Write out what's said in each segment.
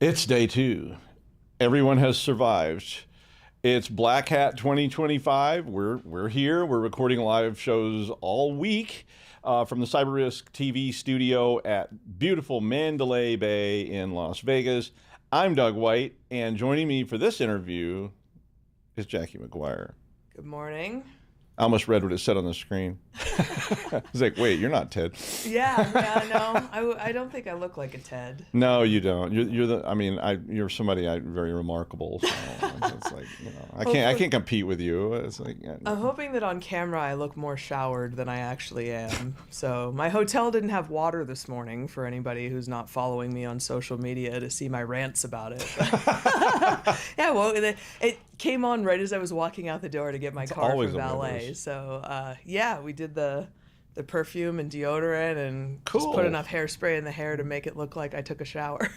It's day 2. Everyone has survived. It's BlackHat 2025. We're here. We're recording live shows all week from the CyberRiskTV Studio at beautiful Mandalay Bay in Las Vegas. I'm Doug White, and joining me for this interview is Jackie McGuire. Good morning. I almost read what it said on the screen. I was like, wait, you're not Ted. No. I don't think I look like a Ted. No, you don't. You're somebody very remarkable. So it's like, I can't compete with you. It's like, I'm hoping that on camera I look more showered than I actually am. So my hotel didn't have water this morning for anybody who's not following me on social media to see my rants about it. Yeah, well, it came on right as I was walking out the door to get my car from valet. So we did the perfume and deodorant and just put enough hairspray in the hair to make it look like I took a shower.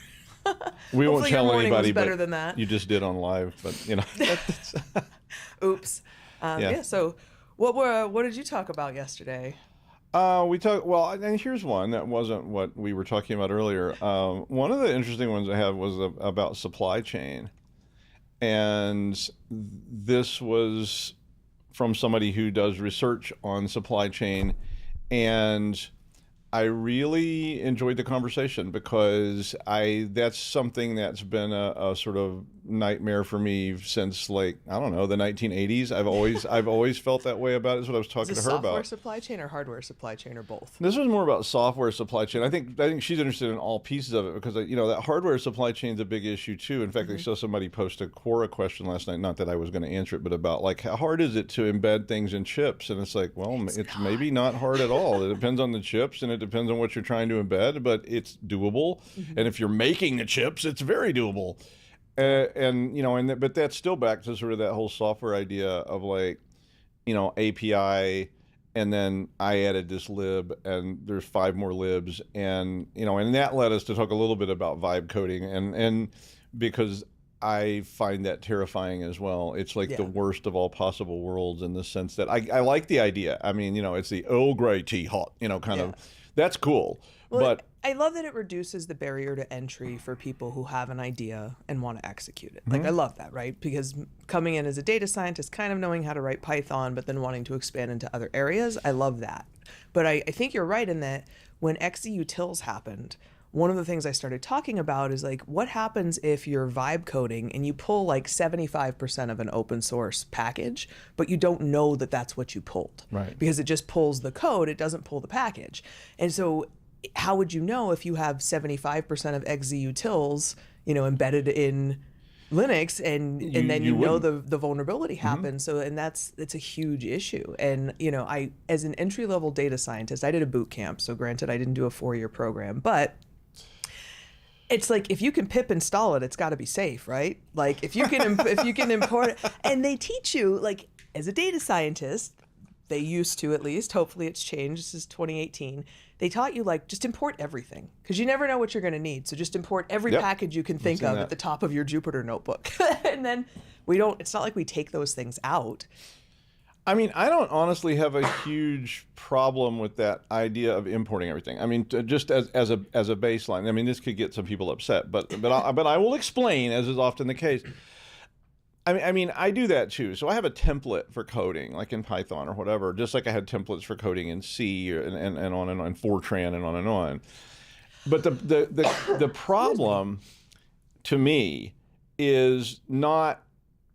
We won't tell anybody, better but than that. You just did on live, but Oops. So what did you talk about yesterday? And here's one that wasn't what we were talking about earlier. One of the interesting ones I had was about supply chain. And this was from somebody who does research on supply chain, and I really enjoyed the conversation because that's something that's been a sort of nightmare for me since, like, I don't know, the 1980s. I've always felt that way about it. That's what I was talking to her about. Software supply chain or hardware supply chain or both? This was more about software supply chain. I think she's interested in all pieces of it because that hardware supply chain is a big issue too. In fact, I saw somebody post a Quora question last night. Not that I was going to answer it, but about like how hard is it to embed things in chips? And it's like, well, it's maybe not hard at all. It depends on the chips and it depends on what you're trying to embed, but it's doable. And if you're making the chips, it's very doable. But that's still back to sort of that whole software idea of like, API, and then I added this lib, and there's 5 more libs, and that led us to talk a little bit about vibe coding, and because I find that terrifying as well. It's like the worst of all possible worlds in the sense that I like the idea. I mean, it's the Earl Grey tea hot, kind of. That's cool. Well, but I love that it reduces the barrier to entry for people who have an idea and want to execute it. Like, I love that, right? Because coming in as a data scientist, kind of knowing how to write Python, but then wanting to expand into other areas, I love that. But I think you're right in that when XEUtils happened, one of the things I started talking about is like, what happens if you're vibe coding and you pull like 75% of an open source package, but you don't know that that's what you pulled? Right. Because it just pulls the code, it doesn't pull the package. And so how would you know if you have 75% of XEUtils, embedded in Linux and then the vulnerability happens? So, and it's a huge issue. And, I, as an entry-level data scientist, I did a boot camp. So granted, I didn't do a 4-year program, but it's like, if you can pip install it, it's got to be safe, right? Like if you can import it, and they teach you, like, as a data scientist, they used to, at least, hopefully it's changed, this is 2018, they taught you, like, just import everything, because you never know what you're going to need. So just import every package you can think of at the top of your Jupyter notebook. And then it's not like we take those things out. I mean, I don't honestly have a huge problem with that idea of importing everything. I mean, just as a baseline. I mean, this could get some people upset, but I will explain, as is often the case. I mean, I do that too. So I have a template for coding, like in Python or whatever, just like I had templates for coding in C and on and on, Fortran and on and on. But the problem to me is not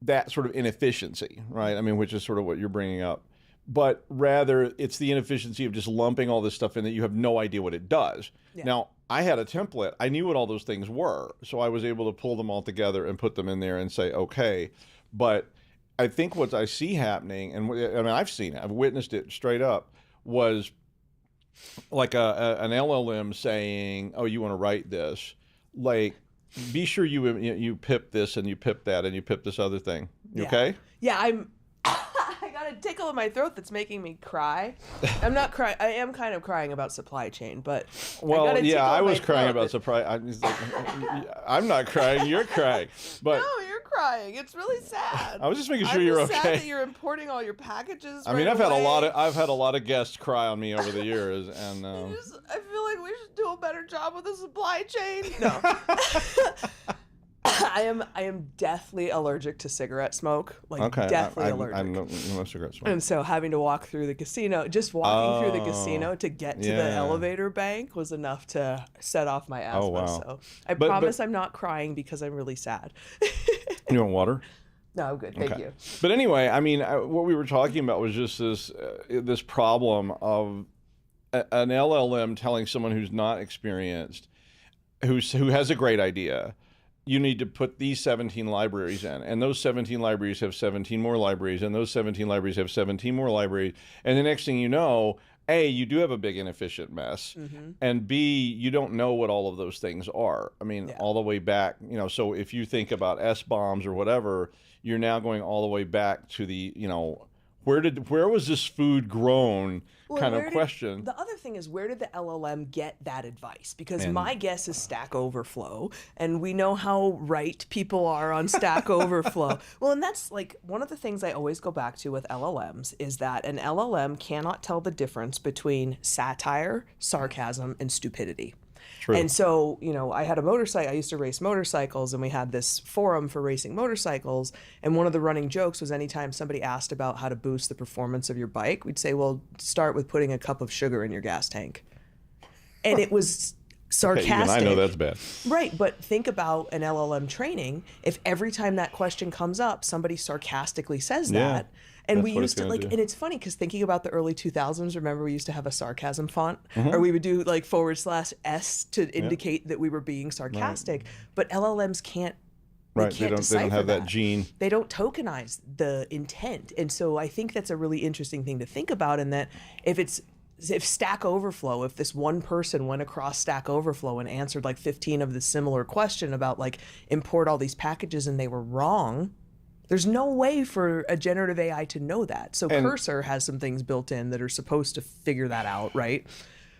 that sort of inefficiency, right? I mean, which is sort of what you're bringing up, but rather it's the inefficiency of just lumping all this stuff in that you have no idea what it does. Yeah. Now, I had a template. I knew what all those things were, so I was able to pull them all together and put them in there and say, okay. But I think what I see happening, and I mean, I've seen it, I've witnessed it straight up, was like an LLM saying, oh, you want to write this? Like, be sure you pip this and you pip that and you pip this other thing. You okay? Yeah, I got a tickle in my throat that's making me cry. I'm not crying. I am kind of crying about supply chain, but I was crying about supply. I'm not crying. You're crying, but no, you're crying. It's really sad. I was just making sure you're okay. Sad that you're importing all your packages. I mean, I've had a lot of guests cry on me over the years, and I feel like we should do a better job with the supply chain. No. I am deathly allergic to cigarette smoke. Like deathly allergic. I'm no cigarette smoker. And so having to walk through the casino, just walking through the casino to get to the elevator bank was enough to set off my asthma. Oh, wow. So I promise I'm not crying because I'm really sad. You want water? No, I'm good. Thank you. But anyway, I mean, what we were talking about was just this problem of an LLM telling someone who's not experienced, who has a great idea, you need to put these 17 libraries in, and those 17 libraries have 17 more libraries, and those 17 libraries have 17 more libraries, and the next thing you know, A, you do have a big inefficient mess, and B, you don't know what all of those things are. I mean, all the way back, so if you think about S-bombs or whatever, you're now going all the way back to the, where was this food grown kind of question. The other thing is, where did the LLM get that advice? Because my guess is Stack Overflow, and we know how right people are on Stack Overflow. Well, and that's like one of the things I always go back to with LLMs is that an LLM cannot tell the difference between satire, sarcasm, and stupidity. True. And so, I had a motorcycle. I used to race motorcycles, and we had this forum for racing motorcycles. And one of the running jokes was anytime somebody asked about how to boost the performance of your bike, we'd say, well, start with putting a cup of sugar in your gas tank. And it was sarcastic. Okay, even I know that's bad. Right, but think about an LLM training. If every time that question comes up, somebody sarcastically says that. And we used to and it's funny because thinking about the early 2000s, remember we used to have a sarcasm font, or we would do like /S to indicate that we were being sarcastic. Right. But LLMs can't. They don't have that gene. They don't tokenize the intent, and so I think that's a really interesting thing to think about. In that, if Stack Overflow, if this one person went across Stack Overflow and answered like 15 of the similar question about like import all these packages and they were wrong. There's no way for a generative AI to know that. So Cursor has some things built in that are supposed to figure that out, right?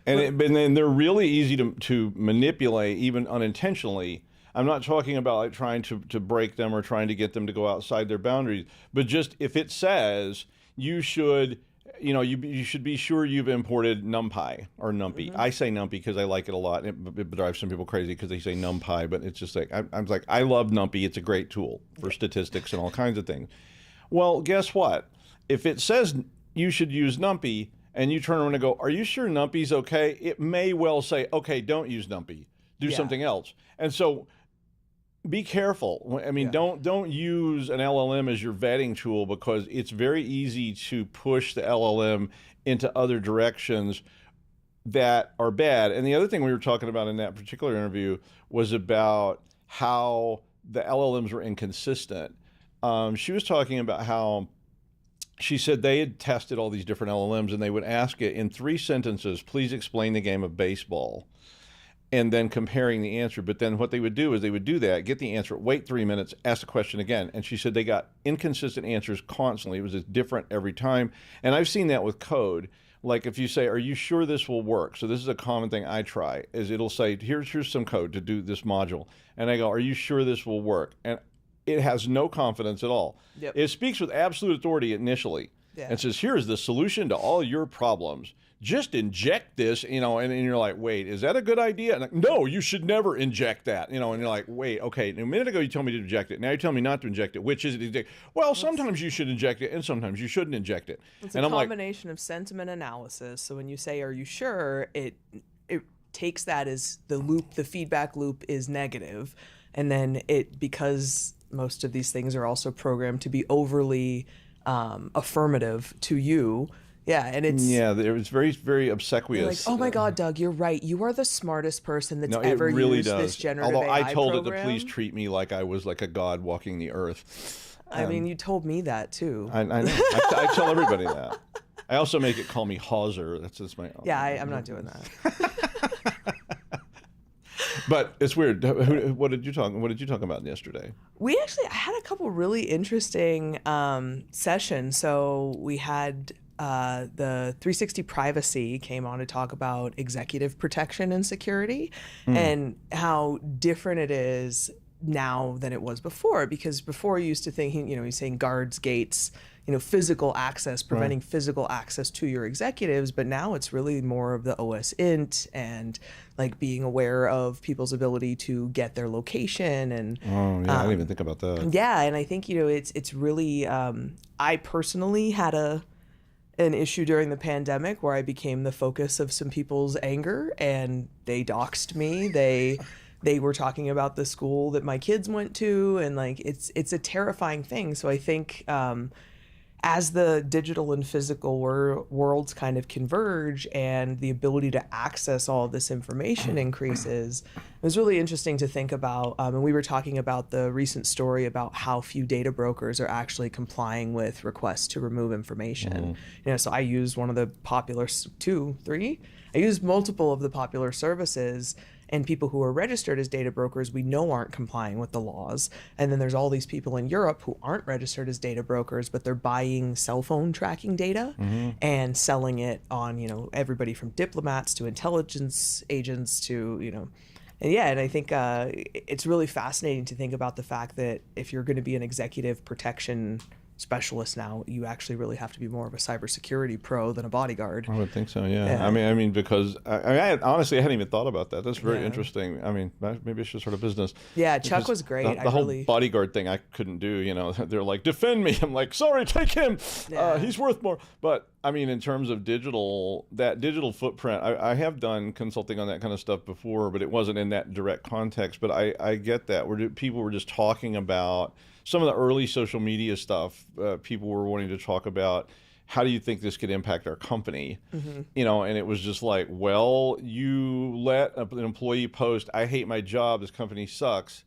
And then they're really easy to manipulate, even unintentionally. I'm not talking about like trying to break them or trying to get them to go outside their boundaries, but just if it says you should, you should be sure you've imported NumPy or NumPy. I say NumPy because I like it a lot. It drives some people crazy because they say NumPy, but it's just like, I'm like, I love NumPy. It's a great tool for statistics and all kinds of things. Well, guess what? If it says you should use NumPy and you turn around and go, are you sure NumPy's okay? It may well say, okay, don't use NumPy. Do something else. And so be careful. I mean, don't use an LLM as your vetting tool because it's very easy to push the LLM into other directions that are bad. And the other thing we were talking about in that particular interview was about how the LLMs were inconsistent. She was talking about how she said they had tested all these different LLMs and they would ask it in 3 sentences, please explain the game of baseball. And then comparing the answer. But then what they would do is they would do that, get the answer, wait 3 minutes, ask the question again. And she said they got inconsistent answers constantly. It was just different every time. And I've seen that with code. Like if you say, are you sure this will work? So this is a common thing I try, is it'll say, here's some code to do this module. And I go, are you sure this will work? And it has no confidence at all. Yep. It speaks with absolute authority initially. And says, here's the solution to all your problems. Just inject this, and you're like, wait, is that a good idea? And like, no, you should never inject that, and you're like, wait, okay, a minute ago you told me to inject it. Now you're telling me not to inject it. Which is it? Well, sometimes you should inject it, and sometimes you shouldn't inject it. It's a combination of sentiment analysis. So when you say, are you sure, it takes that as the feedback loop is negative. And then because most of these things are also programmed to be overly affirmative to you. Yeah, and it's very, very obsequious. Like, oh my God, Doug, you're right. You are the smartest person that's ever used this generative AI I told program. it to please treat me like I was like a god walking the earth. I mean, you told me that too. I know. I tell everybody that. I also make it call me Hauser. That's just my. Yeah, I'm not doing that. But it's weird. What did you talk about yesterday? I had a couple really interesting sessions. So we had. The 360 Privacy came on to talk about executive protection and security and how different it is now than it was before. Because before you used to think, he's saying guards, gates, physical access, preventing physical access to your executives, but now it's really more of the OS int and like being aware of people's ability to get their location. And I didn't even think about that. Yeah, and I think it's really I personally had an issue during the pandemic where I became the focus of some people's anger, and they doxed me. They were talking about the school that my kids went to, and like it's a terrifying thing. So I think as the digital and physical worlds kind of converge and the ability to access all of this information increases, it was really interesting to think about. And we were talking about the recent story about how few data brokers are actually complying with requests to remove information. So I use one of the popular I use multiple of the popular services, and people who are registered as data brokers we know aren't complying with the laws. And then there's all these people in Europe who aren't registered as data brokers, but they're buying cell phone tracking data and selling it on, everybody from diplomats to intelligence agents to, and I think it's really fascinating to think about the fact that if you're going to be an executive protection specialist now, you actually really have to be more of a cybersecurity pro than a bodyguard. I would think so, yeah. I mean, because I honestly hadn't even thought about that. That's very interesting. I mean, maybe it's just sort of business. Yeah, Chuck was great. The whole bodyguard thing I couldn't do. They're like, defend me. I'm like, sorry, take him. He's worth more. But I mean, in terms of that digital footprint, I have done consulting on that kind of stuff before, but it wasn't in that direct context. But I get that where people were just talking about some of the early social media stuff. People were wanting to talk about, how do you think this could impact our company? And it was just like, well, you let an employee post, I hate my job, this company sucks,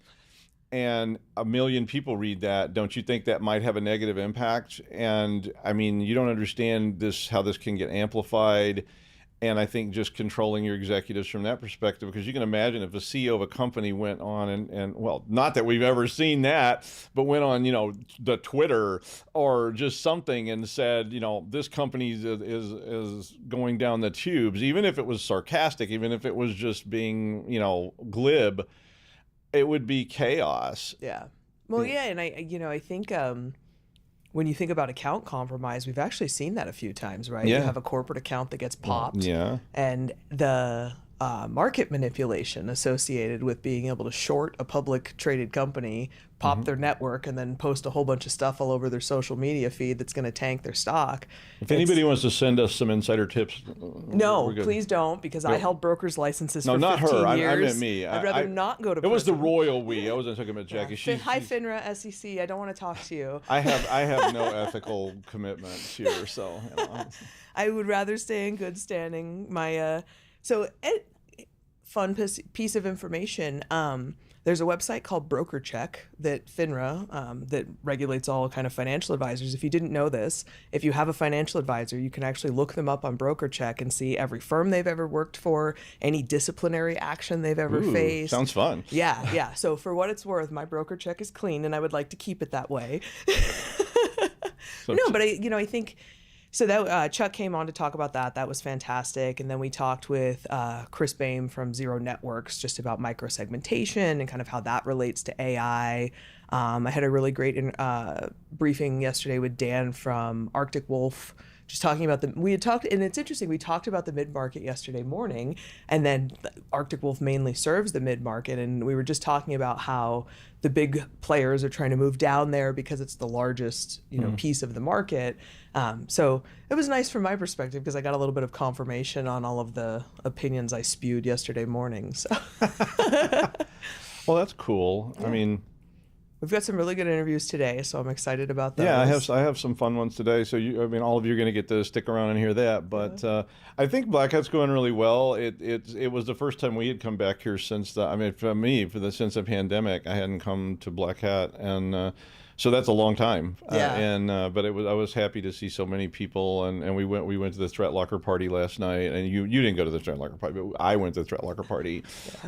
and 1 million people read that. Don't you think that might have a negative impact? And I mean, you don't understand how this can get amplified. And I think just controlling your executives from that perspective, because you can imagine if a CEO of a company went on and well, not that we've ever seen that, but went on, the Twitter or just something and said, this company is going down the tubes, even if it was sarcastic, even if it was just being, glib, it would be chaos. Yeah. Well, yeah. And I think, when you think about account compromise, we've actually seen that a few times, right? Yeah. You have a corporate account that gets popped. Yeah. And the market manipulation associated with being able to short a public traded company, pop their network, and then post a whole bunch of stuff all over their social media feed that's going to tank their stock. If anybody wants to send us some insider tips, no, please don't, because I held broker's licenses for 15 not her. years. I meant me. I'd rather not go to prison. It was the royal we. I wasn't talking about Jackie. Hi, FINRA, SEC. I don't want to talk to you. I have no ethical commitments here, so. I would rather stay in good standing. Fun piece of information. There's a website called BrokerCheck that FINRA that regulates all kind of financial advisors. If you didn't know this, if you have a financial advisor, you can actually look them up on BrokerCheck and see every firm they've ever worked for, any disciplinary action they've ever faced. Sounds fun. Yeah. So for what it's worth, my BrokerCheck is clean, and I would like to keep it that way. But I think. So that Chuck came on to talk about that. That was fantastic. And then we talked with Chris Boehm from Zero Networks just about microsegmentation and kind of how that relates to AI. I had a really great briefing yesterday with Dan from Arctic Wolf, just talking about and it's interesting, we talked about the mid-market yesterday morning, and then Arctic Wolf mainly serves the mid-market, and we were just talking about how the big players are trying to move down there because it's the largest, piece of the market. So it was nice from my perspective because I got a little bit of confirmation on all of the opinions I spewed yesterday morning. So. Well, that's cool. Yeah. I mean, we've got some really good interviews today, so I'm excited about those. Yeah, I have some fun ones today. So all of you are going to get to stick around and hear that. But I think BlackHat's going really well. It was the first time we had come back here since since the pandemic. I hadn't come to BlackHat, and so that's a long time. Yeah. But I was happy to see so many people, and we went to the Threat Locker party last night, and you didn't go to the Threat Locker party, but I went to the Threat Locker party,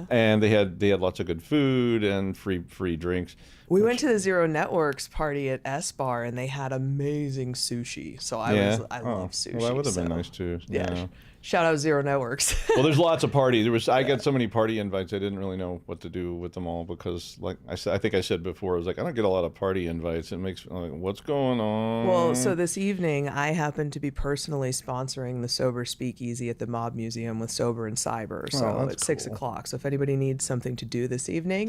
and they had lots of good food and free drinks. We went to the Zero Networks party at S Bar, and they had amazing sushi. So I love sushi. Well, that would have been nice too. Yeah. Shout out Zero Networks. Well, there's lots of parties. I got so many party invites. I didn't really know what to do with them all because, like I said, I think I said before, I was like, I don't get a lot of party invites. It makes me like, what's going on? Well, so this evening I happen to be personally sponsoring the Sober Speakeasy at the Mob Museum with Sober and Cyber. So it's 6 o'clock. So if anybody needs something to do this evening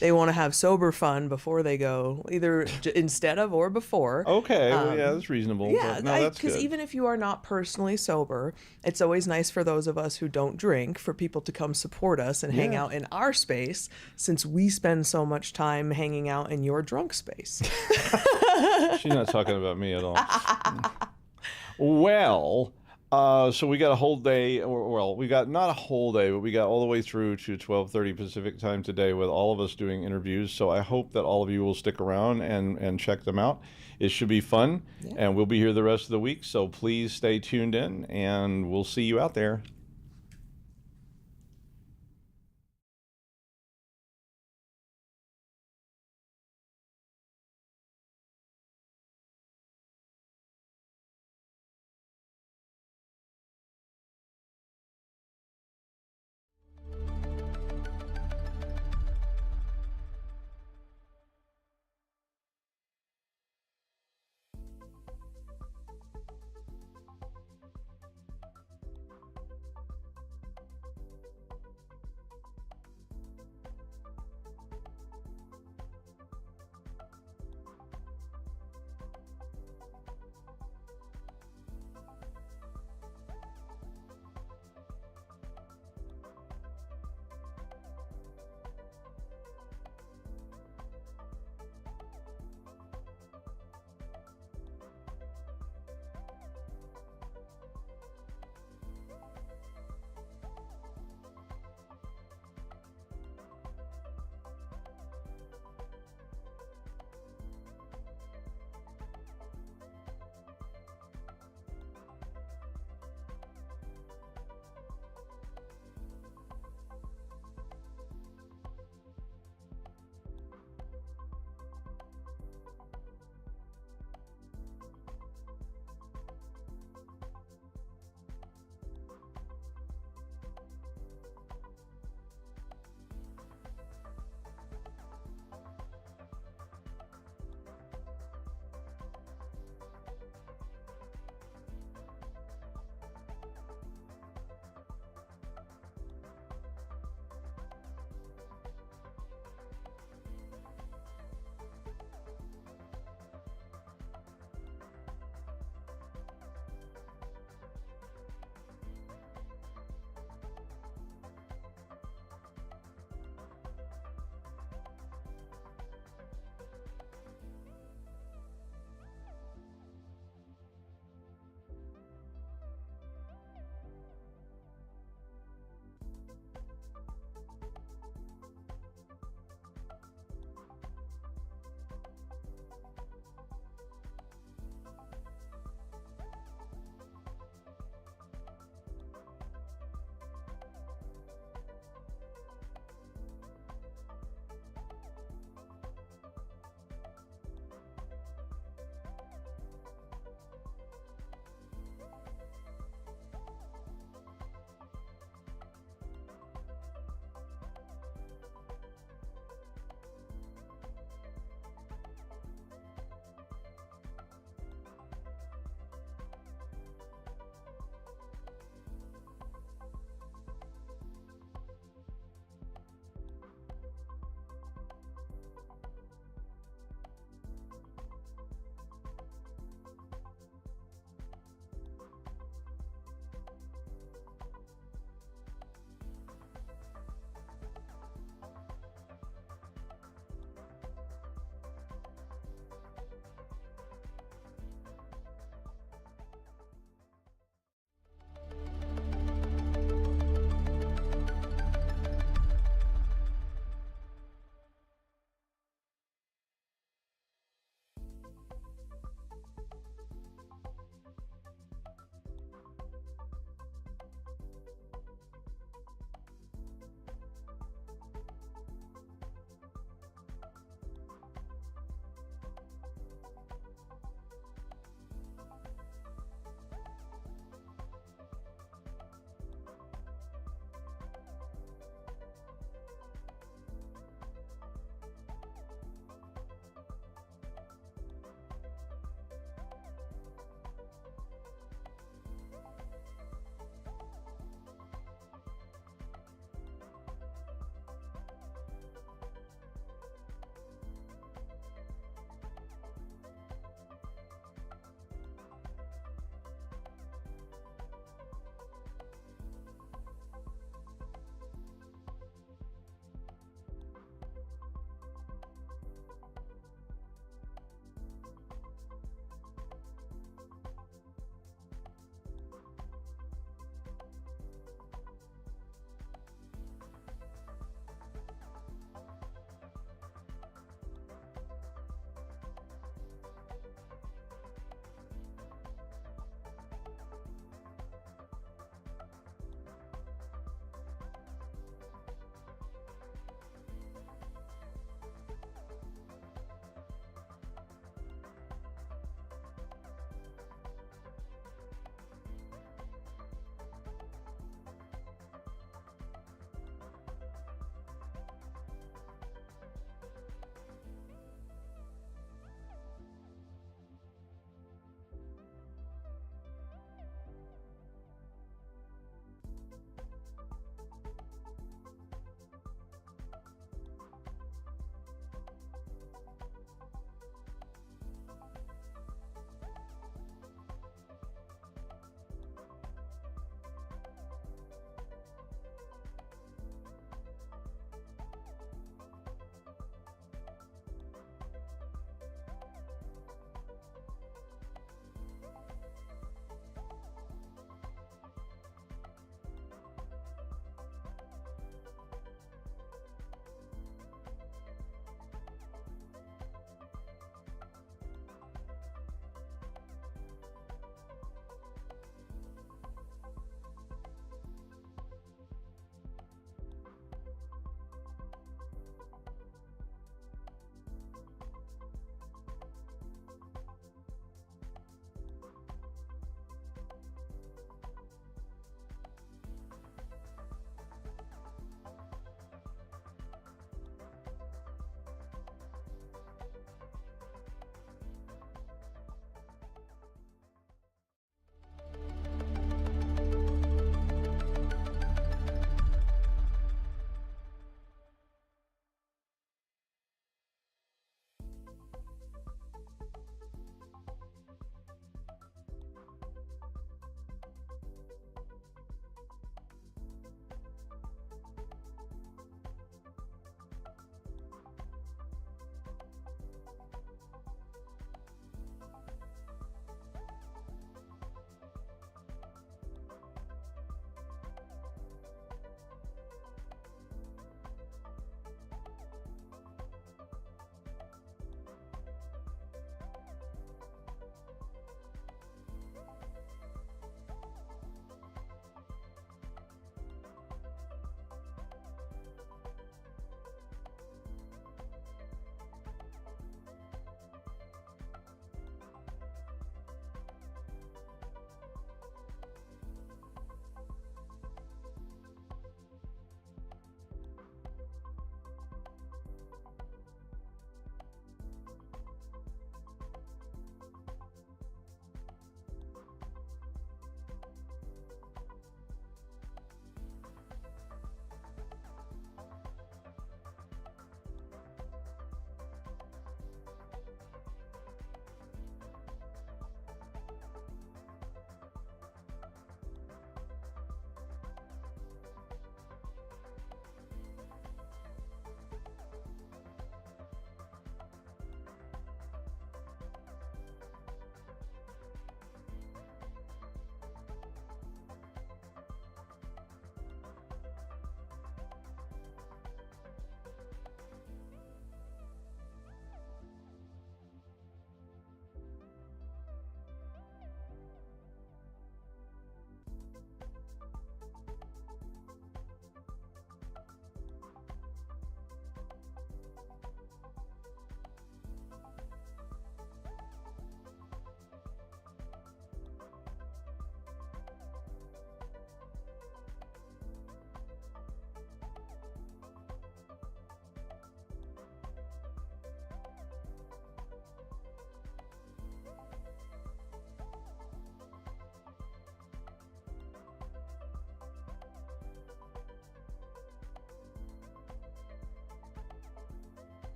they want to have sober fun before they go, either instead of or before. Okay, well, yeah, that's reasonable. Yeah, that's because even if you are not personally sober, it's always nice for those of us who don't drink for people to come support us and hang out in our space, since we spend so much time hanging out in your drunk space. She's not talking about me at all. Well, so we got a whole day, well, we got not a whole day, but we got all the way through to 12:30 Pacific time today with all of us doing interviews. So I hope that all of you will stick around and check them out. It should be fun, and we'll be here the rest of the week. So please stay tuned in, and we'll see you out there.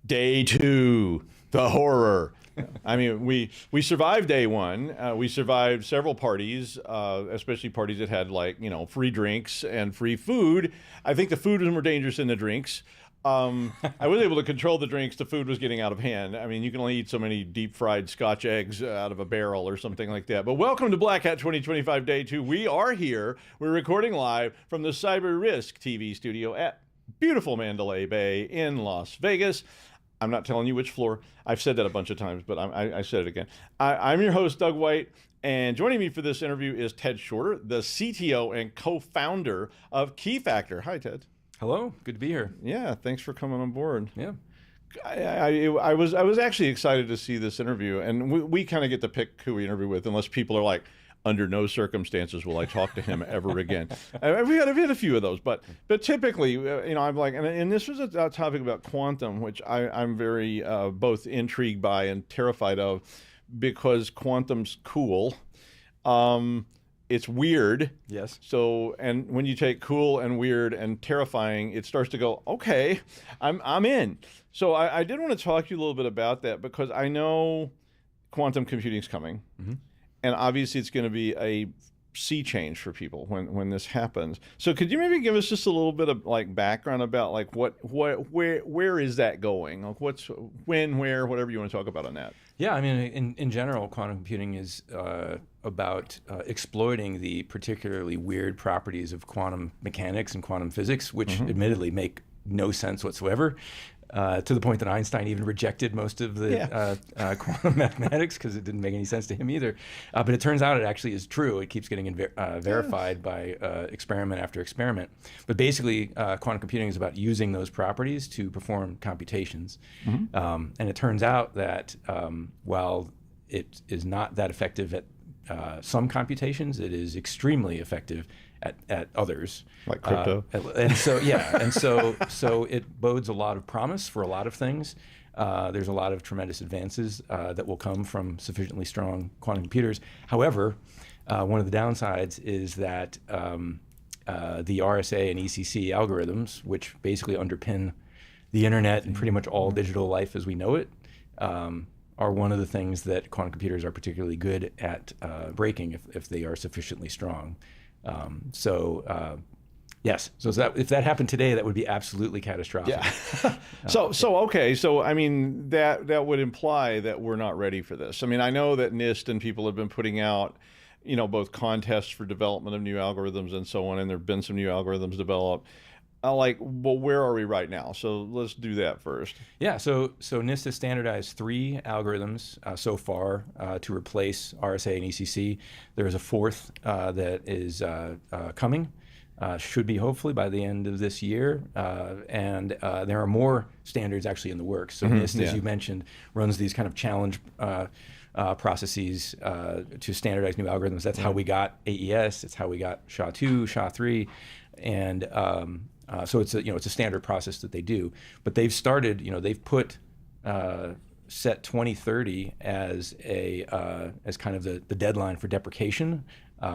Day 2, the horror. I mean, we survived day 1. We survived several parties, especially parties that had free drinks and free food. I think the food was more dangerous than the drinks. I was able to control the drinks. The food was getting out of hand. I mean, you can only eat so many deep fried Scotch eggs out of a barrel or something like that. But welcome to BlackHat 2025 Day 2. We are here. We're recording live from the CyberRiskTV Studio at beautiful Mandalay Bay in Las Vegas. I'm not telling you which floor. I've said that a bunch of times, but I said it again. I'm your host, Doug White, and joining me for this interview is Ted Shorter, the CTO and co-founder of Keyfactor. Hi, Ted. Hello, good to be here. Yeah, thanks for coming on board. Yeah, I was actually excited to see this interview, and we kind of get to pick who we interview with, unless people are like, under no circumstances will I talk to him ever again. I've had a few of those, but typically, I'm like, and this was a topic about quantum, which I'm very both intrigued by and terrified of, because quantum's cool. It's weird. Yes. So, and when you take cool and weird and terrifying, it starts to go, okay, I'm in. So I did want to talk to you a little bit about that, because I know quantum computing's coming. Mm-hmm. And obviously it's going to be a sea change for people when this happens. So could you maybe give us just a little bit of background about where is that going? Like where, whatever you want to talk about on that. Yeah, I mean, in general, quantum computing is about exploiting the particularly weird properties of quantum mechanics and quantum physics, which admittedly make no sense whatsoever. To the point that Einstein even rejected most of the quantum mathematics because it didn't make any sense to him either. But it turns out it actually is true. It keeps getting verified by experiment after experiment. But basically, quantum computing is about using those properties to perform computations. Mm-hmm. And it turns out that while it is not that effective at some computations, it is extremely effective at others, like crypto. And so it bodes a lot of promise for a lot of things. There's a lot of tremendous advances that will come from sufficiently strong quantum computers. However, one of the downsides is that the RSA and ECC algorithms, which basically underpin the internet and pretty much all digital life as we know it, are one of the things that quantum computers are particularly good at breaking if they are sufficiently strong. Yes. So if that happened today, that would be absolutely catastrophic. Yeah. So I mean, that would imply that we're not ready for this. I mean, I know that NIST and people have been putting out, both contests for development of new algorithms and so on, and there have been some new algorithms developed. Well, where are we right now? So let's do that first. Yeah, so NIST has standardized 3 algorithms so far to replace RSA and ECC. There is a 4th that is coming, should be hopefully by the end of this year. And there are more standards actually in the works. So NIST, as you mentioned, runs these kind of challenge processes to standardize new algorithms. That's how we got AES. It's how we got SHA-2, SHA-3, and so it's a standard process that they do. But they've started, they've put set 2030 as as kind of the deadline for deprecation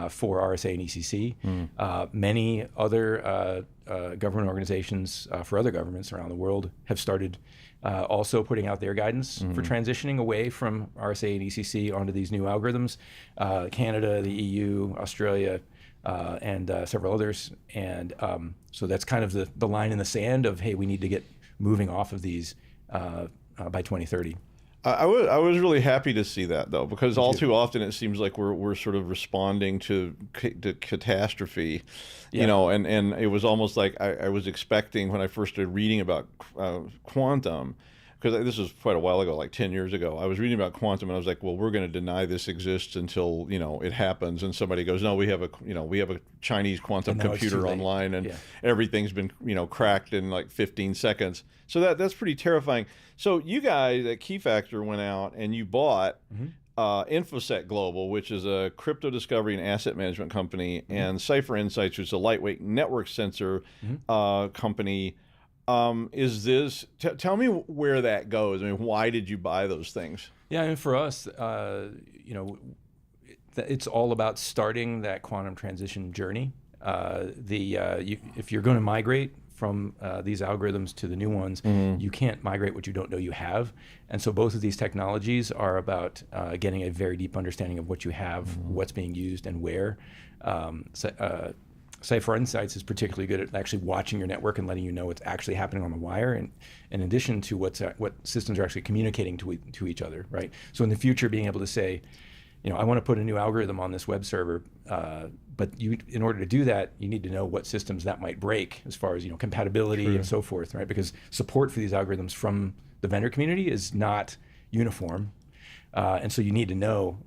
for RSA and ECC. Many other government organizations for other governments around the world have started also putting out their guidance for transitioning away from RSA and ECC onto these new algorithms. Canada, the EU, Australia, and several others. And so that's kind of the line in the sand of, hey, we need to get moving off of these by 2030. I was really happy to see that, though, because all too often it seems like we're sort of responding to catastrophe, and it was almost like I was expecting when I first started reading about quantum, because this was quite a while ago, like 10 years ago. I was reading about quantum and I was like, well, we're going to deny this exists until it happens, and somebody goes, no, we have a Chinese quantum computer online, and everything's been cracked in like 15 seconds. So that's pretty terrifying. So you guys at Keyfactor went out and you bought InfoSec Global, which is a crypto discovery and asset management company, and Cipher Insights, which is a lightweight network sensor company. Is this? Tell me where that goes. I mean, why did you buy those things? Yeah, I mean, for us, it's all about starting that quantum transition journey. If you're going to migrate from these algorithms to the new ones. You can't migrate what you don't know you have. And so both of these technologies are about getting a very deep understanding of what you have, what's being used, and where. Cyber Insights is particularly good at actually watching your network and letting you know what's actually happening on the wire, and in addition to what systems are actually communicating to each other, right? So in the future, being able to say, I want to put a new algorithm on this web server, but in order to do that, you need to know what systems that might break as far as compatibility and so forth, right? Because support for these algorithms from the vendor community is not uniform. And so you need to know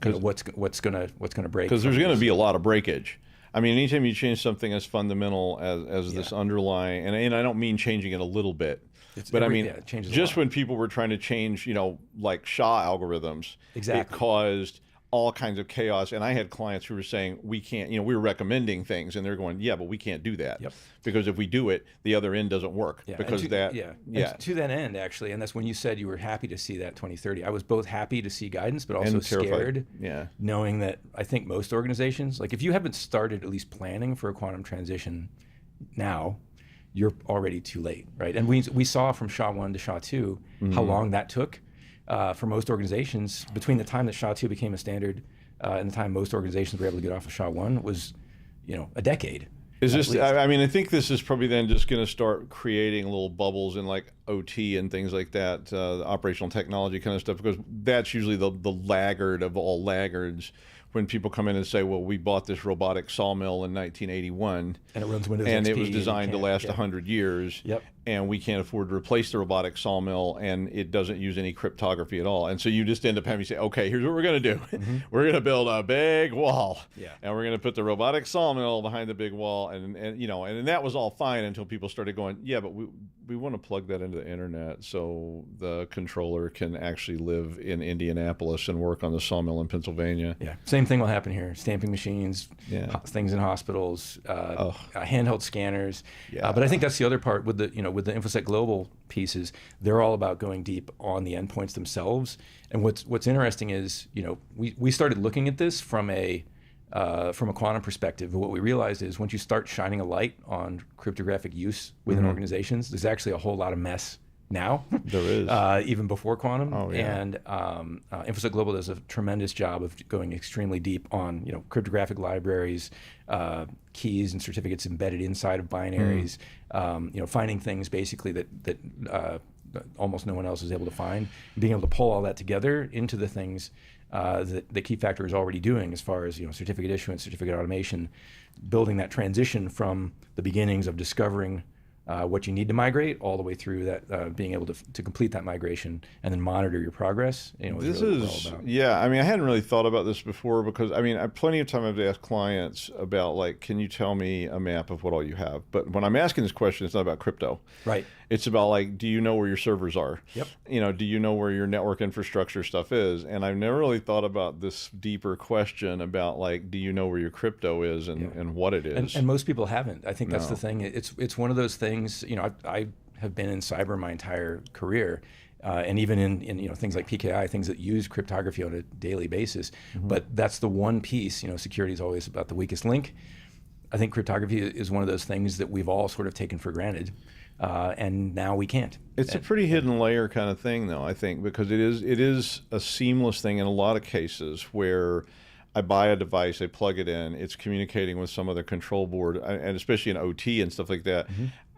what's gonna break. Because there's going to be a lot of breakage. I mean, anytime you change something as fundamental as this underlying, and I don't mean changing it a little bit, but I mean, just when people were trying to change, like SHA algorithms, it caused all kinds of chaos. And I had clients who were saying, we can't, we were recommending things, and they're going, yeah, but we can't do that. Because if we do it, the other end doesn't work. Because to that end, actually, and that's when you said you were happy to see that 2030. I was both happy to see guidance, but also scared, knowing that I think most organizations, like if you haven't started at least planning for a quantum transition now, you're already too late, right? And we saw from SHA-1 to SHA-2 how long that took. For most organizations, between the time that SHA-2 became a standard and the time most organizations were able to get off of SHA-1 was, a decade. Is this? I think this is probably then just going to start creating little bubbles in like OT and things like that, operational technology kind of stuff, because that's usually the laggard of all laggards. When people come in and say, well, we bought this robotic sawmill in 1981, and it runs Windows and XP, it was designed to last 100 years, and we can't afford to replace the robotic sawmill, and it doesn't use any cryptography at all. And so you just end up having to say, okay, here's what we're going to do. We're going to build a big wall, and we're going to put the robotic sawmill behind the big wall, and that was all fine until people started going, yeah, but we want to plug that into the internet so the controller can actually live in Indianapolis and work on the sawmill in Pennsylvania. Same thing will happen here. Stamping machines, things in hospitals, handheld scanners. But I think that's the other part with the with the InfoSec Global pieces. They're all about going deep on the endpoints themselves. And what's interesting is we started looking at this from a quantum perspective. But what we realized is once you start shining a light on cryptographic use within organizations, there's actually a whole lot of mess now. There is. Even before quantum. And InfoSec Global does a tremendous job of going extremely deep on cryptographic libraries, keys and certificates embedded inside of binaries, finding things basically that almost no one else is able to find, being able to pull all that together into the things that Keyfactor is already doing as far as certificate issuance, certificate automation, building that transition from the beginnings of discovering what you need to migrate all the way through that, being able to complete that migration and then monitor your progress. This is I hadn't really thought about this before, because plenty of time I've asked clients about, like, can you tell me a map of what all you have? But when I'm asking this question, it's not about crypto. Right. It's about, like, do you know where your servers are? Yep. Do you know where your network infrastructure stuff is? And I've never really thought about this deeper question about, like, do you know where your crypto is and what it is? And most people haven't. I think that's the thing. It's one of those things. I have been in cyber my entire career, and even in things like PKI, things that use cryptography on a daily basis. But that's the one piece. Security is always about the weakest link. I think cryptography is one of those things that we've all sort of taken for granted. And now we can't. It's a pretty hidden layer kind of thing, though, I think, because it is a seamless thing in a lot of cases where I buy a device, I plug it in, it's communicating with some other control board, and especially in OT and stuff like that.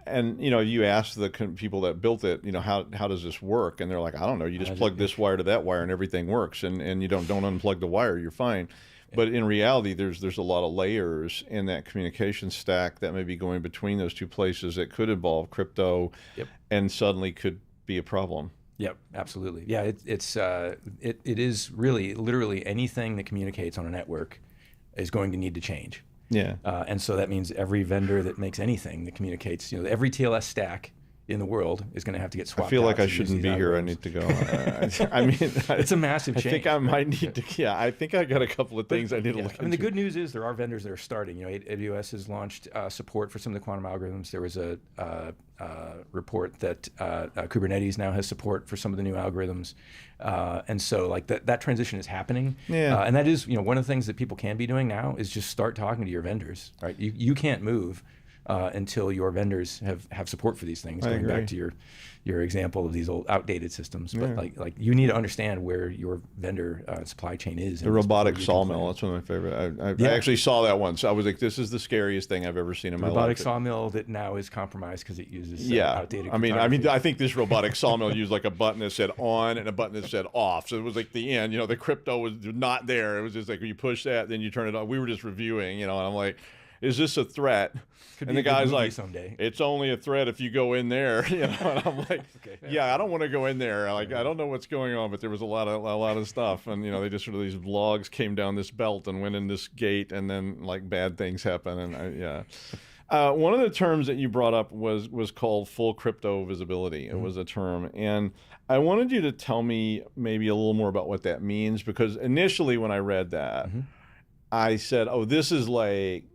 And you ask the people that built it, how does this work? And they're like, I don't know. You just plug this wire to that wire, and everything works. And you don't unplug the wire, you're fine. But in reality, there's a lot of layers in that communication stack that may be going between those two places that could involve crypto, and suddenly could be a problem. Yep, absolutely. Yeah, it is really literally anything that communicates on a network is going to need to change. Yeah. And so that means every vendor that makes anything that communicates, every TLS stack in the world is going to have to get swapped out. I feel like I shouldn't be here. I need to go. It's a massive change. I think I might need to. Yeah, I think I got a couple of things I need to look into. The good news is there are vendors that are starting. AWS has launched support for some of the quantum algorithms. There was a report that Kubernetes now has support for some of the new algorithms, and so like that transition is happening. Yeah. And that is one of the things that people can be doing now is just start talking to your vendors. Right. You can't move until your vendors have support for these things. Going back to your example of these old outdated systems, but like you need to understand where your vendor supply chain is. The robotic sawmill, that's one of my favorite. I actually saw that once. I was like, this is the scariest thing I've ever seen in my life. Robotic sawmill that now is compromised because it uses outdated cryptography. I think this robotic sawmill used like a button that said on and a button that said off. So it was like the end, the crypto was not there. It was just like, you push that, then you turn it on. We were just reviewing, and I'm like, is this a threat? And the guy's like, someday. It's only a threat if you go in there. And I'm like, I don't want to go in there. Like, I don't know what's going on, but there was a lot of stuff. And, they just sort of, these logs came down this belt and went in this gate, and then like bad things happen. And one of the terms that you brought up was called full crypto visibility. It was a term. And I wanted you to tell me maybe a little more about what that means, because initially when I read that, I said, oh, this is like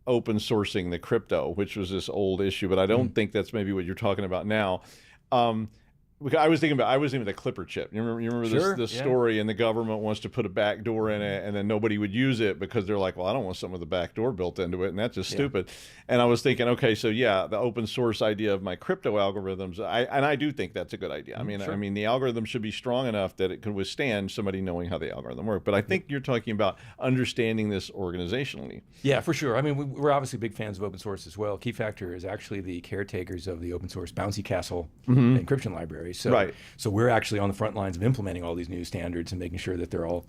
open sourcing the crypto, which was this old issue, but I don't think that's maybe what you're talking about now. I was thinking about the Clipper chip. You remember this story, and the government wants to put a back door in it, and then nobody would use it because they're like, well, I don't want something with a back door built into it, and that's just stupid. And I was thinking, okay, so the open source idea of my crypto algorithms, I do think that's a good idea. I mean, the algorithm should be strong enough that it can withstand somebody knowing how the algorithm works. But I think you're talking about understanding this organizationally. Yeah, for sure. I mean, we're obviously big fans of open source as well. Keyfactor is actually the caretakers of the open source bouncy castle encryption library. So we're actually on the front lines of implementing all these new standards and making sure that they're all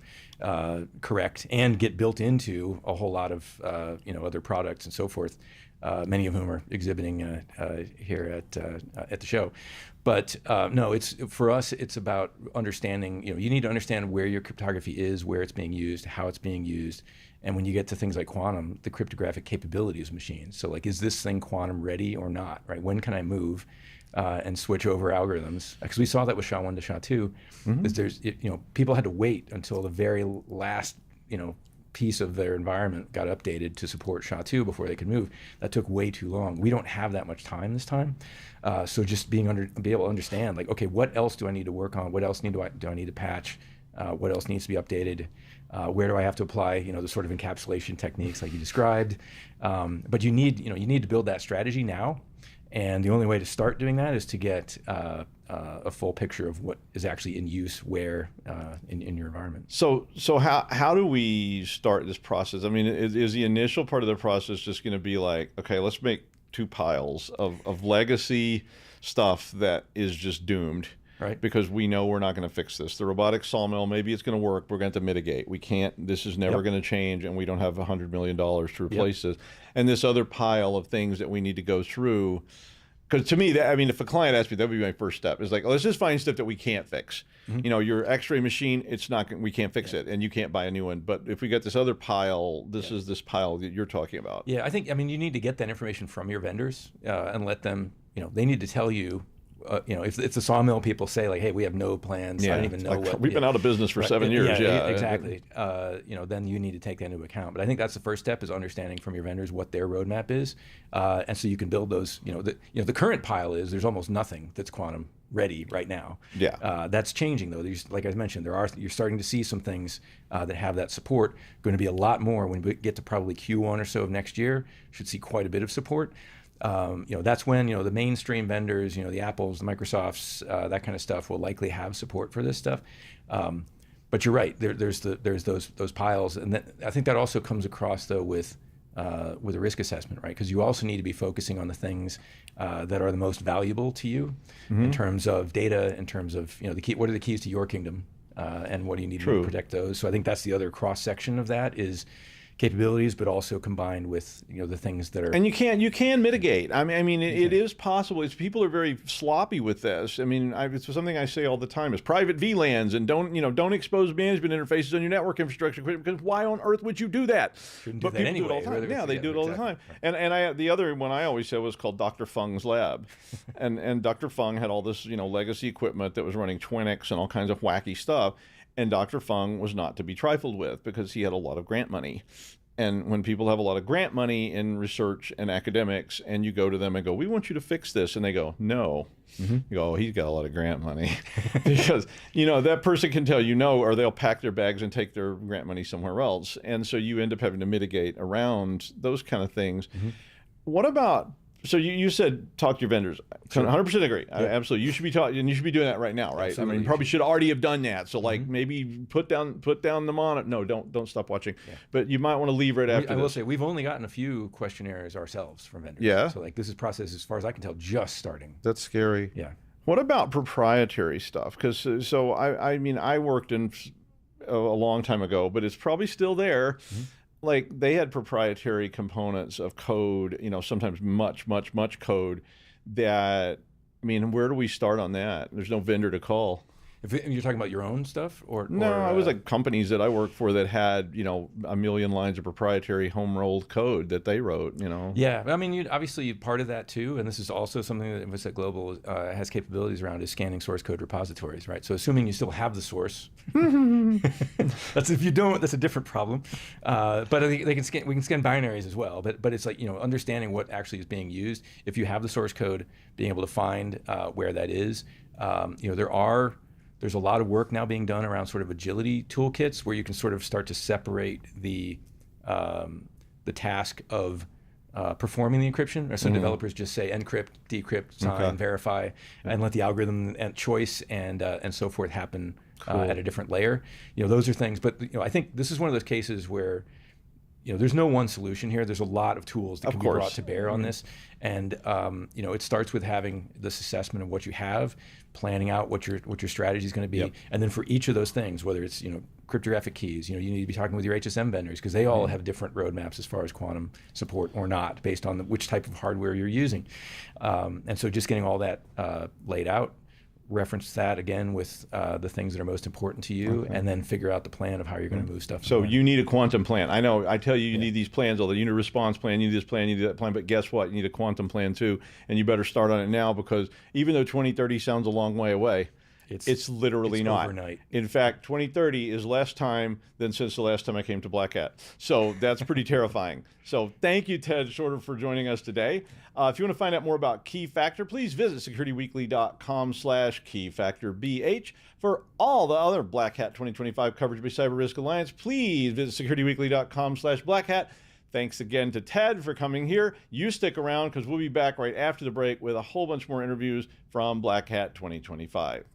correct and get built into a whole lot of other products and so forth. Many of whom are exhibiting here at the show. But no, for us, it's about understanding. You need to understand where your cryptography is, where it's being used, how it's being used, and when you get to things like quantum, the cryptographic capabilities of machines. So, like, is this thing quantum ready or not? Right? When can I move and switch over algorithms? Because we saw that with SHA-1 to SHA-2. Is people had to wait until the very last piece of their environment got updated to support SHA-2 before they could move. That took way too long. We don't have that much time this time. So just be able to understand, like, okay, what else do I need to work on? What else do I need to patch? What else needs to be updated? Where do I have to apply, the sort of encapsulation techniques like you described? But you need to build that strategy now. And the only way to start doing that is to get a full picture of what is actually in use where in your environment. So how do we start this process? I mean, is the initial part of the process just going to be like, okay, let's make two piles of legacy stuff that is just doomed? Right. Because we know we're not going to fix this. The robotic sawmill, maybe it's going to work. We're going to have to mitigate. We can't, this is never going to change, and we don't have $100 million to replace this. And this other pile of things that we need to go through. Because to me, if a client asked me, that would be my first step. Is like, let's just find stuff that we can't fix. Your X-ray machine, we can't fix it, and you can't buy a new one. But if we get this other pile, this is this pile that you're talking about. Yeah, I think, you need to get that information from your vendors and let them, they need to tell you. If the sawmill people say, like, hey, we have no plans, I don't even know what. We've been out of business for 7 years. Yeah, exactly. Then you need to take that into account. But I think that's the first step, is understanding from your vendors what their roadmap is, and so you can build those. The current pile is there's almost nothing that's quantum ready right now. That's changing though. Like I mentioned, you're starting to see some things that have that support. Going to be a lot more when we get to probably Q1 or so of next year. Should see quite a bit of support. That's when the mainstream vendors, the Apples, the Microsofts, that kind of stuff will likely have support for this stuff. But you're right. There's those piles, and I think that also comes across though with a risk assessment, right? Because you also need to be focusing on the things that are the most valuable to you in terms of data, in terms of what are the keys to your kingdom, and what do you need to protect those. So I think that's the other cross section of that is capabilities, but also combined with the things that are. And you can mitigate. It is possible. People are very sloppy with this. It's something I say all the time: is private VLANs, and don't expose management interfaces on your network infrastructure, because why on earth would you do that? Shouldn't do that anyway. Do it all the time. Yeah, they do it all the time. And the other one I always said was called Dr. Fung's lab, and Dr. Fung had all this legacy equipment that was running Twinix and all kinds of wacky stuff. And Dr. Fung was not to be trifled with because he had a lot of grant money. And when people have a lot of grant money in research and academics, and you go to them and go, we want you to fix this, and they go, no. You go, oh, he's got a lot of grant money. Because, that person can tell you no, or they'll pack their bags and take their grant money somewhere else. And so you end up having to mitigate around those kind of things. What about, so you said talk to your vendors. 100% agree. Absolutely. You should be talking, and you should be doing that right now, right? Absolutely. I mean, probably should already have done that. So like maybe put down the monitor. No, don't stop watching. Yeah. But you might want to leave right after I this. will say we've only gotten a few questionnaires ourselves from vendors. Yeah. So like this is process, as far as I can tell, just starting. That's scary. Yeah. What about proprietary stuff? Because so I mean, I worked in a long time ago, but it's probably still there. Like they had proprietary components of code, you know, sometimes much code that, I mean, where do we start on that? There's no vendor to call. If you're talking about your own stuff, no, it was like companies that I worked for that had, you know, a million lines of proprietary home rolled code that they wrote, you know. Yeah, I mean, obviously part of that too, and this is also something that AppSec Global has capabilities around, is scanning source code repositories, right? So assuming you still have the source, that's if you don't, that's a different problem. But I think we can scan binaries as well. But it's like, you know, understanding what actually is being used. If you have the source code, being able to find where that is, you know, there's a lot of work now being done around sort of agility toolkits where you can sort of start to separate the task of performing the encryption. So developers just say encrypt, decrypt, sign, verify, and let the algorithm and choice and so forth happen at a different layer. You know, those are things. But you know, I think this is one of those cases where, you know, there's no one solution here. There's a lot of tools that can be brought to bear on this. And you know, it starts with having this assessment of what you have, planning out what your strategy is going to be, and then for each of those things, whether it's, you know, cryptographic keys, you know, you need to be talking with your HSM vendors because they all have different roadmaps as far as quantum support or not, based on which type of hardware you're using. And so just getting all that laid out, reference that again with the things that are most important to you, and then figure out the plan of how you're going to move stuff. So you need a quantum plan. I know, I tell you, you need these plans, although you need a response plan, you need this plan, you need that plan, but guess what? You need a quantum plan too, and you better start on it now, because even though 2030 sounds a long way away, it's literally not. Overnight. In fact, 2030 is less time than since the last time I came to BlackHat. So that's pretty terrifying. So thank you, Ted Shorter, for joining us today. If you want to find out more about Keyfactor, please visit securityweekly.com/KeyfactorBH. For all the other BlackHat 2025 coverage by CyberRisk Alliance, please visit securityweekly.com/BlackHat. Thanks again to Ted for coming here. You stick around because we'll be back right after the break with a whole bunch more interviews from BlackHat 2025.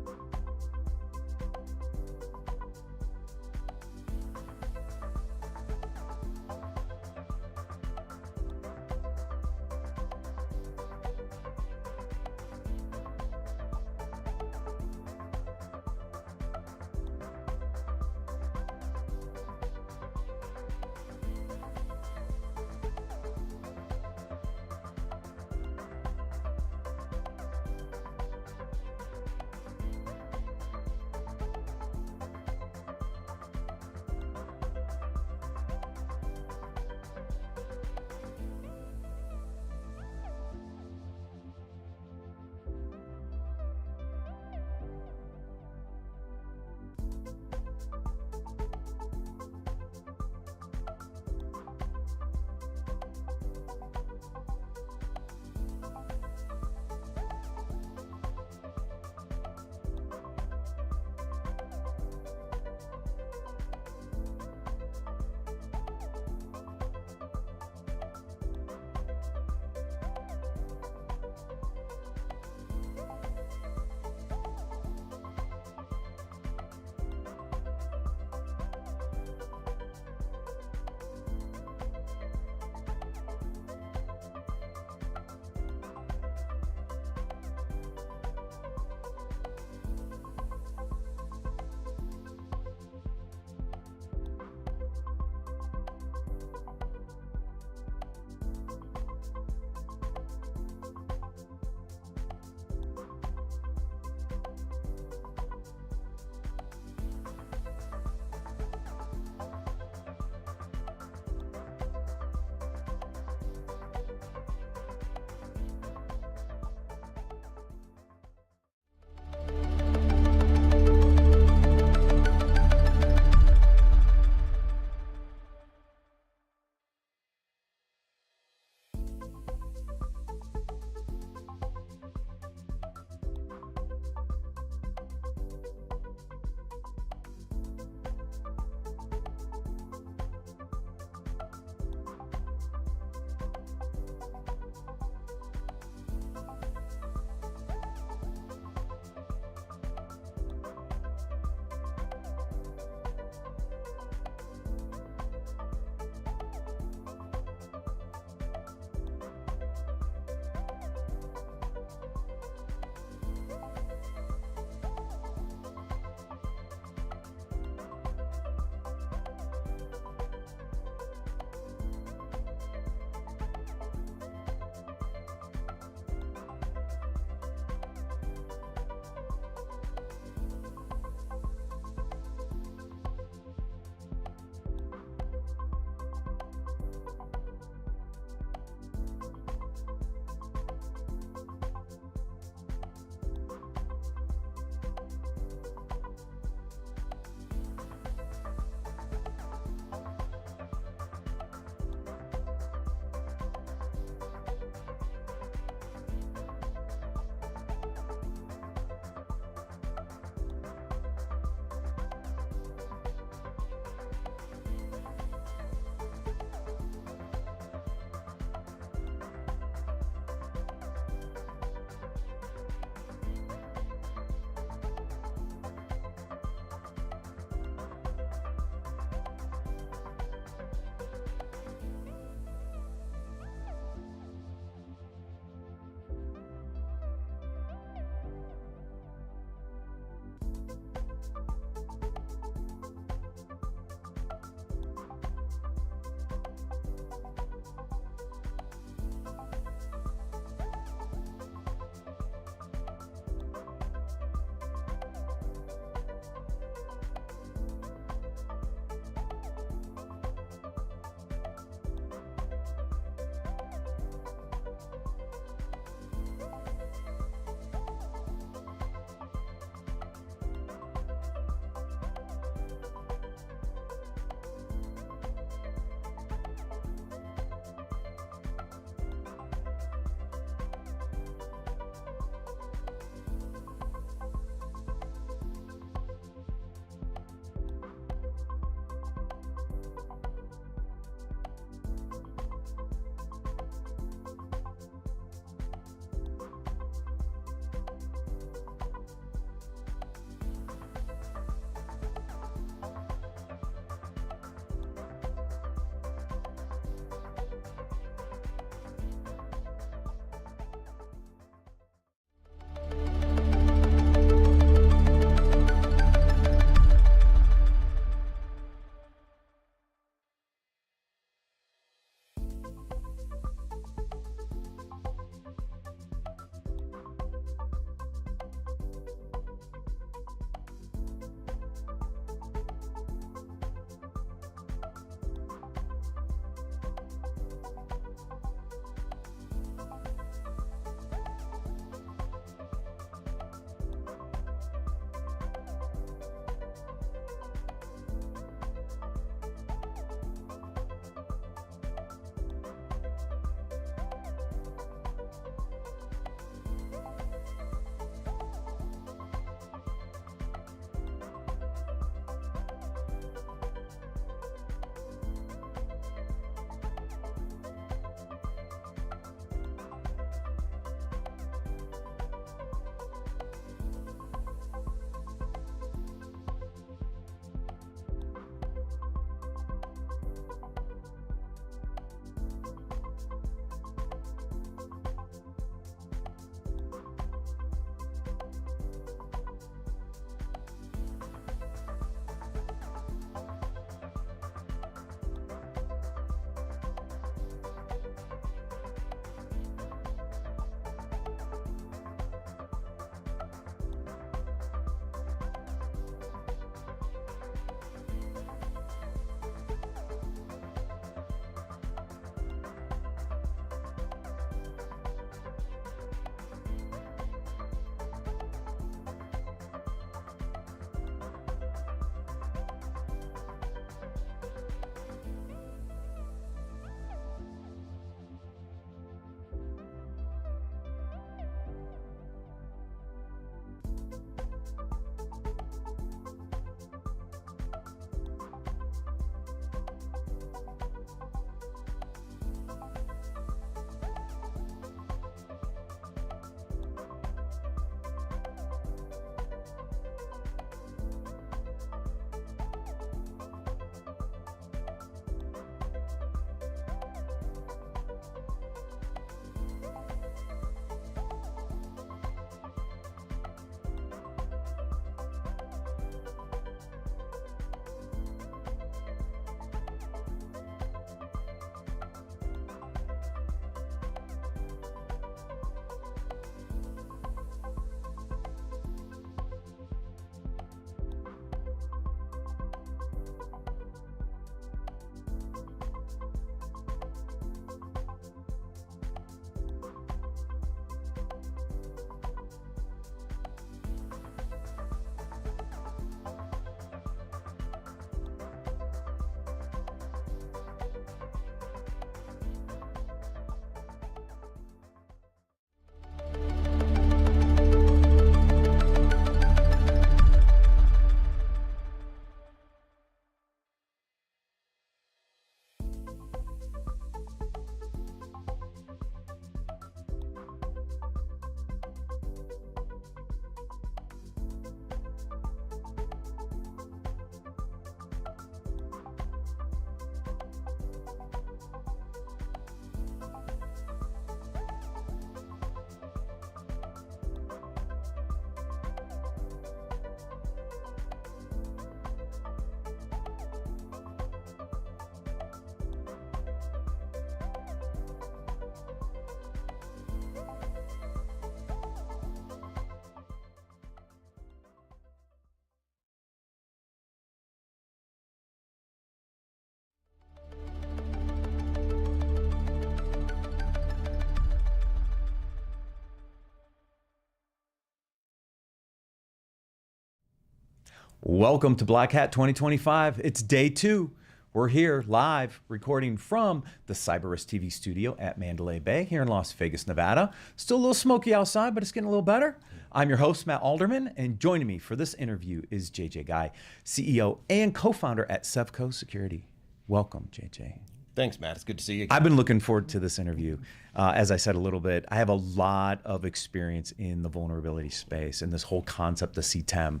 Welcome to BlackHat 2025. It's day 2. We're here live recording from the CyberRiskTV Studio at Mandalay Bay here in Las Vegas, Nevada. Still a little smoky outside, but it's getting a little better. I'm your host, Matt Alderman, and joining me for this interview is JJ Guy, CEO and co-founder at Sevco Security. Welcome, JJ. Thanks, Matt. It's good to see you again. I've been looking forward to this interview. As I said a little bit, I have a lot of experience in the vulnerability space and this whole concept of CTEM.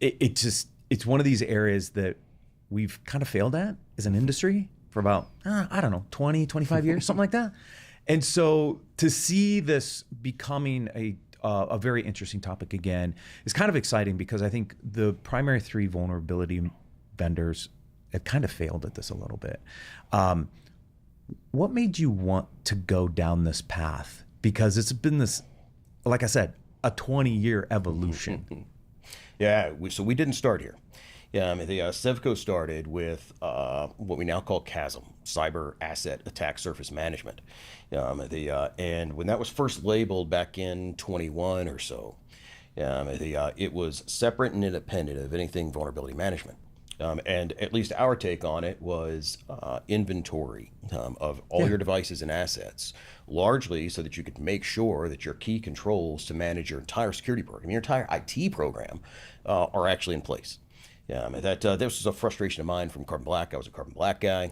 It's one of these areas that we've kind of failed at as an industry for about, 20, 25 years, something like that. And so to see this becoming a very interesting topic again is kind of exciting because I think the primary 3 vulnerability vendors have kind of failed at this a little bit. What made you want to go down this path? Because it's been this, like I said, a 20-year evolution. Yeah, so we didn't start here. Yeah, the Sevco started with what we now call CASM, Cyber Asset Attack Surface Management. And when that was first labeled back in 21 or so, it was separate and independent of anything vulnerability management. And at least our take on it was inventory of all your devices and assets, largely so that you could make sure that your key controls to manage your entire security program, your entire IT program, are actually in place. This was a frustration of mine from Carbon Black. I was a Carbon Black guy.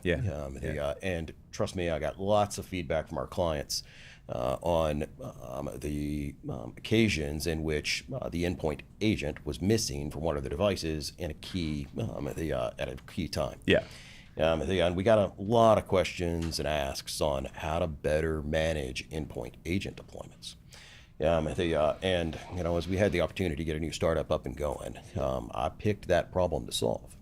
And trust me, I got lots of feedback from our clients on the occasions in which the endpoint agent was missing from one of the devices in a key at a key time. And we got a lot of questions and asks on how to better manage endpoint agent deployments. And as we had the opportunity to get a new startup up and going, I picked that problem to solve.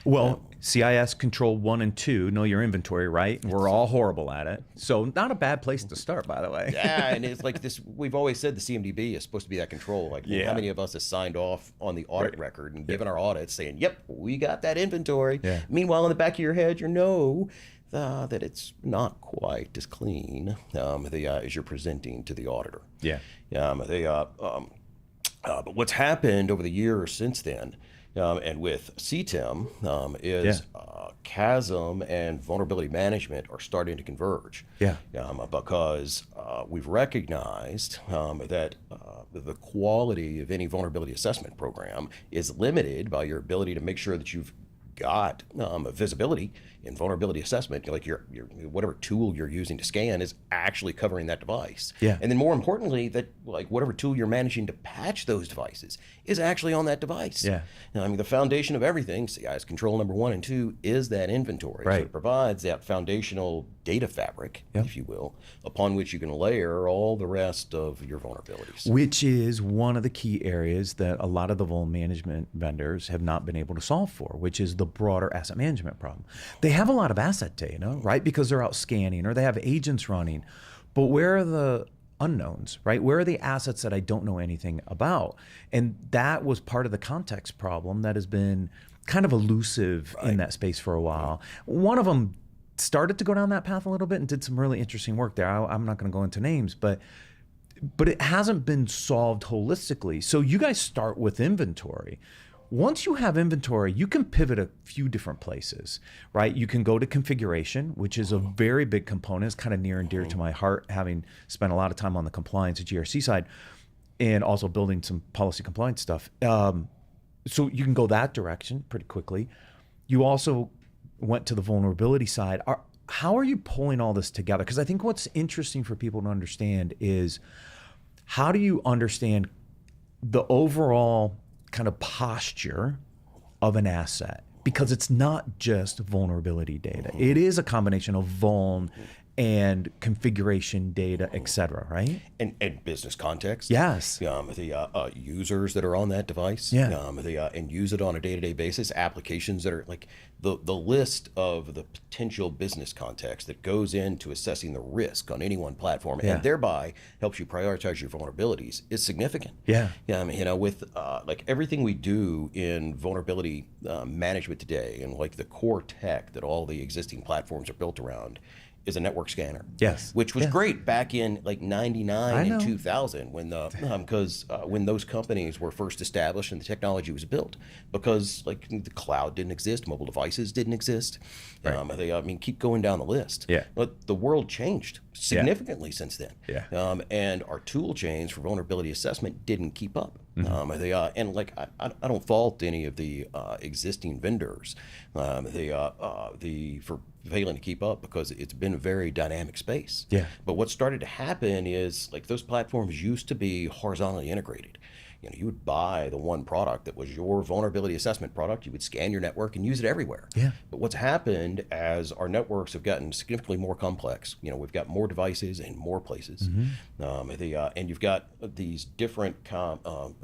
Well, CIS Control 1 and 2 know your inventory, right? We're all horrible at it. So not a bad place to start, by the way. Yeah, and it's like this, we've always said the CMDB is supposed to be that control. Like, how many of us have signed off on the audit record and given our audits saying, yep, we got that inventory. Meanwhile, in the back of your head, you know that it's not quite as clean as you're presenting to the auditor. But what's happened over the years since then, and with CTEM, is CASM and vulnerability management are starting to converge. Because we've recognized that the quality of any vulnerability assessment program is limited by your ability to make sure that you've got visibility in vulnerability assessment, like your whatever tool you're using to scan is actually covering that device. And then more importantly, that like whatever tool you're managing to patch those devices is actually on that device. The foundation of everything, CIS Control number 1 and 2, is that inventory. So it provides that foundational data fabric, if you will, upon which you can layer all the rest of your vulnerabilities. Which is one of the key areas that a lot of the vulnerability management vendors have not been able to solve for, which is the broader asset management problem. They have a lot of asset data, right? Because they're out scanning or they have agents running, but where are the unknowns, right? Where are the assets that I don't know anything about? And that was part of the context problem that has been kind of elusive in that space for a while. One of them started to go down that path a little bit and did some really interesting work there. I'm not going to go into names, but it hasn't been solved holistically. So you guys start with inventory. Once you have inventory, you can pivot a few different places, right? You can go to configuration, which is a very big component. It's kind of near and dear to my heart, having spent a lot of time on the compliance and GRC side and also building some policy compliance stuff. So you can go that direction pretty quickly. You also went to the vulnerability side. How are you pulling all this together? Because I think what's interesting for people to understand is how do you understand the overall kind of posture of an asset, because it's not just vulnerability data. It is a combination of vuln and configuration data, et cetera, right? And business context. Yes. The users that are on that device. And use it on a day-to-day basis. Applications that are like the list of the potential business context that goes into assessing the risk on any one platform and thereby helps you prioritize your vulnerabilities is significant. With like everything we do in vulnerability management today and like the core tech that all the existing platforms are built around is a network scanner. Yes. Which was great back in like 99 and 2000 when when those companies were first established and the technology was built, because like the cloud didn't exist, mobile devices didn't exist. Right. Keep going down the list. Yeah. But the world changed significantly since then. Yeah. And our tool chains for vulnerability assessment didn't keep up. Mm-hmm. And like I don't fault any of the existing vendors for failing to keep up, because it's been a very dynamic space. Yeah. But what started to happen is like those platforms used to be horizontally integrated. You would buy the one product that was your vulnerability assessment product. You would scan your network and use it everywhere. Yeah. But what's happened as our networks have gotten significantly more complex, we've got more devices in more places, and you've got these different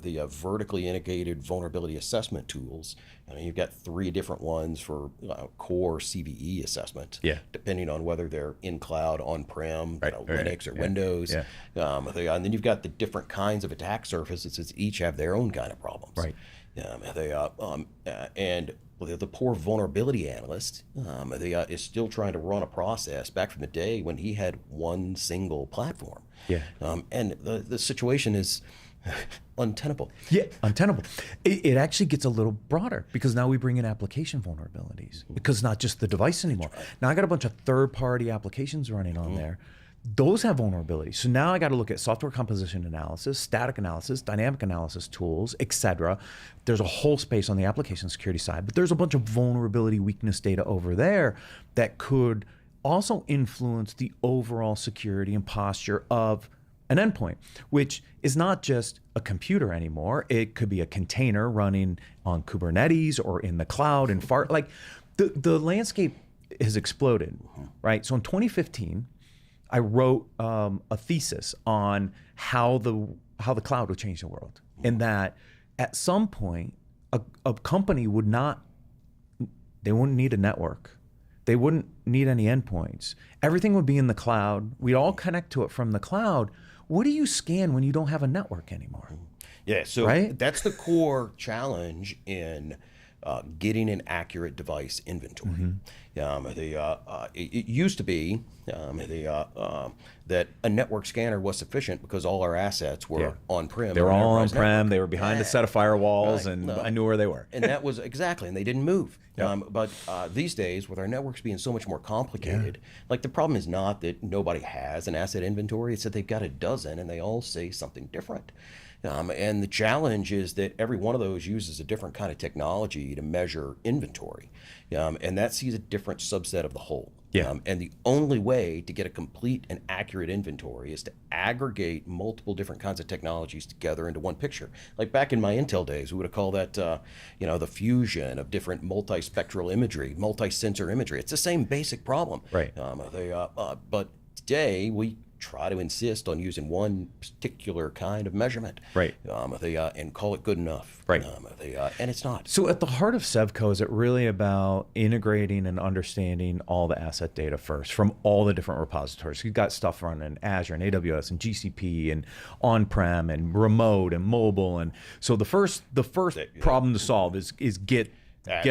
vertically integrated vulnerability assessment tools. You've got 3 different ones for core CVE assessment, depending on whether they're in cloud, on-prem, Linux or Windows. And then you've got the different kinds of attack surfaces that each have their own kind of problems. Right. And the poor vulnerability analyst is still trying to run a process back from the day when he had one single platform. Yeah. And the situation is untenable. Yeah, untenable. It actually gets a little broader, because now we bring in application vulnerabilities, because not just the device anymore. Now I got a bunch of third-party applications running on there. Those have vulnerabilities. So now I got to look at software composition analysis, static analysis, dynamic analysis tools, etc. There's a whole space on the application security side, but there's a bunch of vulnerability weakness data over there that could also influence the overall security and posture of an endpoint, which is not just a computer anymore. It could be a container running on Kubernetes or in the cloud and like the landscape has exploded, right? So in 2015, I wrote a thesis on how the cloud would change the world, and that at some point a company wouldn't need a network. They wouldn't need any endpoints. Everything would be in the cloud. We'd all connect to it from the cloud. What do you scan when you don't have a network anymore? Yeah, so right? That's the core challenge in getting an accurate device inventory. It used to be that a network scanner was sufficient because all our assets were on-prem. They were all on-prem. They were behind a set of firewalls, and I knew where they were. And that was exactly, and they didn't move. But these days, with our networks being so much more complicated, like the problem is not that nobody has an asset inventory, it's that they've got a dozen and they all say something different. And the challenge is that every one of those uses a different kind of technology to measure inventory. And that sees a different subset of the whole. And the only way to get a complete and accurate inventory is to aggregate multiple different kinds of technologies together into one picture. Like back in my Intel days, we would have called that, the fusion of different multispectral imagery, multi-sensor imagery. It's the same basic problem. Right. But today we try to insist on using one particular kind of measurement, and call it good enough, and it's not. So at the heart of Sevco, is it really about integrating and understanding all the asset data first from all the different repositories? You've got stuff running in Azure and AWS and GCP and on-prem and remote and mobile, and so the first problem to solve is get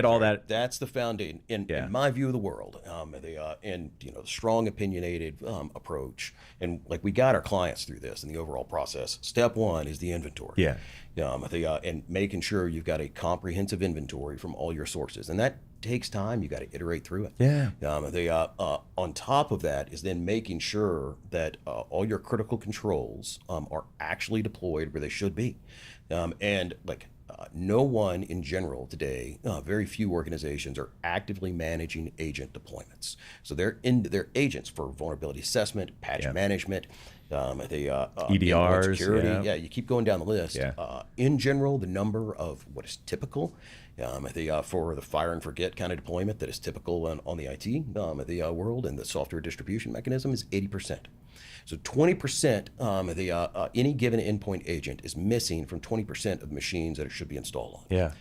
all that. That's the foundation in my view of the world. The strong opinionated approach, and like we got our clients through this in the overall process. Step one is the inventory. And making sure you've got a comprehensive inventory from all your sources, and that takes time. You got to iterate through it. On top of that is then making sure that all your critical controls are actually deployed where they should be, no one in general today, very few organizations are actively managing agent deployments. So they're agents for vulnerability assessment, patch management, EDRs, security. You keep going down the list. In general, the number of what is typical for the fire and forget kind of deployment that is typical on the IT world and the software distribution mechanism is 80%. So 20%, any given endpoint agent is missing from 20% of machines that it should be installed on.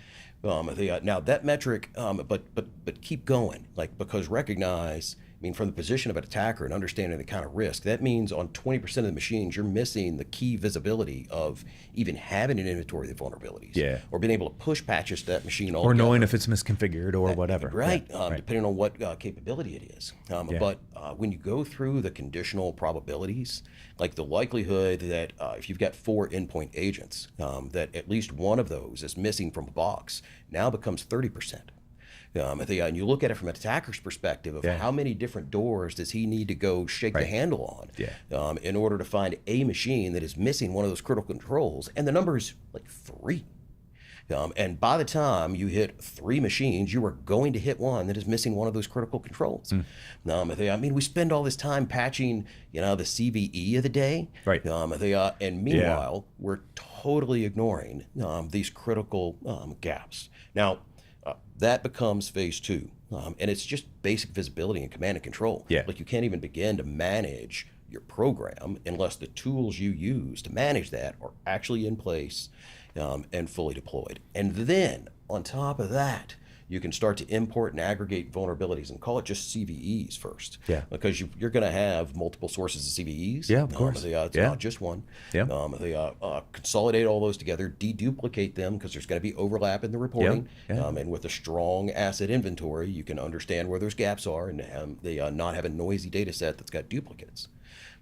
Now that metric, but keep going, because recognize mean, from the position of an attacker and understanding the kind of risk, that means on 20% of the machines, you're missing the key visibility of even having an inventory of the vulnerabilities, or being able to push patches to that machine altogether. Or knowing if it's misconfigured or whatever. Right, depending on what capability it is. But when you go through the conditional probabilities, like the likelihood that if you've got 4 endpoint agents, that at least one of those is missing from a box, now becomes 30%. And you look at it from an attacker's perspective of how many different doors does he need to go shake the handle on in order to find a machine that is missing one of those critical controls, and the number is like 3. And by the time you hit 3 machines, you are going to hit one that is missing one of those critical controls. I mean, we spend all this time patching, the CVE of the day. Right. And meanwhile, we're totally ignoring these critical gaps. Now, that becomes phase 2. And it's just basic visibility and command and control. Like, you can't even begin to manage your program unless the tools you use to manage that are actually in place and fully deployed. And then on top of that, you can start to import and aggregate vulnerabilities and call it just CVEs first. Because you're going to have multiple sources of CVEs. Of course. It's not just one. They consolidate all those together, deduplicate them, because there's going to be overlap in the reporting. And with a strong asset inventory, you can understand where those gaps are and not have a noisy data set that's got duplicates.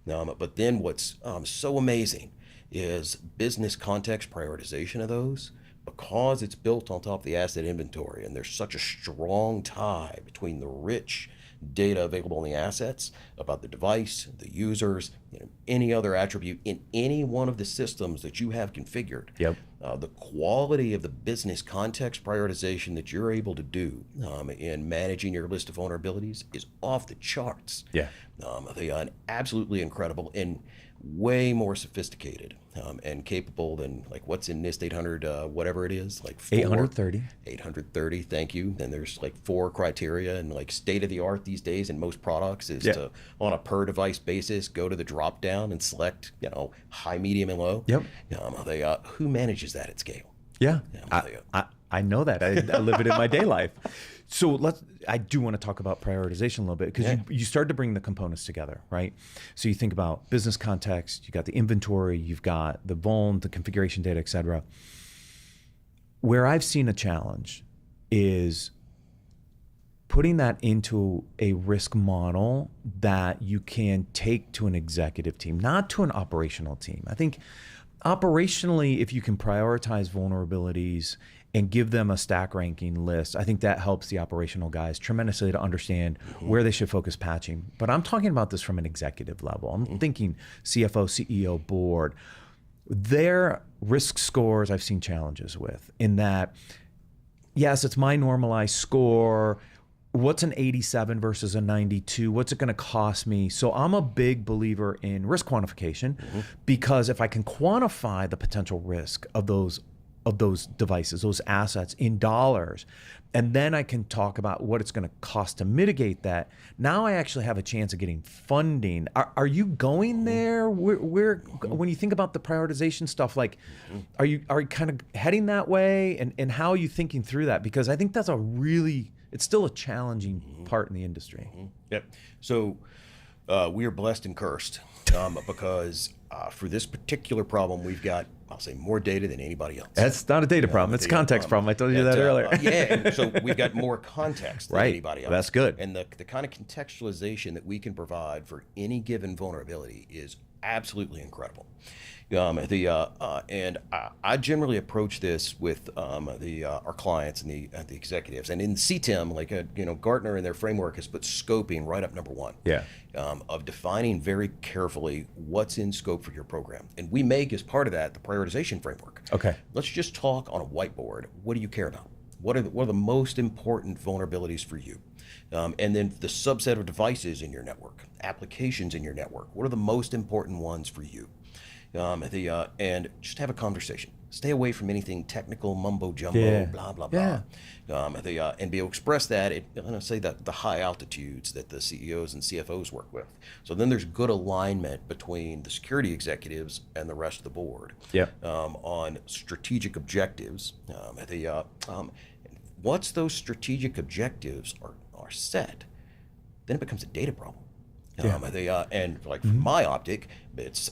But then what's so amazing is business context prioritization of those, because it's built on top of the asset inventory, and there's such a strong tie between the rich data available in the assets about the device, the users, any other attribute in any one of the systems that you have configured. The quality of the business context prioritization that you're able to do in managing your list of vulnerabilities is off the charts. They are absolutely incredible and way more sophisticated and capable than like what's in NIST 800, whatever it is, like 830. Thank you. Then there's like 4 criteria, and like state of the art these days in most products is to, on a per device basis, go to the drop down and select, high, medium, and low. Who manages that at scale? I know that. I live it in my day life. So I do want to talk about prioritization a little bit, because you start to bring the components together, right? So you think about business context, you got the inventory, you've got the vuln, the configuration data, et cetera. Where I've seen a challenge is putting that into a risk model that you can take to an executive team, not to an operational team. I think operationally, if you can prioritize vulnerabilities and give them a stack ranking list, I think that helps the operational guys tremendously to understand where they should focus patching. But I'm talking about this from an executive level. I'm thinking CFO, CEO, board. Their risk scores I've seen challenges with, in that, yes, it's my normalized score. What's an 87 versus a 92? What's it going to cost me? So I'm a big believer in risk quantification, because if I can quantify the potential risk of those devices, those assets in dollars, and then I can talk about what it's going to cost to mitigate that, now I actually have a chance of getting funding. Are you going there? Where when you think about the prioritization stuff, like, are you kind of heading that way? And how are you thinking through that? Because I think that's it's still a challenging part in the industry. So we are blessed and cursed because for this particular problem, we've got, I'll say, more data than anybody else. That's not a data problem. It's a context problem. I told you that earlier. And so we've got more context than anybody else. That's good. And the kind of contextualization that we can provide for any given vulnerability is absolutely incredible. And I generally approach this with our clients and the executives. And in CTIM, like Gartner in their framework has put scoping right up number 1. Of defining very carefully what's in scope for your program. And we make, as part of that, the prioritization framework. Let's just talk on a whiteboard. What do you care about? What are the most important vulnerabilities for you? And then the subset of devices in your network, applications in your network. What are the most important ones for you? And just have a conversation. Stay away from anything technical, mumbo jumbo, blah blah blah. And be able to express that at, say, the high altitudes that the CEOs and CFOs work with. So then there's good alignment between the security executives and the rest of the board on strategic objectives. Once those strategic objectives are set, then it becomes a data problem. Yeah. And like from my optic, it's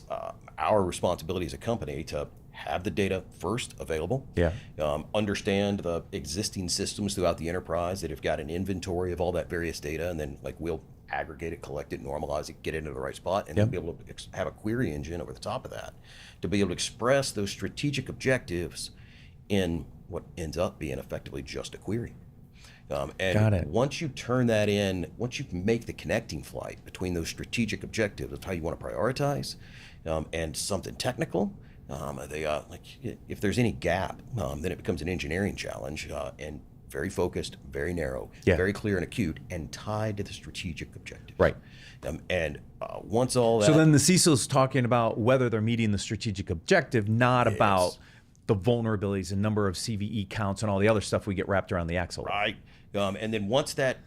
our responsibility as a company to have the data first available, Yeah. Understand the existing systems throughout the enterprise that have got an inventory of all that various data, and then like we'll aggregate it, collect it, normalize it, get it into the right spot, and then be able to have a query engine over the top of that to be able to express those strategic objectives in what ends up being effectively just a query. And Got it. once you turn that in, once you make the connecting flight between those strategic objectives of how you want to prioritize and something technical, like if there's any gap, then it becomes an engineering challenge and very focused, very narrow, very clear and acute, and tied to the strategic objectives. Right. And once all that, So then the CISO's talking about whether they're meeting the strategic objective, not about the vulnerabilities and number of CVE counts and all the other stuff we get wrapped around the axle. Right. And then once you've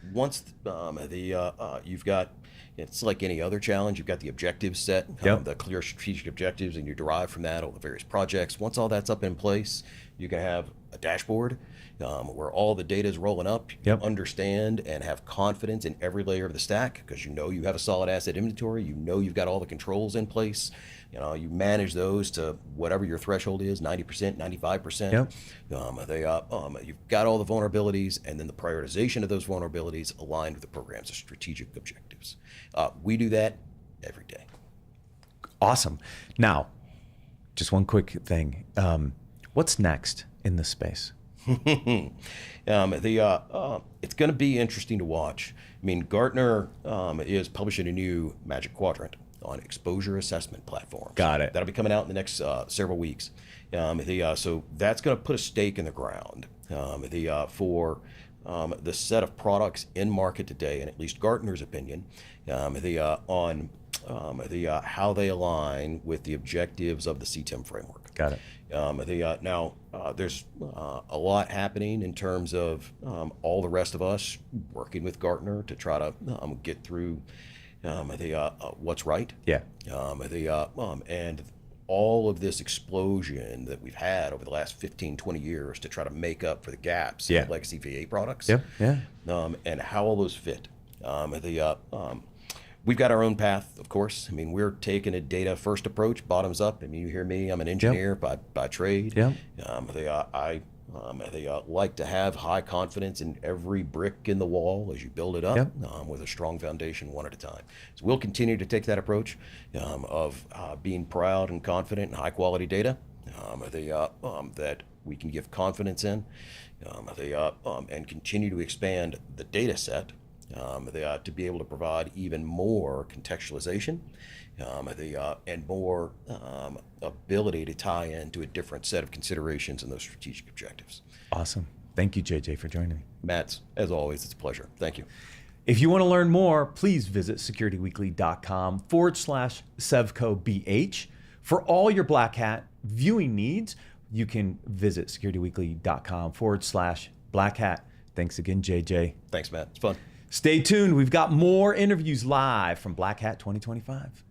got, it's like any other challenge, you've got the objectives set, the clear strategic objectives, and you derive from that all the various projects. Once all that's up in place, you can have a dashboard where all the data is rolling up. You understand and have confidence in every layer of the stack because you know you have a solid asset inventory. You know you've got all the controls in place. You manage those to whatever your threshold is, 90%, 95%. You've got all the vulnerabilities, and then the prioritization of those vulnerabilities aligned with the program's strategic objectives. We do that every day. Awesome. Now, just one quick thing. What's next in this space? It's going to be interesting to watch. I mean, Gartner is publishing a new Magic Quadrant on exposure assessment platforms. Got it. That'll be coming out in the next several weeks. So that's going to put a stake in the ground for the set of products in market today, and at least Gartner's opinion, on how they align with the objectives of the CTEM framework. Got it. Now, there's a lot happening in terms of all the rest of us working with Gartner to try to get through what's right. Yeah. And all of this explosion that we've had over the last 15, 20 years to try to make up for the gaps in legacy VA products. And how all those fit. We've got our own path, of course. I mean, we're taking a data-first approach, bottoms up. I mean, you hear me, I'm an engineer by trade. I like to have high confidence in every brick in the wall as you build it up with a strong foundation one at a time. So we'll continue to take that approach of being proud and confident in high-quality data that we can give confidence in and continue to expand the data set to be able to provide even more contextualization and more ability to tie into a different set of considerations and those strategic objectives. Awesome. Thank you, JJ, for joining me. Matt, as always, it's a pleasure. Thank you. If you want to learn more, please visit securityweekly.com/SevcoBH. For all your BlackHat viewing needs, you can visit securityweekly.com/BlackHat. Thanks again, JJ. Thanks, Matt. It's fun. Stay tuned. We've got more interviews live from BlackHat 2025.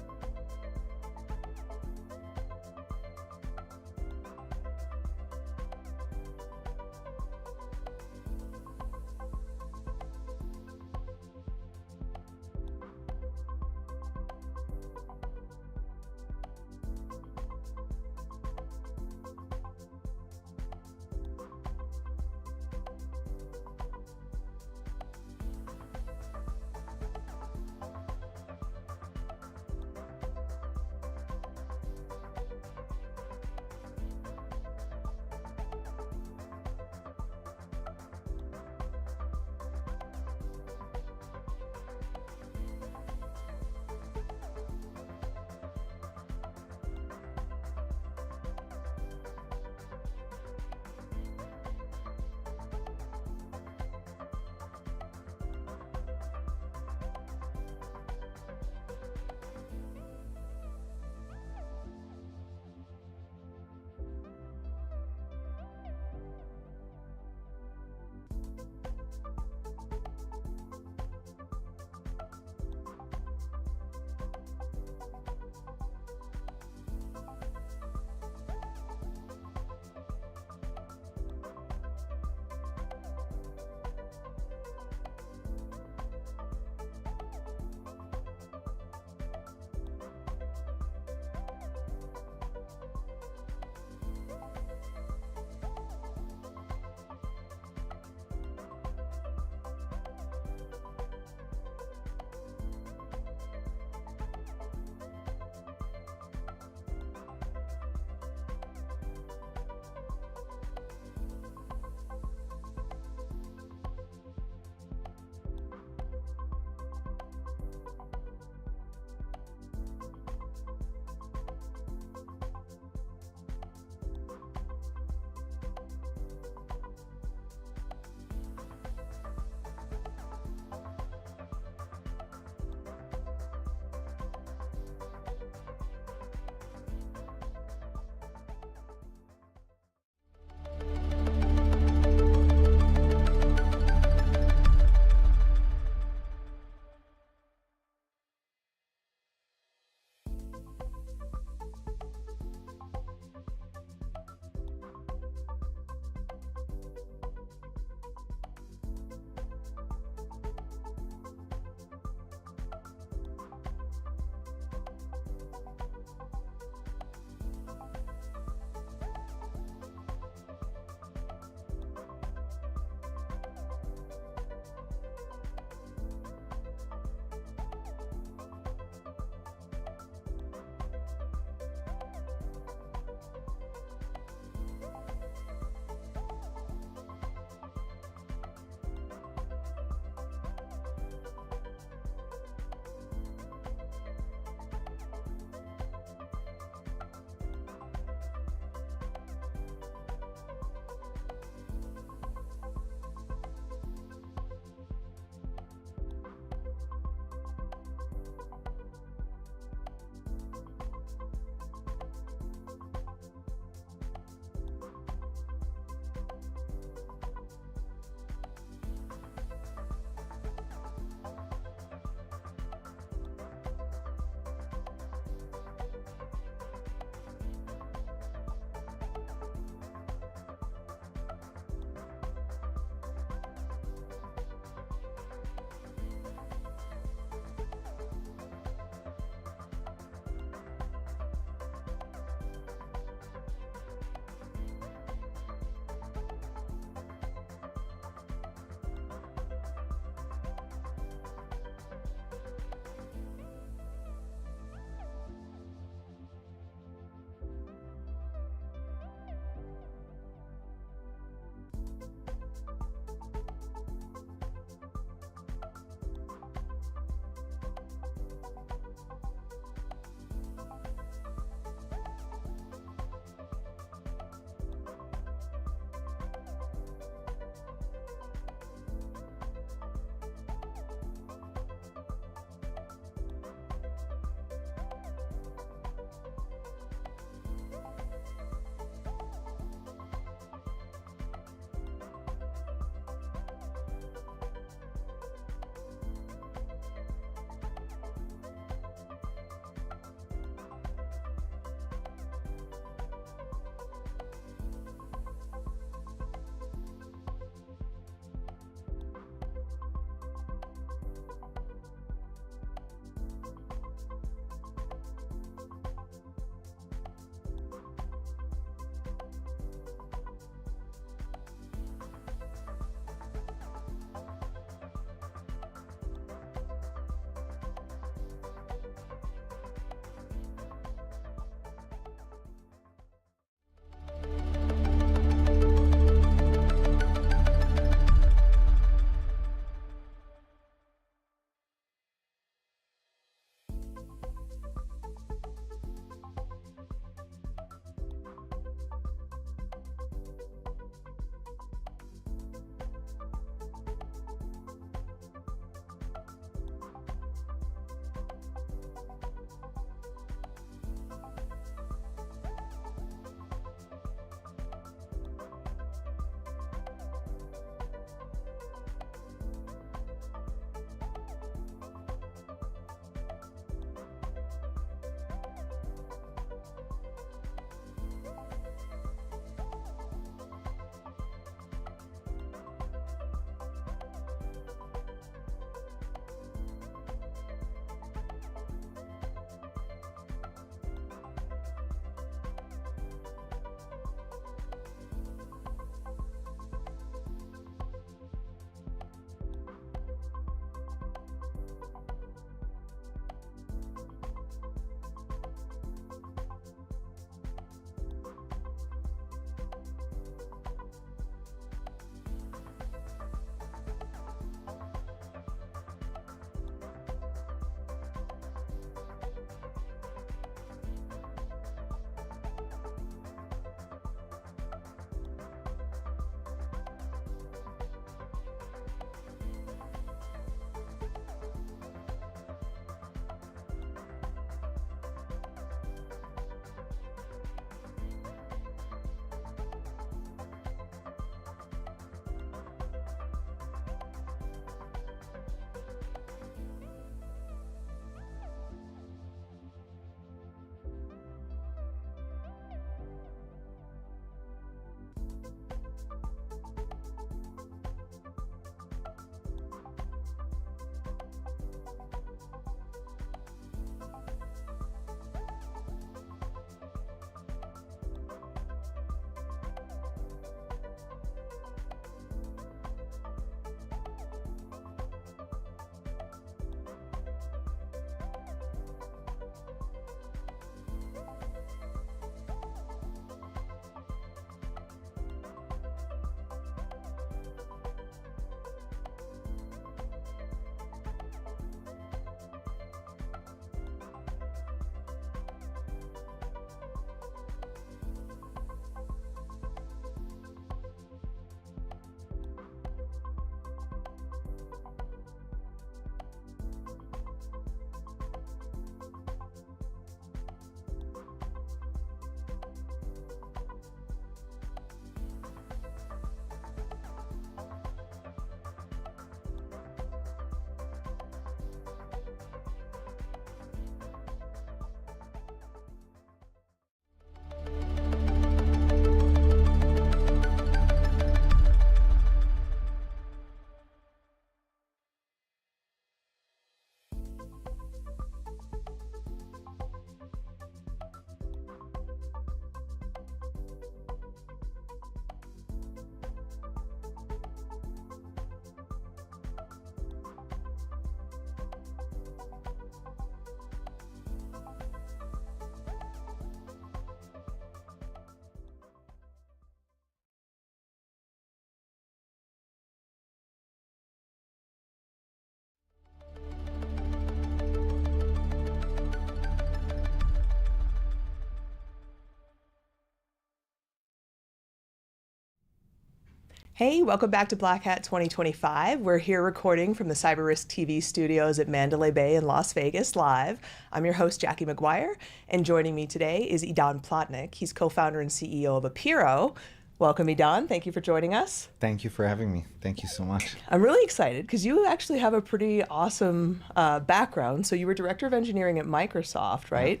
Hey, welcome back to BlackHat 2025. We're here recording from the CyberRiskTV Studios at Mandalay Bay in Las Vegas live. I'm your host, Jackie McGuire, and joining me today is Idan Plotnik. He's co-founder and CEO of Apiiro. Welcome, Idan. Thank you for joining us. Thank you for having me. Thank you so much. I'm really excited because you actually have a pretty awesome background. So you were director of engineering at Microsoft, right?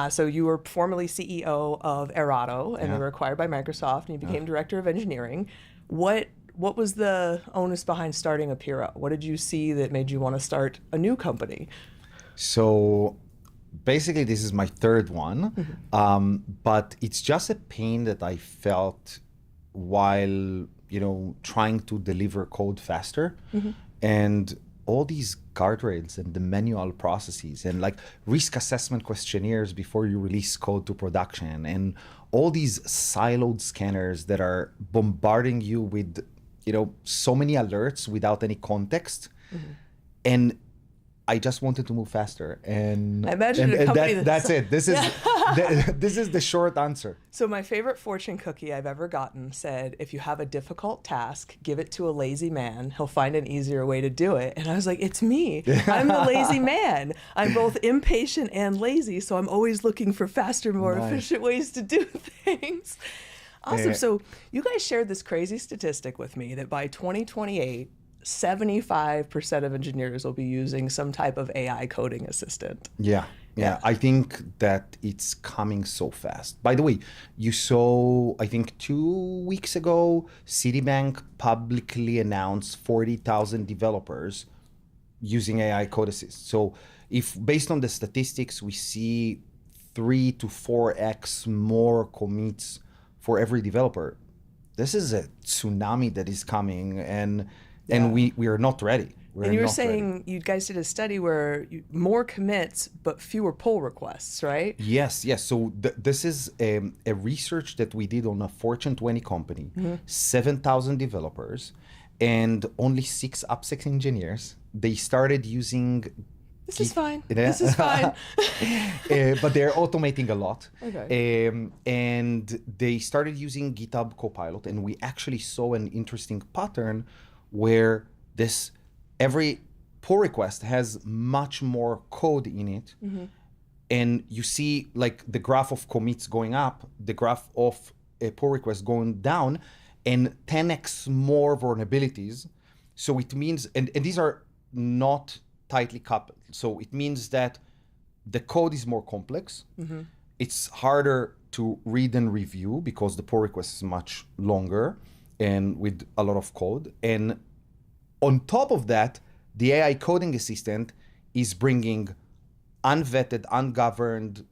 So you were formerly CEO of Erato, and they were acquired by Microsoft, and you became director of engineering. What was the onus behind starting Apiiro? What did you see that made you want to start a new company? So basically, this is my third one, but it's just a pain that I felt while trying to deliver code faster, and all these guardrails and the manual processes and like risk assessment questionnaires before you release code to production, and all these siloed scanners that are bombarding you with so many alerts without any context. And I just wanted to move faster, and I imagine a company that's it. This is this is the short answer. So my favorite fortune cookie I've ever gotten said, if you have a difficult task, give it to a lazy man. He'll find an easier way to do it. And I was like, it's me. I'm the lazy man. I'm both impatient and lazy, so I'm always looking for faster, more efficient ways to do things. Awesome. So you guys shared this crazy statistic with me that by 2028, 75% of engineers will be using some type of AI coding assistant. Yeah. I think that it's coming so fast. By the way, you saw, I think 2 weeks ago, Citibank publicly announced 40,000 developers using AI code assist. So if based on the statistics, we see 3 to 4x more commits for every developer, this is a tsunami that is coming, and we are not ready. And you were saying you guys did a study where more commits but fewer pull requests, right? Yes. So this is a research that we did on a Fortune 20 company, 7,000 developers, and only 6 AppSec engineers. They started using... This is fine. This is fine. But they're automating a lot. Okay. And they started using GitHub Copilot, and we actually saw an interesting pattern where every pull request has much more code in it. And you see like the graph of commits going up, the graph of a pull request going down, and 10x more vulnerabilities. So it means, and these are not tightly coupled. So it means that the code is more complex. It's harder to read and review because the pull request is much longer and with a lot of code. And on top of that, the AI coding assistant is bringing unvetted, ungoverned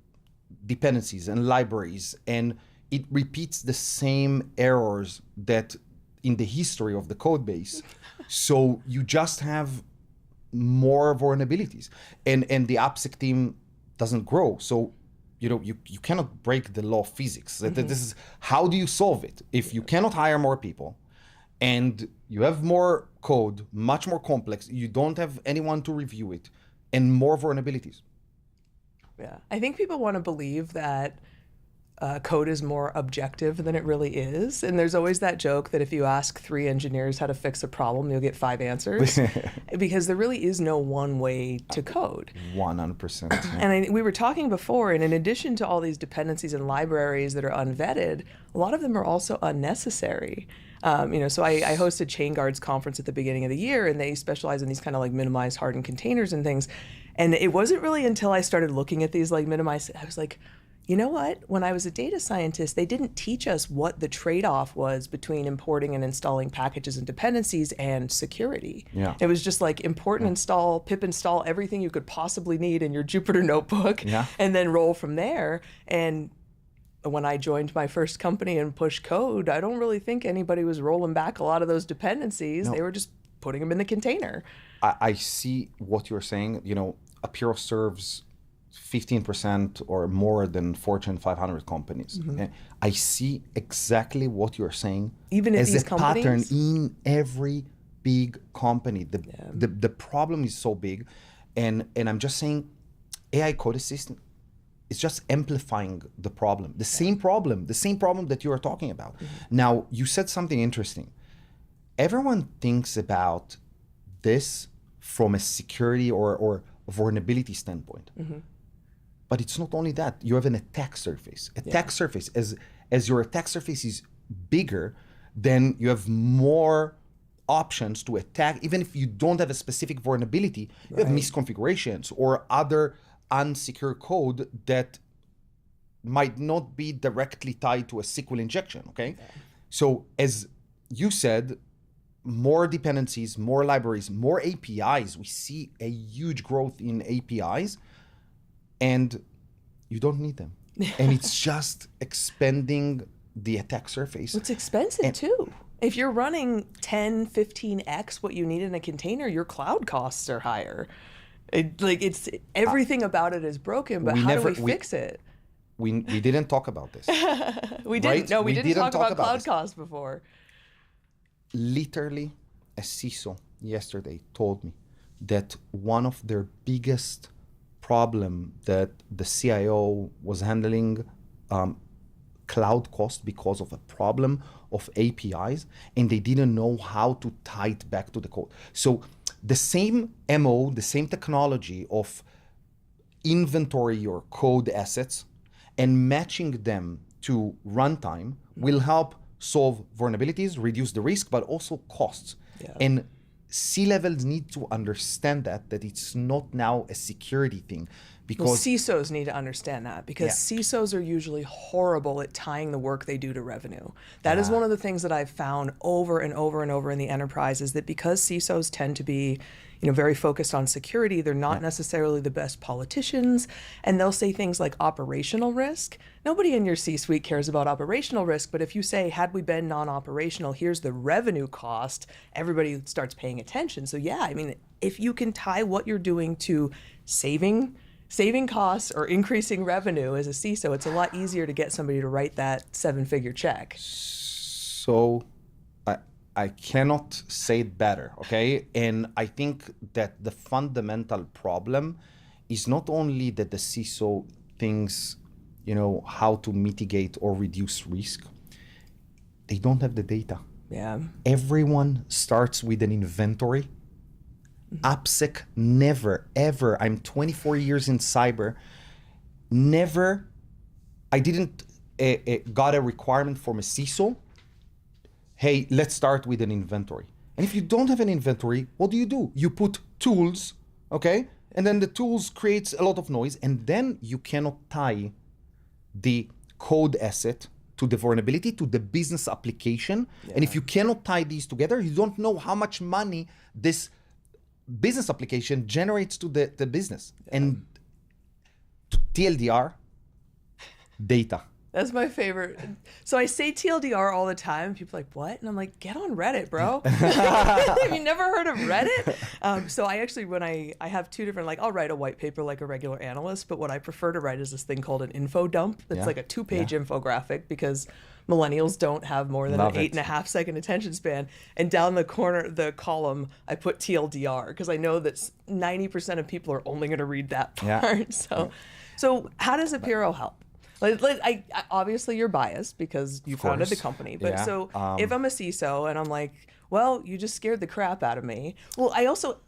dependencies and libraries, and it repeats the same errors that in the history of the code base. So you just have more vulnerabilities, and the AppSec team doesn't grow. So you cannot break the law of physics. This is how do you solve it if you cannot hire more people and you have more code, much more complex, you don't have anyone to review it, and more vulnerabilities. Yeah, I think people want to believe that code is more objective than it really is. And there's always that joke that if you ask 3 engineers how to fix a problem, you'll get 5 answers. Because there really is no one way to code. 100%. And we were talking before, and in addition to all these dependencies and libraries that are unvetted, a lot of them are also unnecessary. So I hosted ChainGuard's conference at the beginning of the year, and they specialize in these kind of like minimized hardened containers and things. And it wasn't really until I started looking at these like minimized, I was like, you know what? When I was a data scientist, they didn't teach us what the trade-off was between importing and installing packages and dependencies and security. Yeah. It was just like import and install, pip install everything you could possibly need in your Jupyter notebook, and then roll from there. And when I joined my first company and pushed code, I don't really think anybody was rolling back a lot of those dependencies. No. They were just putting them in the container. I see what you're saying. Apiiro serves 15% or more than Fortune 500 companies. I see exactly what you're saying. Even if as these a companies? pattern in every big company. The problem is so big, and I'm just saying, AI code assistant is just amplifying the problem. The same problem that you are talking about. Now, you said something interesting. everyone thinks about this from a security or vulnerability standpoint. But it's not only that. You have an attack surface. Attack surface, as your attack surface is bigger, then you have more options to attack. Even if you don't have a specific vulnerability, you have misconfigurations or other unsecure code that might not be directly tied to a SQL injection, okay? So as you said, more dependencies, more libraries, more APIs. We see a huge growth in APIs, and you don't need them. And it's just expanding the attack surface. It's expensive too. If you're running 10, 15x what you need in a container, your cloud costs are higher. It's everything about it is broken, but how do we fix it? We didn't talk about this. We didn't. Right? No, we didn't talk about cloud this. costs before. Literally, a CISO yesterday told me that one of their biggest problem that the CIO was handling cloud cost because of a problem of APIs, and they didn't know how to tie it back to the code. So the same MO, the same technology of inventory your code assets and matching them to runtime will help solve vulnerabilities, reduce the risk, but also costs. And C-levels need to understand that it's not now a security thing. Because CISOs need to understand that, because CISOs are usually horrible at tying the work they do to revenue. That is one of the things that I've found over and over and over in the enterprise, is that because CISOs tend to be very focused on security, they're not necessarily the best politicians, and they'll say things like operational risk. Nobody in your C-suite cares about operational risk, but if you say, had we been non-operational, here's the revenue cost, everybody starts paying attention. So if you can tie what you're doing to saving costs or increasing revenue as a CISO, it's a lot easier to get somebody to write that 7-figure check. So I cannot say it better, okay? And I think that the fundamental problem is not only that the CISO thinks, how to mitigate or reduce risk. They don't have the data. Yeah. Everyone starts with an inventory. AppSec never, ever, I'm 24 years in cyber, I didn't got a requirement from a CISO, hey, let's start with an inventory. And if you don't have an inventory, what do? You put tools, okay? And then the tools creates a lot of noise, and then you cannot tie the code asset to the vulnerability, to the business application. And if you cannot tie these together, you don't know how much money this business application generates to the business. And TLDR, data. That's my favorite. So I say TLDR all the time. People are like, what? And I'm like, get on Reddit, bro. Have you never heard of Reddit? So I actually, when I have two different, I'll write a white paper like a regular analyst, but what I prefer to write is this thing called an info dump. That's like a 2-page infographic, because millennials don't have more than an 8.5 second attention span. And down the corner, the column, I put TLDR, because I know that 90% of people are only going to read that part. So how does Apiiro help? Obviously you're biased because you founded the company, but if I'm a CISO and I'm like, well, you just scared the crap out of me. Well, I also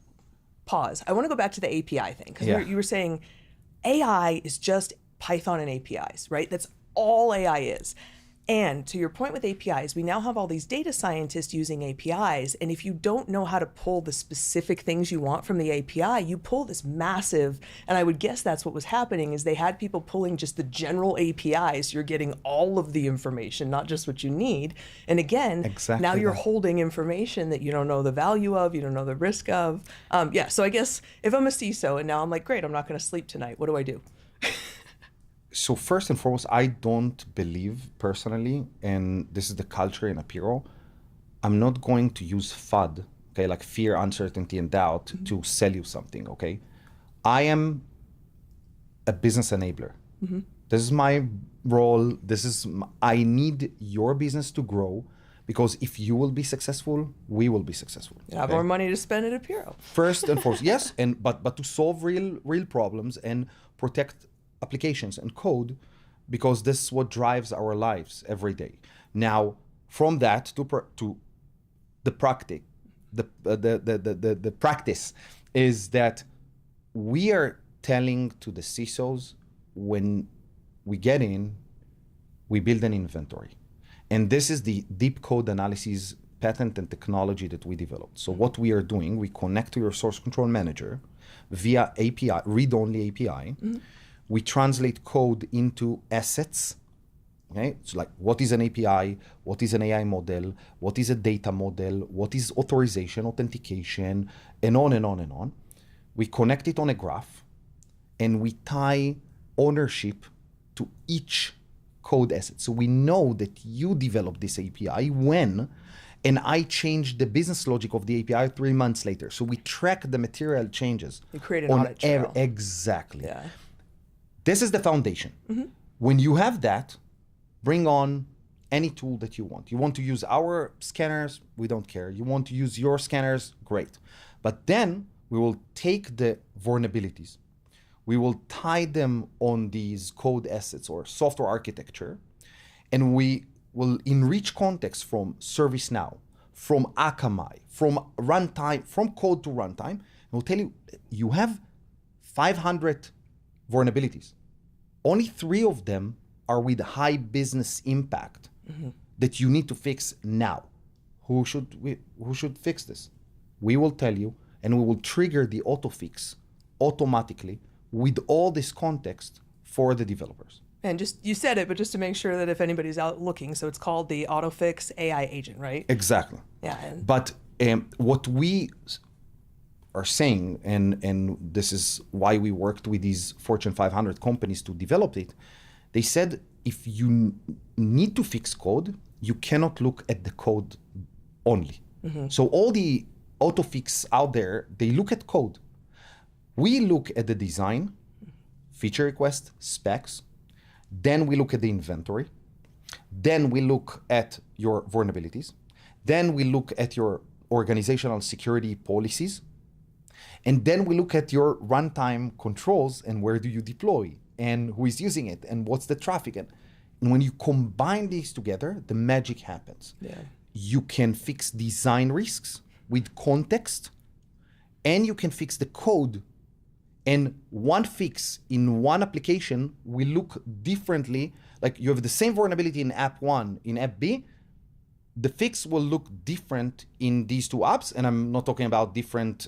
pause. I want to go back to the API thing, because you were saying AI is just Python and APIs, right? That's all AI is. And to your point with APIs, we now have all these data scientists using APIs. And if you don't know how to pull the specific things you want from the API, you pull this massive, and I would guess that's what was happening, is they had people pulling just the general APIs. You're getting all of the information, not just what you need. And again, now you're holding information that you don't know the value of, you don't know the risk of. So I guess if I'm a CISO and now I'm like, great, I'm not going to sleep tonight, what do I do? So first and foremost, I don't believe personally, and this is the culture in Apiiro, I'm not going to use FUD, okay, like fear, uncertainty, and doubt, to sell you something, okay? I am a business enabler. This is my role. I need your business to grow, because if you will be successful, we will be successful. You have more money to spend at Apiiro. First and foremost, yes, but to solve real problems and protect applications and code, because this is what drives our lives every day. Now, from that to the practice, the practice is that we are telling to the CISOs when we get in, we build an inventory. And this is the deep code analysis patent and technology that we developed. So what we are doing, we connect to your source control manager via API, read-only API. We translate code into assets. Okay, so like what is an API, what is an AI model, what is a data model, what is authorization, authentication, and on and on and on. We connect it on a graph, and we tie ownership to each code asset. So we know that you developed this API when, and I changed the business logic of the API 3 months later. So we track the material changes. You create an audit trail. Exactly. Yeah. This is the foundation. When you have that, bring on any tool that you want. You want to use our scanners, we don't care. You want to use your scanners, great. But then we will take the vulnerabilities. We will tie them on these code assets or software architecture, and we will enrich context from ServiceNow, from Akamai, from runtime, from code to runtime. And we'll tell you, you have 500 vulnerabilities. Only 3 of them are with high business impact that you need to fix now. Who should fix this? We will tell you, and we will trigger the auto fix automatically with all this context for the developers. And just, you said it, but just to make sure that if anybody's out looking, so it's called the AutoFix AI agent, right? Exactly. Yeah. And But what we are saying, and this is why we worked with these Fortune 500 companies to develop it, they said if you need to fix code, you cannot look at the code only. So all the AutoFix out there, they look at code. We look at the design, feature request, specs, then we look at the inventory, then we look at your vulnerabilities, then we look at your organizational security policies, and then we look at your runtime controls and where do you deploy and who is using it and what's the traffic. And when you combine these together, the magic happens. Yeah. You can fix design risks with context, and you can fix the code. And one fix in one application will look differently. Like you have the same vulnerability in app 1, in app B, the fix will look different in these 2 apps. And I'm not talking about different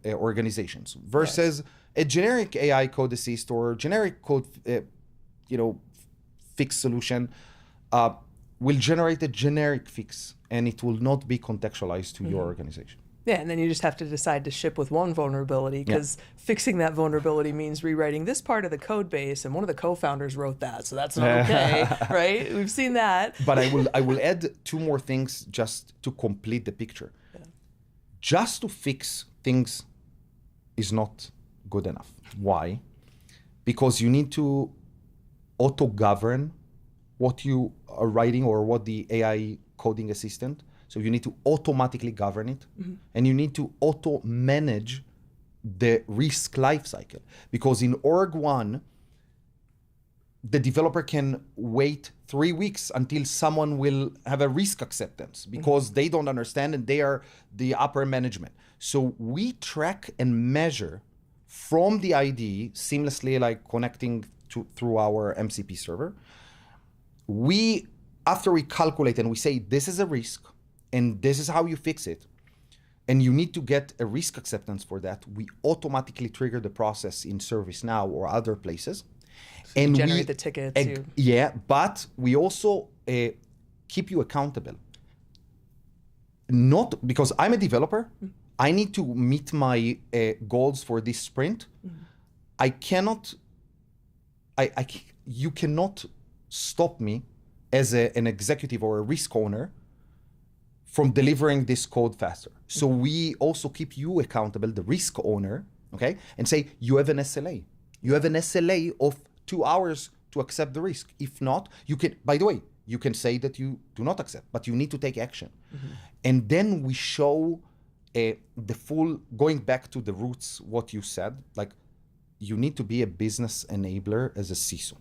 organizations versus a generic AI code assist or generic code, fix solution will generate a generic fix, and it will not be contextualized to your organization. Yeah, and then you just have to decide to ship with one vulnerability, because fixing that vulnerability means rewriting this part of the code base, and one of the co-founders wrote that, so that's not okay, right? We've seen that. But I will add 2 more things just to complete the picture. Yeah. Just to fix things is not good enough. Why? Because you need to auto-govern what you are writing or what the AI coding assistant. So you need to automatically govern it, and you need to auto-manage the risk lifecycle. Because in org 1, the developer can wait 3 weeks until someone will have a risk acceptance because they don't understand and they are the upper management. So we track and measure from the IDE seamlessly, like connecting through our MCP server. After we calculate and we say, this is a risk, and this is how you fix it, and you need to get a risk acceptance for that, we automatically trigger the process in ServiceNow or other places. So and generate the tickets. Yeah, but we also keep you accountable. Not because I'm a developer, I need to meet my goals for this sprint. I cannot, you cannot stop me as an executive or a risk owner from delivering this code faster. So we also keep you accountable, the risk owner, okay? And say, you have an SLA. You have an SLA of 2 hours to accept the risk. If not, you can, by the way, you can say that you do not accept, but you need to take action. And then we show the full, going back to the roots, what you said, like you need to be a business enabler as a CISO.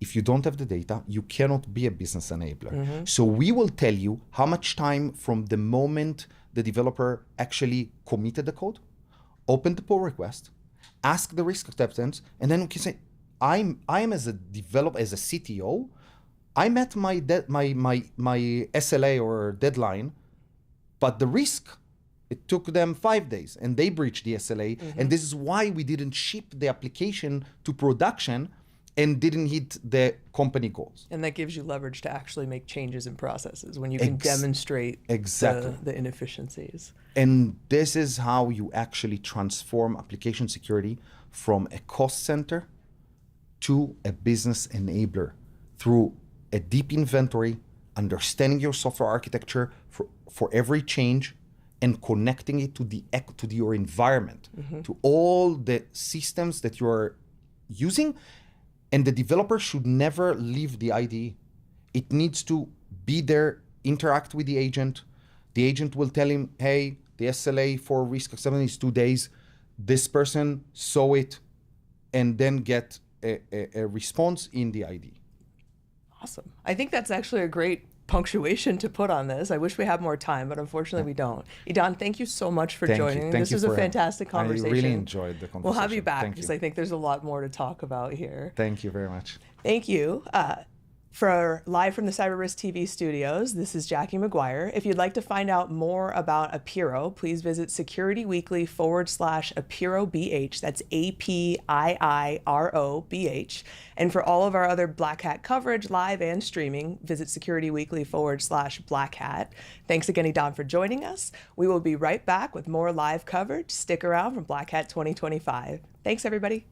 if you don't have the data, you cannot be a business enabler. So we will tell you how much time from the moment the developer actually committed the code, opened the pull request, ask the risk acceptance, and then we can say, I'm as a developer, as a CTO, I met my SLA or deadline, but the risk, it took them 5 days and they breached the SLA. And this is why we didn't ship the application to production and didn't hit the company goals. And that gives you leverage to actually make changes in processes when you can demonstrate the inefficiencies. And this is how you actually transform application security from a cost center to a business enabler through a deep inventory, understanding your software architecture for every change, and connecting it to your environment, to all the systems that you are using. And the developer should never leave the IDE. It needs to be there, interact with the agent. The agent will tell him, hey, the SLA for risk acceptance is 2 days. This person saw it, and then get a response in the IDE. Awesome. I think that's actually a great punctuation to put on this. I wish we had more time, but unfortunately we don't. Idan, thank you so much for joining. This was a fantastic conversation. I really enjoyed the conversation. We'll have you back because I think there's a lot more to talk about here. Thank you very much. Thank you. For live from the CyberRiskTV Studios, this is Jackie McGuire. If you'd like to find out more about Apiiro, please visit securityweekly/ApiiroBH. That's APIIROBH. And for all of our other Black Hat coverage, live and streaming, visit securityweekly/BlackHat. Thanks again, Idan, for joining us. We will be right back with more live coverage. Stick around from Black Hat 2025. Thanks, everybody.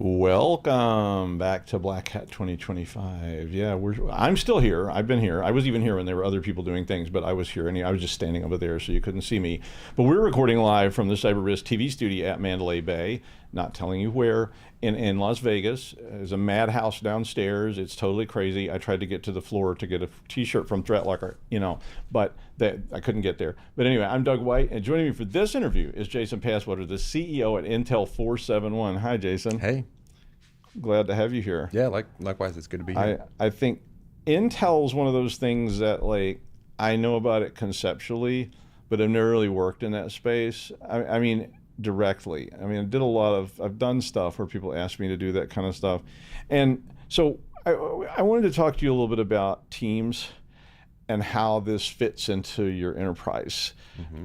Welcome back to BlackHat 2025. Yeah, I'm still here. I've been here. I was even here when there were other people doing things, but I was here, and I was just standing over there, so you couldn't see me. But we're recording live from the CyberRiskTV Studio at Mandalay Bay, not telling you where, in Las Vegas. There's a madhouse downstairs. It's totally crazy. I tried to get to the floor to get a T-shirt from ThreatLocker, but I couldn't get there. But anyway, I'm Doug White, and joining me for this interview is Jason Passwaters, the CEO at Intel 471. Hi, Jason. Hey. Glad to have you here. Yeah, likewise, it's good to be here. I think Intel's one of those things that, like, I know about it conceptually, but I've never really worked in that space. I mean, directly. I mean, I've done stuff where people ask me to do that kind of stuff. And so I wanted to talk to you a little bit about teams and how this fits into your enterprise.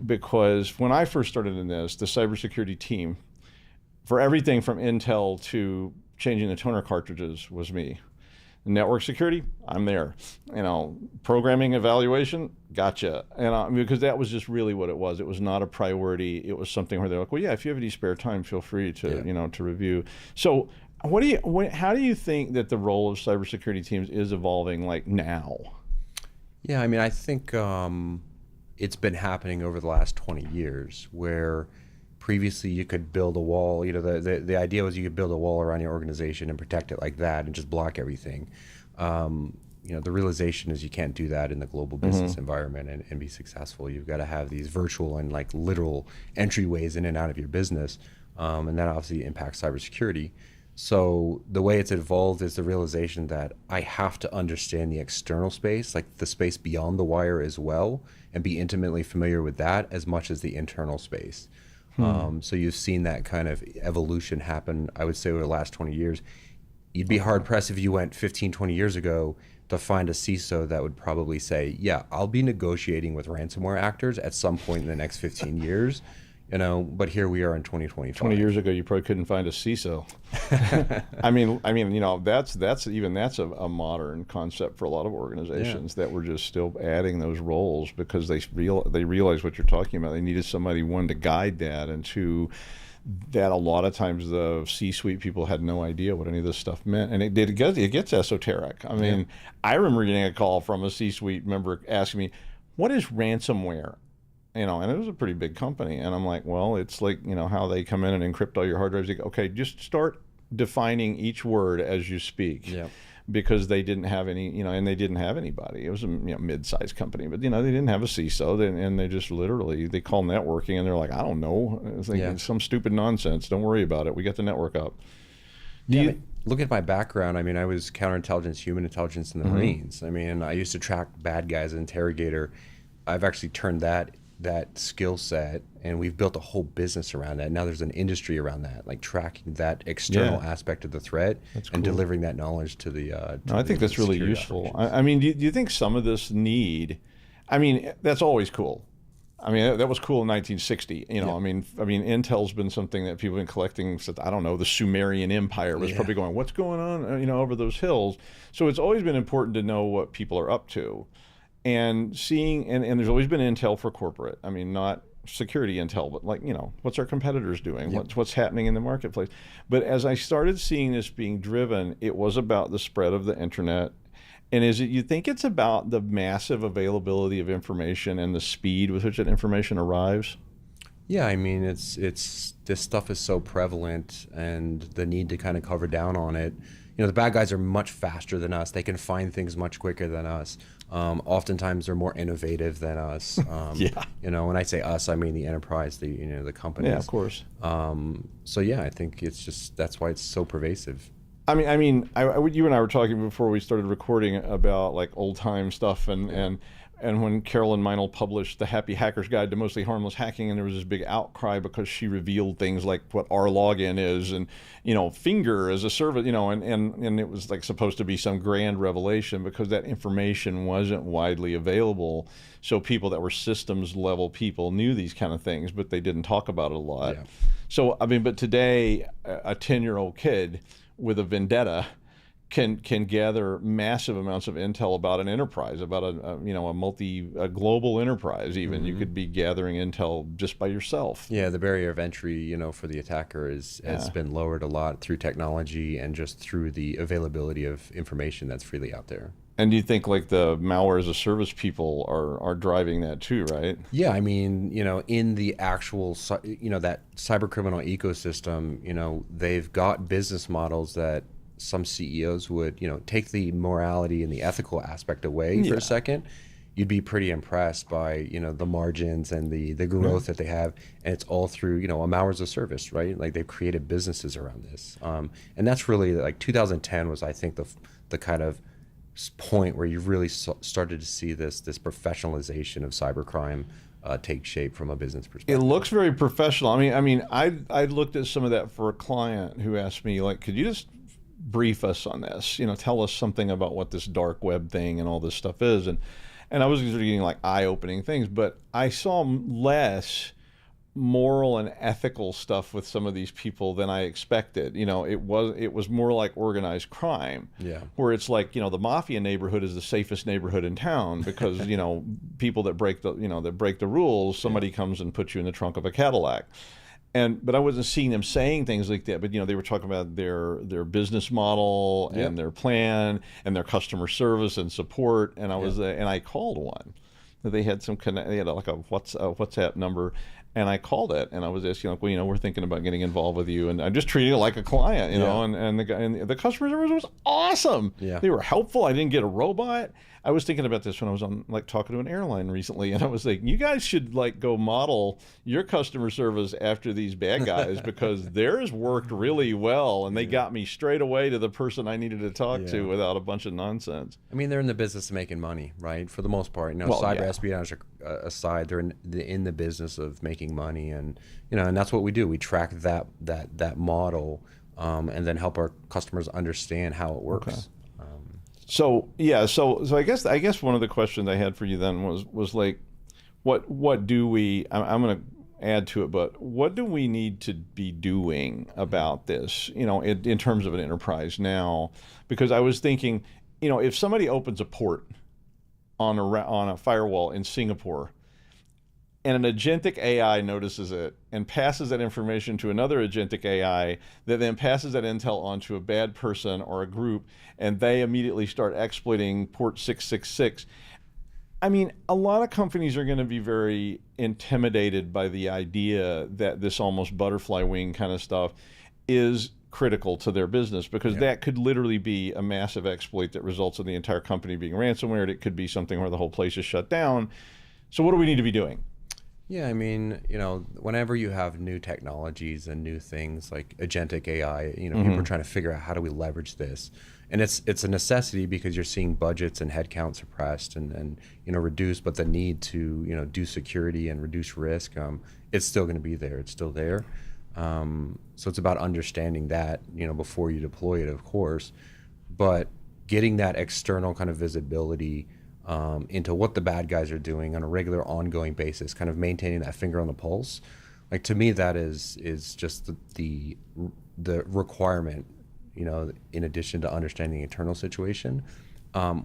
Because when I first started in this, the cybersecurity team, for everything from Intel to changing the toner cartridges, was me. Network security, I'm there. Programming evaluation, gotcha. And because that was just really what it was. It was not a priority. It was something where they're like, well, yeah, if you have any spare time, feel free to to review. So how do you think that the role of cybersecurity teams is evolving, like, now? Yeah, I mean, I think it's been happening over the last 20 years where previously you could build a wall. The idea was you could build a wall around your organization and protect it like that and just block everything. The realization is you can't do that in the global business environment and be successful. You've got to have these virtual and like literal entryways in and out of your business, and that obviously impacts cybersecurity. So the way it's evolved is the realization that I have to understand the external space, like the space beyond the wire as well, and be intimately familiar with that as much as the internal space. So you've seen that kind of evolution happen, I would say, over the last 20 years. You'd be hard pressed if you went 15, 20 years ago to find a CISO that would probably say, yeah, I'll be negotiating with ransomware actors at some point in the next 15 years. But here we are in 2025. 20 years ago, you probably couldn't find a CISO. I mean, that's a modern concept for a lot of organizations that were just still adding those roles because they realized what you're talking about. They needed somebody, one, to guide that, and two, that a lot of times the C-suite people had no idea what any of this stuff meant, and it gets esoteric. I mean, I remember getting a call from a C-suite member asking me, "What is ransomware?" And it was a pretty big company. And I'm like, well, it's like, how they come in and encrypt all your hard drives. They go, okay, just start defining each word as you speak. Yeah. Because they didn't have any, and they didn't have anybody. It was a mid-sized company, but they didn't have a CISO, and they just literally, they call networking and they're like, I don't know. It's like some stupid nonsense. Don't worry about it. We got the network up. Look at my background. I mean, I was counterintelligence, human intelligence in the Marines. I mean, I used to track bad guys as an interrogator. I've actually turned that skill set, and we've built a whole business around that. Now there's an industry around that, like tracking that external aspect of the threat and delivering that knowledge to the I think that's really useful. I mean, do you think some of this that's always cool. I mean, that was cool in 1960. I mean, Intel's been something that people have been collecting since, I don't know, the Sumerian Empire was probably going, what's going on, over those hills. So it's always been important to know what people are up to. And seeing, and there's always been intel for corporate. I mean, not security intel, but like, what's our competitors doing? What's happening in the marketplace? But as I started seeing this being driven, it was about the spread of the internet. And you think it's about the massive availability of information and the speed with which that information arrives? Yeah, I mean, it's this stuff is so prevalent, and the need to kind of cover down on it. The bad guys are much faster than us. They can find things much quicker than us. Oftentimes they're more innovative than us. When I say us, I mean the enterprise, the companies. Yeah, of course. So yeah, I think it's just, that's why it's so pervasive. I mean, you and I were talking before we started recording about like old time stuff, and when Carolyn Meinl published the Happy Hacker's Guide to Mostly Harmless Hacking, and there was this big outcry because she revealed things like what our login is, and Finger as a service, and it was like supposed to be some grand revelation because that information wasn't widely available. So people that were systems level people knew these kind of things, but they didn't talk about it a lot. Yeah. So but today a 10-year-old kid with a vendetta can gather massive amounts of intel about an enterprise, about a global enterprise. Even you could be gathering intel just by yourself. Yeah, the barrier of entry, for the attacker has been lowered a lot through technology and just through the availability of information that's freely out there. And do you think like the malware as a service people are driving that too, right? Yeah, I mean, in the actual, that cyber criminal ecosystem, they've got business models that some CEOs would, take the morality and the ethical aspect away for a second. You'd be pretty impressed by, the margins and the growth that they have. And it's all through, a malware as a service, right? Like they've created businesses around this. And that's really like 2010 was, I think, the kind of point where you really started to see this professionalization of cybercrime take shape from a business perspective. It looks very professional. I looked at some of that for a client who asked me, like, could you just brief us on this? Tell us something about what this dark web thing and all this stuff is. And I was getting like eye-opening things, but I saw less moral and ethical stuff with some of these people than I expected. It was more like organized crime, where it's like, the mafia neighborhood is the safest neighborhood in town because people that break the rules, somebody comes and puts you in the trunk of a Cadillac. But I wasn't seeing them saying things like that. But they were talking about their business model and their plan and their customer service and support. And I called one. They had they had like a WhatsApp number. And I called it, and I was asking, like, well, we're thinking about getting involved with you, and I'm just treating it like a client, and the guy and the customer service was awesome. Yeah. They were helpful. I didn't get a robot. I was thinking about this when I was on talking to an airline recently, and I was like, you guys should go model your customer service after these bad guys because theirs worked really well, and they got me straight away to the person I needed to talk to without a bunch of nonsense. I mean, they're in the business of making money, right? For the most part, cyber espionage aside, they're in the business of making money, and and that's what we do. We track that model, and then help our customers understand how it works. Okay. So I guess one of the questions I had for you then was like, what do we? I'm going to add to it, but what do we need to be doing about this? In terms of an enterprise now, because I was thinking, if somebody opens a port on a firewall in Singapore, and an agentic AI notices it and passes that information to another agentic AI that then passes that intel on to a bad person or a group, and they immediately start exploiting port 666. A lot of companies are going to be very intimidated by the idea that this almost butterfly wing kind of stuff is critical to their business, because that could literally be a massive exploit that results in the entire company being ransomware. It could be something where the whole place is shut down. So what do we need to be doing? Yeah, whenever you have new technologies and new things like agentic AI, people are trying to figure out how do we leverage this. And it's a necessity because you're seeing budgets and headcount suppressed and reduced, but the need to, do security and reduce risk, it's still going to be there. It's still there. So it's about understanding that, before you deploy it, of course, but getting that external kind of visibility into what the bad guys are doing on a regular, ongoing basis, kind of maintaining that finger on the pulse. Like, to me, that is just the requirement, in addition to understanding the internal situation,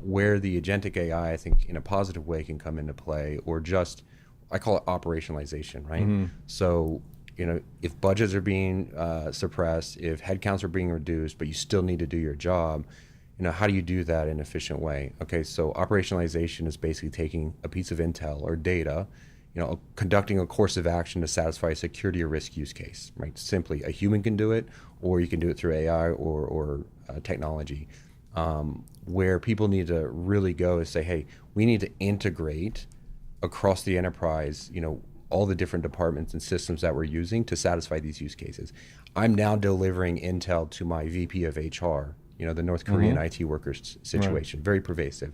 where the agentic AI, I think, in a positive way can come into play, or just, I call it operationalization, right? So, if budgets are being suppressed, if headcounts are being reduced, but you still need to do your job, how do you do that in an efficient way? Okay, so operationalization is basically taking a piece of intel or data, conducting a course of action to satisfy a security or risk use case, right? Simply, a human can do it, or you can do it through AI or technology. Where people need to really go is say, hey, we need to integrate across the enterprise, all the different departments and systems that we're using to satisfy these use cases. I'm now delivering intel to my VP of HR, the North Korean IT workers situation, very pervasive.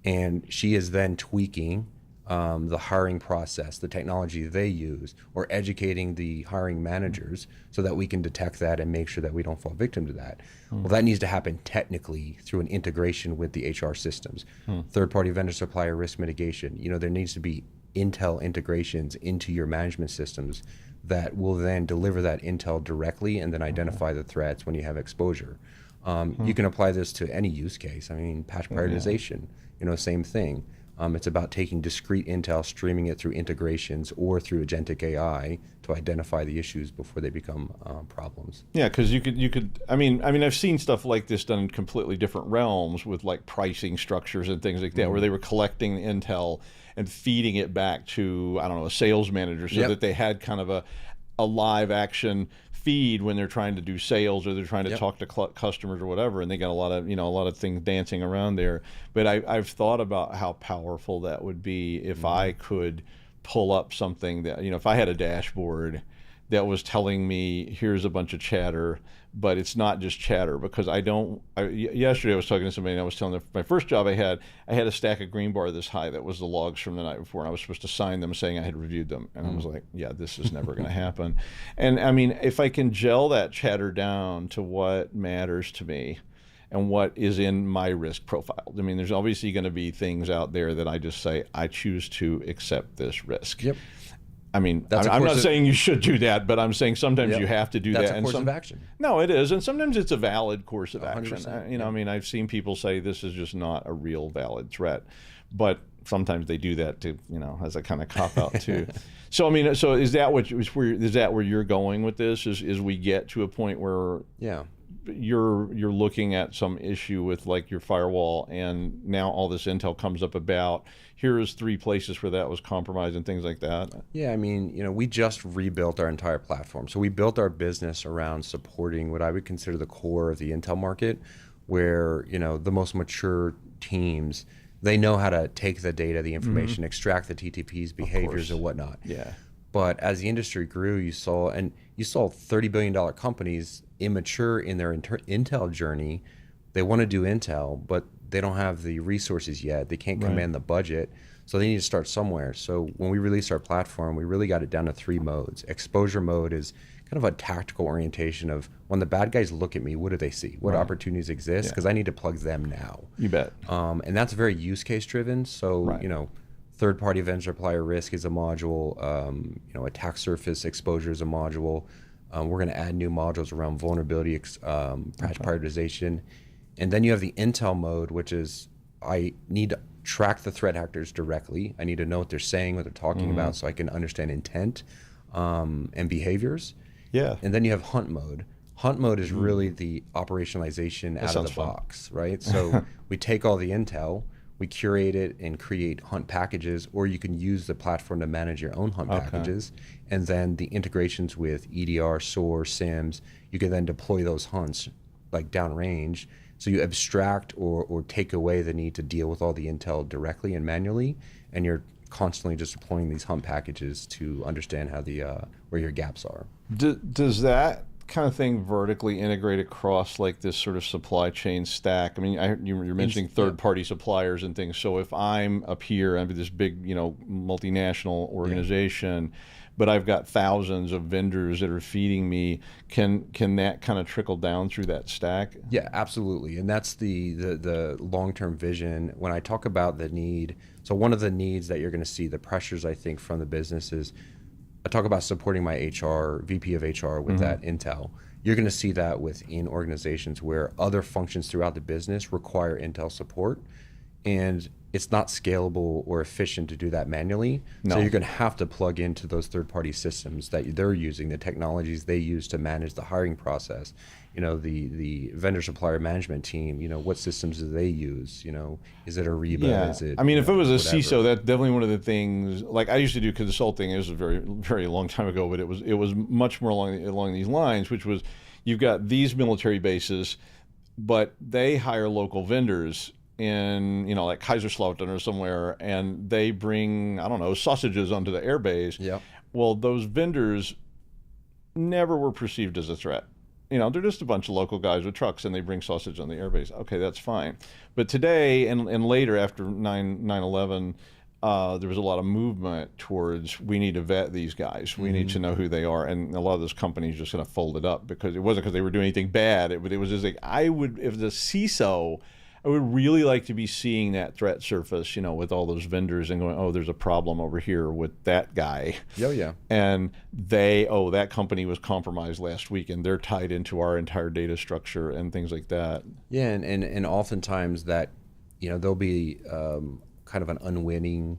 And she is then tweaking the hiring process, the technology they use, or educating the hiring managers so that we can detect that and make sure that we don't fall victim to that. Well, that needs to happen technically through an integration with the HR systems. Third-party vendor supplier risk mitigation. There needs to be intel integrations into your management systems that will then deliver that intel directly and then identify the threats when you have exposure. You can apply this to any use case. I mean, patch prioritization, same thing. It's about taking discrete intel, streaming it through integrations or through agentic AI to identify the issues before they become problems. Yeah, because you could. I mean, I've seen stuff like this done in completely different realms with like pricing structures and things like that, where they were collecting the intel and feeding it back to, I don't know, a sales manager, so that they had kind of a live action feed when they're trying to do sales or they're trying to talk to customers or whatever, and they got a lot of things dancing around there. But I've thought about how powerful that would be if I could pull up something that, if I had a dashboard that was telling me here's a bunch of chatter, but it's not just chatter, because yesterday I was talking to somebody and I was telling them my first job I had a stack of green bar this high that was the logs from the night before, and I was supposed to sign them saying I had reviewed them, and I was like, yeah, this is never going to happen. And I mean, if I can gel that chatter down to what matters to me and what is in my risk profile. I mean, there's obviously going to be things out there that I just say, I choose to accept this risk. Yep. I mean, I'm not saying you should do that, but I'm saying sometimes you have to do that. That's a course of action. No, it is, and sometimes it's a valid course of 100%, action. I mean, I've seen people say this is just not a real valid threat, but sometimes they do that to, as a kind of cop out too. So I mean, is that where you're going with this? Is we get to a point where you're looking at some issue with like your firewall, and now all this intel comes up about here's 3 places where that was compromised and things like that? Yeah, I mean, we just rebuilt our entire platform. So we built our business around supporting what I would consider the core of the intel market, where, the most mature teams, they know how to take the data, the information, extract the TTPs, behaviors, and whatnot. Yeah. But as the industry grew, you saw $30 billion companies immature in their intel journey. They want to do intel, but they don't have the resources yet. They can't command the budget, so they need to start somewhere. So when we released our platform, we really got it down to 3 modes. Exposure mode is kind of a tactical orientation of when the bad guys look at me, what do they see? What opportunities exist? Because I need to plug them now. You bet. And that's very use case driven. So, third-party vendor supplier risk is a module. Attack surface exposure is a module. We're going to add new modules around vulnerability patch prioritization. And then you have the intel mode, which is I need to track the threat actors directly. I need to know what they're saying, what they're talking about, so I can understand intent and behaviors. Yeah. And then you have hunt mode. Hunt mode is really the operationalization out of the box, right? So we take all the intel, we curate it and create hunt packages, or you can use the platform to manage your own hunt packages. And then the integrations with EDR, SOAR, SIMs, you can then deploy those hunts like downrange. So you abstract or take away the need to deal with all the intel directly and manually, and you're constantly just deploying these hunt packages to understand how where your gaps are. Does that kind of thing vertically integrate across like this sort of supply chain stack? I mean, you're mentioning third-party suppliers and things. So if I'm up here, I'm this big, multinational organization, but I've got thousands of vendors that are feeding me, can that kind of trickle down through that stack? Yeah, absolutely. And that's the long-term vision. When I talk about the need, so one of the needs that you're going to see, the pressures I think from the business is, I talk about supporting my VP of HR with that intel. You're going to see that within organizations where other functions throughout the business require intel support, and it's not scalable or efficient to do that manually. So you're going to have to plug into those third-party systems that they're using, the technologies they use to manage the hiring process. The vendor supplier management team, what systems do they use? Is it Ariba? Yeah. Is it, I mean, if it was a CISO, that's definitely one of the things, like I used to do consulting, it was a very, very long time ago, but it was much more along these lines, which was you've got these military bases, but they hire local vendors in, like Kaiserslautern or somewhere, and they bring, I don't know, sausages onto the airbase. Yeah. Well, those vendors never were perceived as a threat. They're just a bunch of local guys with trucks, and they bring sausage on the airbase. Okay, that's fine. But today and later after 9/11, there was a lot of movement towards we need to vet these guys. We need to know who they are. And a lot of those companies just kind of folded up because it wasn't because they were doing anything bad. It was just like, if the CISO, I would really like to be seeing that threat surface, with all those vendors and going, oh, there's a problem over here with that guy. Oh, yeah. And that company was compromised last week and they're tied into our entire data structure and things like that. Yeah, and oftentimes that, there'll be kind of an unwitting,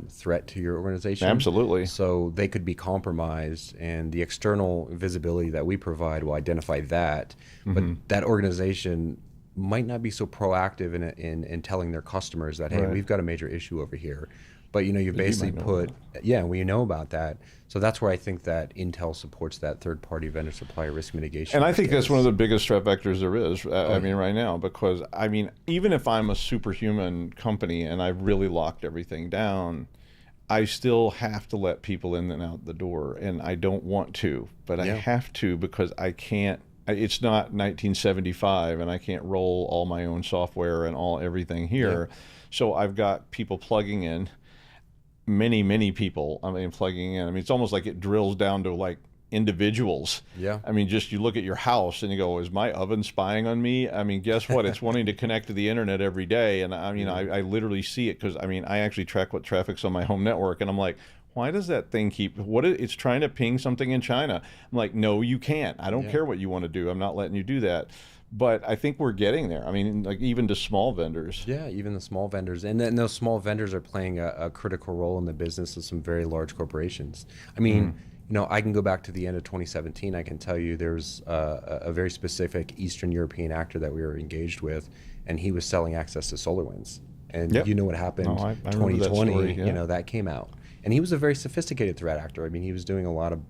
threat to your organization. Absolutely. So they could be compromised, and the external visibility that we provide will identify that. But that organization might not be so proactive in telling their customers that, hey, we've got a major issue over here. But you basically we know about that. So that's where I think that Intel supports that third-party vendor supplier risk mitigation. And I think that's one of the biggest threat vectors there is. Right now, because even if I'm a superhuman company and I've really locked everything down, I still have to let people in and out the door, and I don't want to, but I have to because I can't. It's not 1975, and I can't roll all my own software and everything here. Yeah. So I've got people plugging in. Many people, plugging in. It's almost like it drills down to like individuals. Yeah. Just you look at your house and you go, is my oven spying on me? Guess what? It's wanting to connect to the internet every day. And I literally see it because, I actually track what traffic's on my home network. And I'm like, why does that thing it's trying to ping something in China. I'm like, no, you can't. I don't care what you want to do. I'm not letting you do that. But I think we're getting there. Like even to small vendors. Yeah, even the small vendors. And then those small vendors are playing a critical role in the business of some very large corporations. I can go back to the end of 2017. I can tell you there's a very specific Eastern European actor that we were engaged with, and he was selling access to SolarWinds. And you know what happened? I 2020, that story, that came out. And he was a very sophisticated threat actor. He was doing a lot of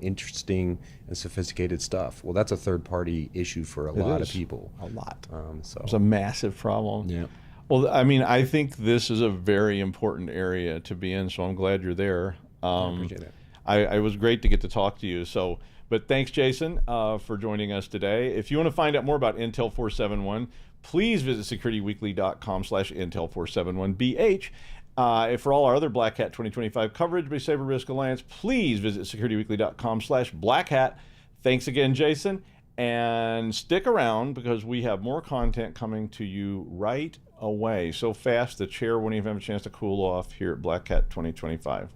interesting and sophisticated stuff. Well, that's a third-party issue for a lot of people. A lot. So it's a massive problem. Yeah. Well, I think this is a very important area to be in, so I'm glad you're there. I appreciate it. I was great to get to talk to you. But thanks, Jason, for joining us today. If you want to find out more about Intel 471, please visit securityweekly.com/Intel471BH. For all our other Black Hat 2025 coverage by CyberRisk Alliance, please visit securityweekly.com/BlackHat. Thanks again, Jason, and stick around because we have more content coming to you right away. So fast, the chair won't even have a chance to cool off here at Black Hat 2025.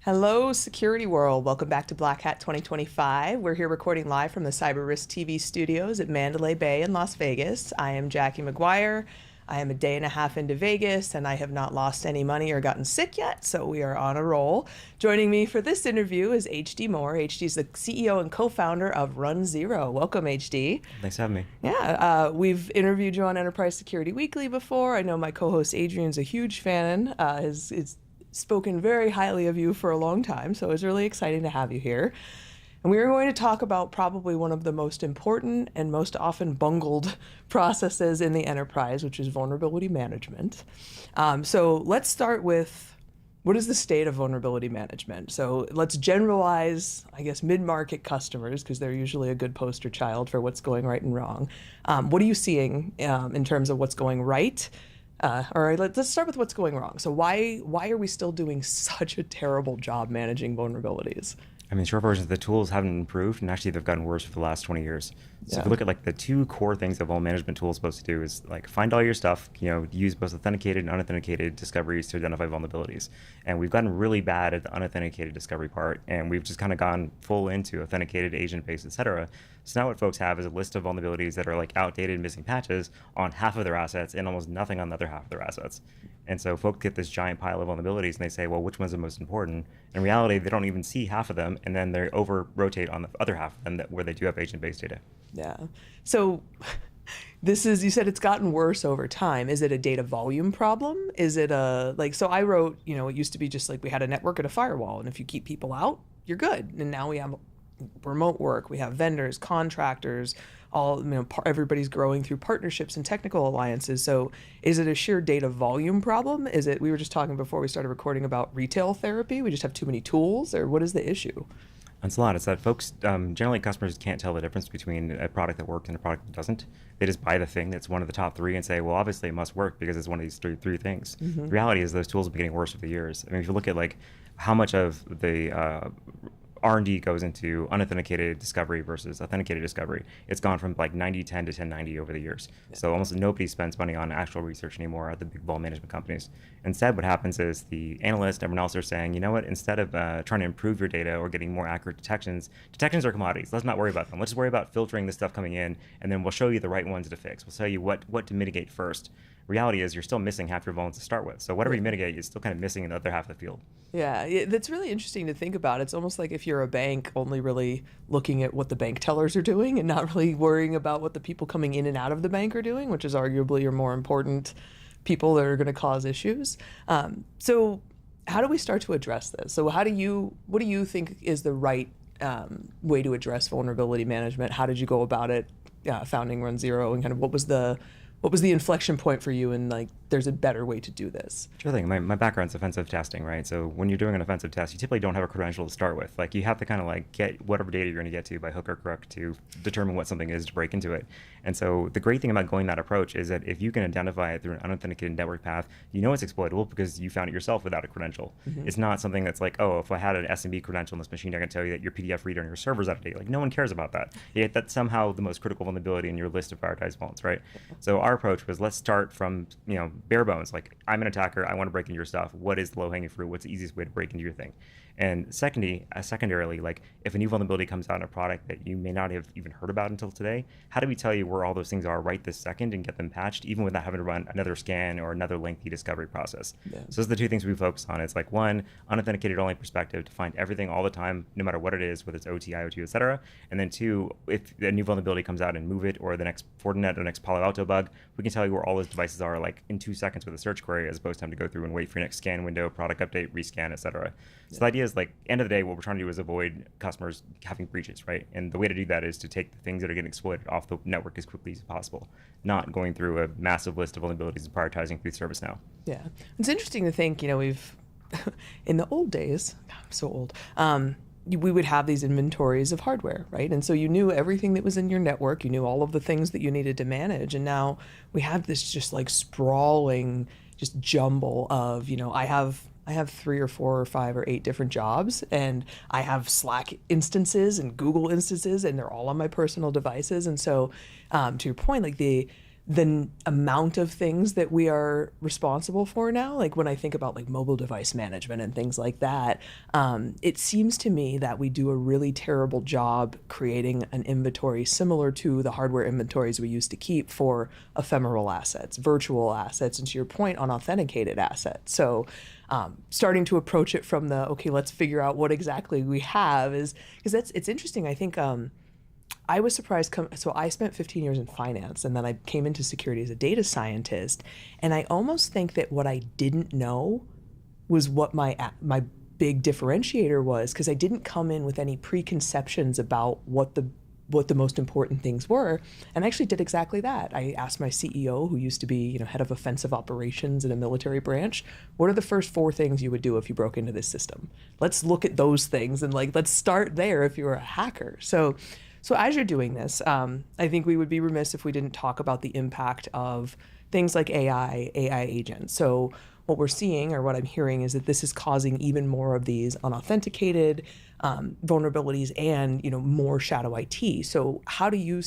Hello, security world. Welcome back to BlackHat 2025. We're here recording live from the CyberRiskTV Studios at Mandalay Bay in Las Vegas. I am Jackie McGuire. I am a day and a half into Vegas, and I have not lost any money or gotten sick yet, so we are on a roll. Joining me for this interview is HD Moore. HD is the CEO and co-founder of runZero. Welcome, HD. Thanks for having me. Yeah, we've interviewed you on Enterprise Security Weekly before. I know my co-host Adrian's a huge fan. Is spoken very highly of you for a long time, so it's really exciting to have you here. And we are going to talk about probably one of the most important and most often bungled processes in the enterprise, which is vulnerability management. So let's start with, what is the state of vulnerability management? So let's generalize, I guess, mid-market customers, because they're usually a good poster child for what's going right and wrong. What are you seeing in terms of what's going right? Let's start with what's going wrong. So why are we still doing such a terrible job managing vulnerabilities? I mean, short version is the tools haven't improved, and actually they've gotten worse for the last 20 years. So if you look at like the two core things that vulnerability management tool is supposed to do is like find all your stuff, use both authenticated and unauthenticated discoveries to identify vulnerabilities. And we've gotten really bad at the unauthenticated discovery part, and we've just kind of gone full into authenticated, agent-based, et cetera. So now what folks have is a list of vulnerabilities that are like outdated, missing patches on half of their assets and almost nothing on the other half of their assets. And so folks get this giant pile of vulnerabilities and they say, well, which one's the most important? In reality, they don't even see half of them, and then they over-rotate on the other half of them where they do have agent-based data. Yeah. So this is, you said it's gotten worse over time. Is it a data volume problem? Is it so I wrote, it used to be just like we had a network and a firewall, and if you keep people out, you're good. And now we have remote work, we have vendors, contractors, everybody's growing through partnerships and technical alliances. So is it a sheer data volume problem? Is it, we were just talking before we started recording about retail therapy, we just have too many tools, or what is the issue? It's a lot. It's that folks, generally customers can't tell the difference between a product that works and a product that doesn't. They just buy the thing that's one of the top three and say, well, obviously it must work because it's one of these three things. Mm-hmm. The reality is those tools have been getting worse over the years. I mean, if you look at like how much of the R&D goes into unauthenticated discovery versus authenticated discovery, it's gone from like 90-10 to 10-90 over the years. Yeah. So almost nobody spends money on actual research anymore at the big vulnerability management companies. Instead, what happens is the analysts, everyone else are saying, you know what, instead of trying to improve your data or getting more accurate detections are commodities. Let's not worry about them. Let's just worry about filtering the stuff coming in, and then we'll show you the right ones to fix. We'll tell you what to mitigate first. Reality is you're still missing half your vulns to start with. So whatever you mitigate, you're still kind of missing in the other half of the field. Yeah, that's really interesting to think about. It's almost like if you're a bank only really looking at what the bank tellers are doing and not really worrying about what the people coming in and out of the bank are doing, which is arguably your more important people that are going to cause issues. So how do we start to address this? So what do you think is the right way to address vulnerability management? How did you go about it, founding runZero, and kind of what was the inflection point for you, and like there's a better way to do this? Sure thing. My background's offensive testing, right? So when you're doing an offensive test, you typically don't have a credential to start with. Like you have to kind of like get whatever data you're going to get to by hook or crook to determine what something is to break into it. And so the great thing about going that approach is that if you can identify it through an unauthenticated network path, you know it's exploitable because you found it yourself without a credential. Mm-hmm. It's not something that's like, oh, if I had an SMB credential in this machine, I can tell you that your PDF reader on your server's out of date. Like no one cares about that. Yet that's somehow the most critical vulnerability in your list of prioritized vulns, right? So our approach was, let's start from bare bones. Like I'm an attacker, I want to break into your stuff. What is the low-hanging fruit? What's the easiest way to break into your thing? And secondarily, like if a new vulnerability comes out in a product that you may not have even heard about until today, how do we tell you where all those things are right this second and get them patched, even without having to run another scan or another lengthy discovery process? Yeah. So those are the two things we focus on. It's like one, unauthenticated only perspective to find everything all the time, no matter what it is, whether it's OT, IoT, et cetera. And then two, if a new vulnerability comes out and move it, or the next Fortinet or the next Palo Alto bug, we can tell you where all those devices are like in 2 seconds with a search query, as opposed to having to go through and wait for your next scan window, product update, rescan, et cetera. So the idea is like, end of the day, what we're trying to do is avoid customers having breaches, right? And the way to do that is to take the things that are getting exploited off the network as quickly as possible, not going through a massive list of vulnerabilities and prioritizing through ServiceNow. Yeah, it's interesting to think, we've, in the old days, God, I'm so old, we would have these inventories of hardware, right? And so you knew everything that was in your network, you knew all of the things that you needed to manage, and now we have this just like sprawling, just jumble of, I have 3 or 4 or 5 or 8 different jobs, and I have Slack instances and Google instances, and they're all on my personal devices. And so, to your point, like the amount of things that we are responsible for now, like when I think about like mobile device management and things like that, it seems to me that we do a really terrible job creating an inventory similar to the hardware inventories we used to keep for ephemeral assets, virtual assets, and to your point, unauthenticated assets. So starting to approach it from the, okay, let's figure out what exactly we have is, because it's interesting. I think I was surprised. So I spent 15 years in finance, and then I came into security as a data scientist. And I almost think that what I didn't know was what my big differentiator was, because I didn't come in with any preconceptions about what the most important things were, and I actually did exactly that. I asked my CEO, who used to be head of offensive operations in a military branch, what are the first 4 things you would do if you broke into this system? Let's look at those things, and let's start there if you're a hacker. So as you're doing this, I think we would be remiss if we didn't talk about the impact of things like AI agents. So what we're seeing, or what I'm hearing, is that this is causing even more of these unauthenticated vulnerabilities and more shadow IT. So how do you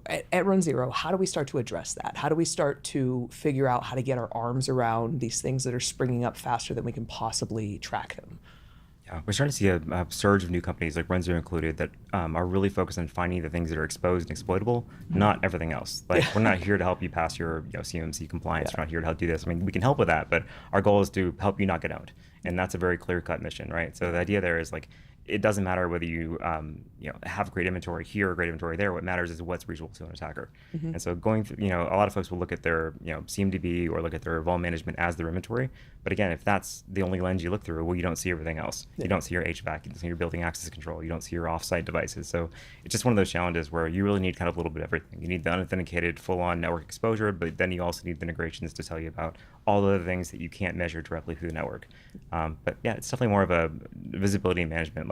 at runZero, how do we start to address that? How do we start to figure out how to get our arms around these things that are springing up faster than we can possibly track them? Yeah, we're starting to see a surge of new companies, like runZero included, that are really focused on finding the things that are exposed and exploitable, not everything else. Like, we're not here to help you pass your CMMC compliance. We're not here to help do this. I mean, we can help with that, but our goal is to help you not get owned. And that's a very clear-cut mission, right? So the idea there is it doesn't matter whether you have great inventory here or great inventory there. What matters is what's reachable to an attacker. And so going through, a lot of folks will look at their CMDB or look at their vol management as their inventory. But again, if that's the only lens you look through, well, you don't see everything else. You don't see your HVAC, you don't see your building access control, you don't see your offsite devices. So it's just one of those challenges where you really need kind of a little bit of everything. You need the unauthenticated full-on network exposure, but then you also need the integrations to tell you about all the other things that you can't measure directly through the network. But yeah, it's definitely more of a visibility management.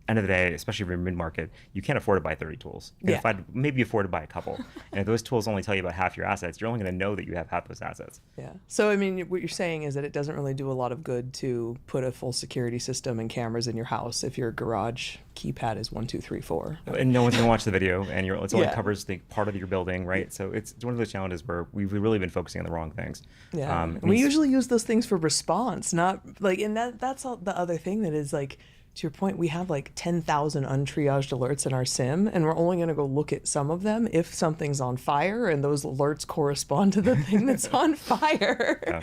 End of the day, especially if you're mid-market, you can't afford to buy 30 tools. You can maybe afford to buy a couple. And if those tools only tell you about half your assets, you're only going to know that you have half those assets. Yeah. So, I mean, what you're saying is that it doesn't really do a lot of good to put a full security system and cameras in your house if your garage keypad is 1, 2, 3, 4. And no one's going to watch the video, and it only covers the part of your building, right? So it's one of those challenges where we've really been focusing on the wrong things. Yeah. We usually use those things for response, not and that's all the other thing that is to your point, we have 10,000 untriaged alerts in our SIM, and we're only going to go look at some of them if something's on fire, and those alerts correspond to the thing that's on fire.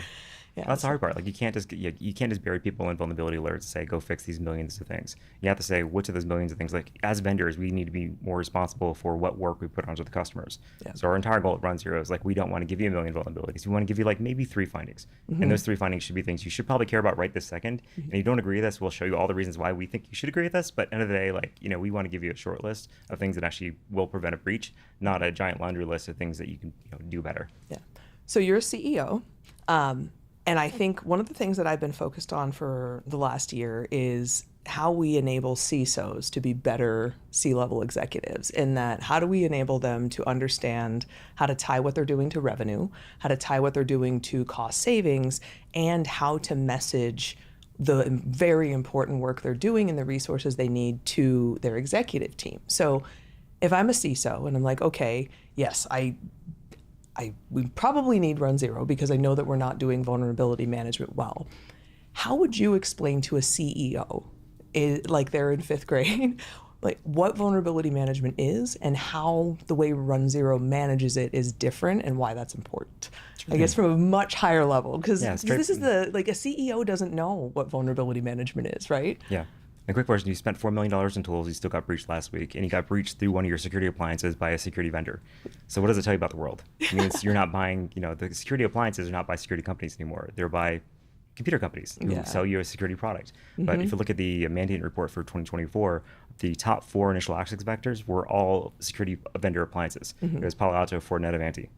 Yeah, that's the hard part. You can't just bury people in vulnerability alerts and say, go fix these millions of things. You have to say, which of those millions of things, as vendors, we need to be more responsible for what work we put onto the customers. Yeah. So our entire goal at runZero is we don't want to give you 1 million vulnerabilities. We want to give you maybe 3 findings. And those 3 findings should be things you should probably care about right this second. And if you don't agree with us, we'll show you all the reasons why we think you should agree with us. But at the end of the day, we want to give you a short list of things that actually will prevent a breach, not a giant laundry list of things that you can do better. Yeah. So you're a CEO. And I think one of the things that I've been focused on for the last year is how we enable CISOs to be better C-level executives, in that how do we enable them to understand how to tie what they're doing to revenue, how to tie what they're doing to cost savings, and how to message the very important work they're doing and the resources they need to their executive team. So if I'm a CISO and I'm okay, yes, we probably need runZero because I know that we're not doing vulnerability management well. How would you explain to a CEO, they're in 5th grade, what vulnerability management is and how the way runZero manages it is different and why that's important? I guess from a much higher level, because this is a CEO doesn't know what vulnerability management is, right? Yeah. A quick version, you spent $4 million in tools, you still got breached last week, and you got breached through one of your security appliances by a security vendor. So what does it tell you about the world? It means you're not buying, the security appliances are not by security companies anymore. They're by computer companies who sell you a security product. But if you look at the mandate report for 2024, the top 4 initial access vectors were all security vendor appliances. It was Palo Alto, Fortinet, Avanti.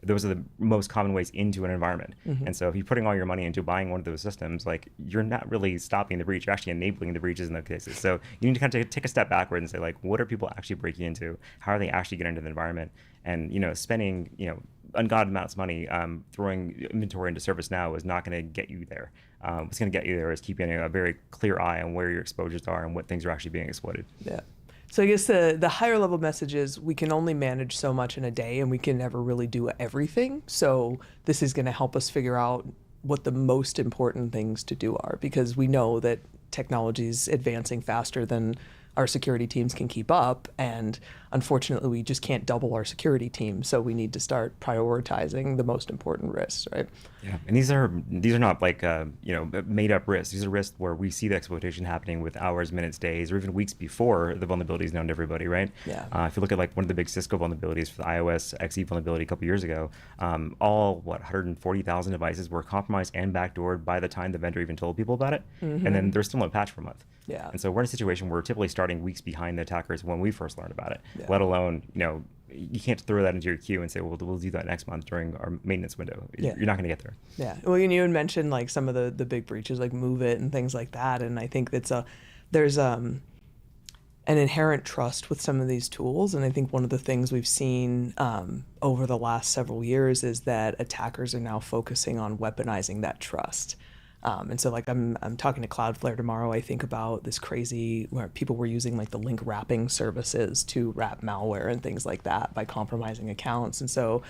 Those are the most common ways into an environment. And so if you're putting all your money into buying one of those systems, you're not really stopping the breach, you're actually enabling the breaches in those cases. So you need to kind of take a step backward and say, what are people actually breaking into? How are they actually getting into the environment? And spending ungodly amounts of money throwing inventory into ServiceNow is not going to get you there. What's going to get you there is keeping a very clear eye on where your exposures are and what things are actually being exploited. Yeah. So I guess the higher level message is we can only manage so much in a day, and we can never really do everything. So this is going to help us figure out what the most important things to do are, because we know that technology is advancing faster than our security teams can keep up, and unfortunately we just can't double our security team, so we need to start prioritizing the most important risks, right? Yeah, and these are not like made up risks. These are risks where we see the exploitation happening with hours, minutes, days, or even weeks before the vulnerability is known to everybody, right? Yeah. If you look at like one of the big Cisco vulnerabilities for the iOS XE vulnerability a couple years ago, all 140,000 devices were compromised and backdoored by the time the vendor even told people about it, and then there's still no patch for a month. Yeah. And so we're in a situation where we're typically starting weeks behind the attackers when we first learned about it, Yeah. let alone, you can't throw that into your queue and say, well, we'll do that next month during our maintenance window. Yeah. You're not going to get there. Yeah. Well, you had mentioned like some of the big breaches, like Move It and things like that. And I think there's an inherent trust with some of these tools. And I think one of the things we've seen over the last several years is that attackers are now focusing on weaponizing that trust. And so like I'm talking to Cloudflare tomorrow. I think about this crazy where people were using like the link wrapping services to wrap malware and things like that by compromising accounts. And so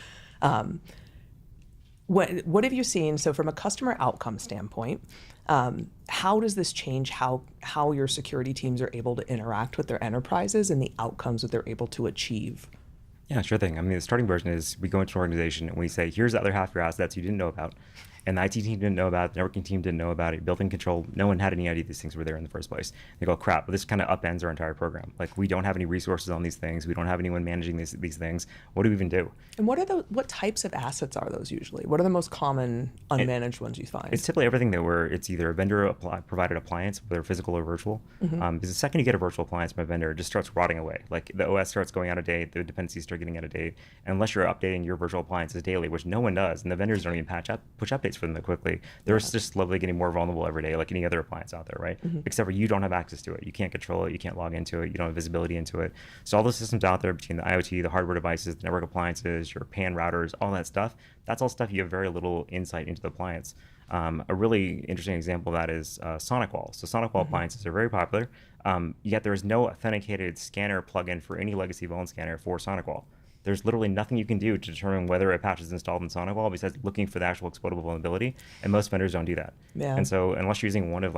what have you seen? So from a customer outcome standpoint, how does this change how your security teams are able to interact with their enterprises and the outcomes that they're able to achieve? Yeah, sure thing. I mean, the starting version is we go into an organization and we say, here's the other half of your assets you didn't know about. And the IT team didn't know about it, the networking team didn't know about it, built-in control, no one had any idea these things were there in the first place. They go, crap, well, this kind of upends our entire program. Like, we don't have any resources on these things, we don't have anyone managing these things. What do we even do? And what types of assets are those usually? What are the most common unmanaged ones you find? It's typically everything it's either a vendor provided appliance, whether physical or virtual. Because the second you get a virtual appliance from a vendor, it just starts rotting away. Like the OS starts going out of date, the dependencies start getting out of date. And unless you're updating your virtual appliances daily, which no one does, and the vendors don't even push updates for them that quickly, they're just slowly getting more vulnerable every day, like any other appliance out there, right? Except for you don't have access to it. You can't control it. You can't log into it. You don't have visibility into it. So all the systems out there between the IoT, the hardware devices, the network appliances, your PAN routers, all that stuff, that's all stuff you have very little insight into the appliance. A really interesting example of that is SonicWall. So SonicWall appliances are very popular, yet there is no authenticated scanner plugin for any legacy vuln scanner for SonicWall. There's literally nothing you can do to determine whether a patch is installed in SonicWall besides looking for the actual exploitable vulnerability, and most vendors don't do that. Yeah. And so unless you're using one of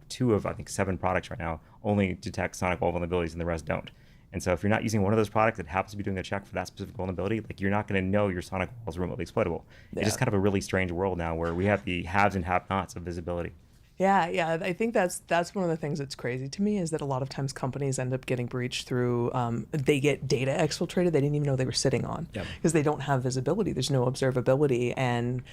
two of I think 7 products right now, only detect SonicWall vulnerabilities and the rest don't. And so if you're not using one of those products that happens to be doing a check for that specific vulnerability, like you're not going to know your SonicWall is remotely exploitable. Yeah. It's just kind of a really strange world now where we have the haves and have-nots of visibility. Yeah. I think that's one of the things that's crazy to me is that a lot of times companies end up getting breached through they get data exfiltrated they didn't even know they were sitting on because they don't have visibility. There's no observability, and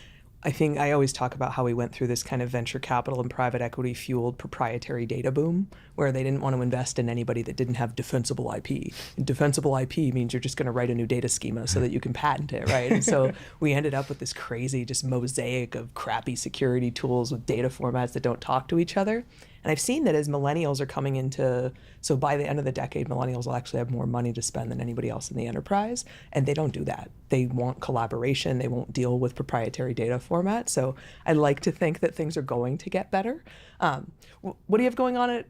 I think I always talk about how we went through this kind of venture capital and private equity fueled proprietary data boom where they didn't want to invest in anybody that didn't have defensible IP. And defensible IP means you're just going to write a new data schema so that you can patent it, right? And so we ended up with this crazy just mosaic of crappy security tools with data formats that don't talk to each other. And I've seen that as millennials are coming into, so by the end of the decade, millennials will actually have more money to spend than anybody else in the enterprise. And they don't do that. They want collaboration. They won't deal with proprietary data formats. So I like to think that things are going to get better. What do you have going on at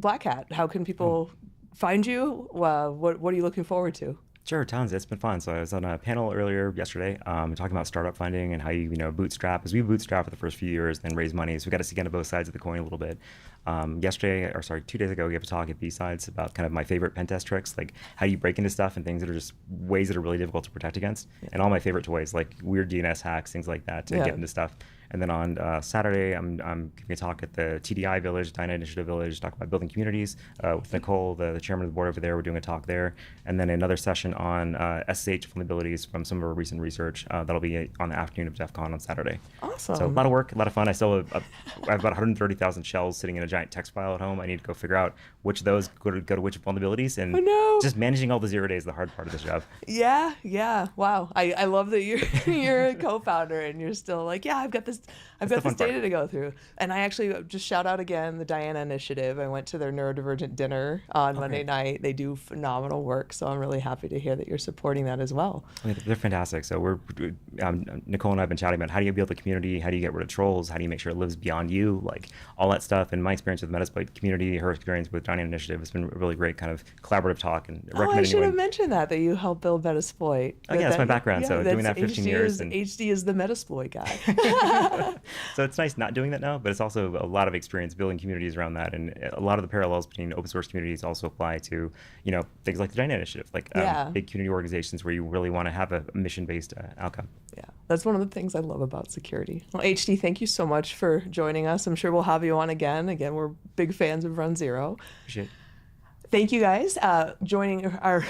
BlackHat? How can people find you? What are you looking forward to? Sure, tons. It's been fun. So I was on a panel earlier yesterday talking about startup funding and how you bootstrap. As we bootstrap for the first few years, then raise money. So we got to see kind of both sides of the coin a little bit. 2 days ago, we gave a talk at B-Sides about kind of my favorite pen test tricks, like how you break into stuff and things that are just ways that are really difficult to protect against. And all my favorite toys, like weird DNS hacks, things like that to get into stuff. And then on Saturday, I'm giving a talk at the TDI Village, Dyna Initiative Village, talking about building communities with Nicole, the chairman of the board over there. We're doing a talk there. And then another session on SSH vulnerabilities from some of our recent research. That'll be on the afternoon of DEF CON on Saturday. Awesome. So a lot of work, a lot of fun. I still have, I have about 130,000 shells sitting in a giant text file at home. I need to go figure out which of those go to which vulnerabilities. And just managing all the 0 days is the hard part of the job. Yeah. Wow. I love that you're a co-founder and you're still like, yeah, I've got this I've got this data to go through. And I actually just shout out again the Diana Initiative. I went to their neurodivergent dinner on Monday night. They do phenomenal work, so I'm really happy to hear that you're supporting that as well. I mean, they're fantastic. So we're Nicole and I have been chatting about how do you build a community, how do you get rid of trolls, how do you make sure it lives beyond you, like all that stuff. And my experience with the Metasploit community, her experience with Diana Initiative, has been a really great kind of collaborative talk. And I should have mentioned that you helped build Metasploit. Oh yeah, that's my background. So doing that 15 years. HD is the Metasploit guy. So it's nice not doing that now, but it's also a lot of experience building communities around that, and a lot of the parallels between open source communities also apply to, you know, things like the Diana Initiative, like big community organizations where you really want to have a mission-based outcome. Yeah, that's one of the things I love about security. Well, HD, thank you so much for joining us. I'm sure we'll have you on again. Again, we're big fans of runZero. Appreciate it. Thank you guys joining our.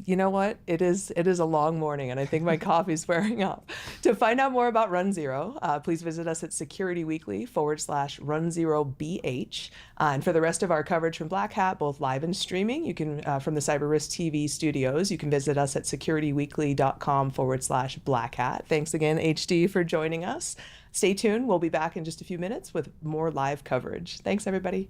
You know what? It is a long morning, and I think my coffee's wearing off. To find out more about runZero, please visit us at securityweekly/runZeroBH. And for the rest of our coverage from BlackHat, both live and streaming, you can from the CyberRiskTV Studios, you can visit us at securityweekly.com/BlackHat. Thanks again, HD, for joining us. Stay tuned. We'll be back in just a few minutes with more live coverage. Thanks, everybody.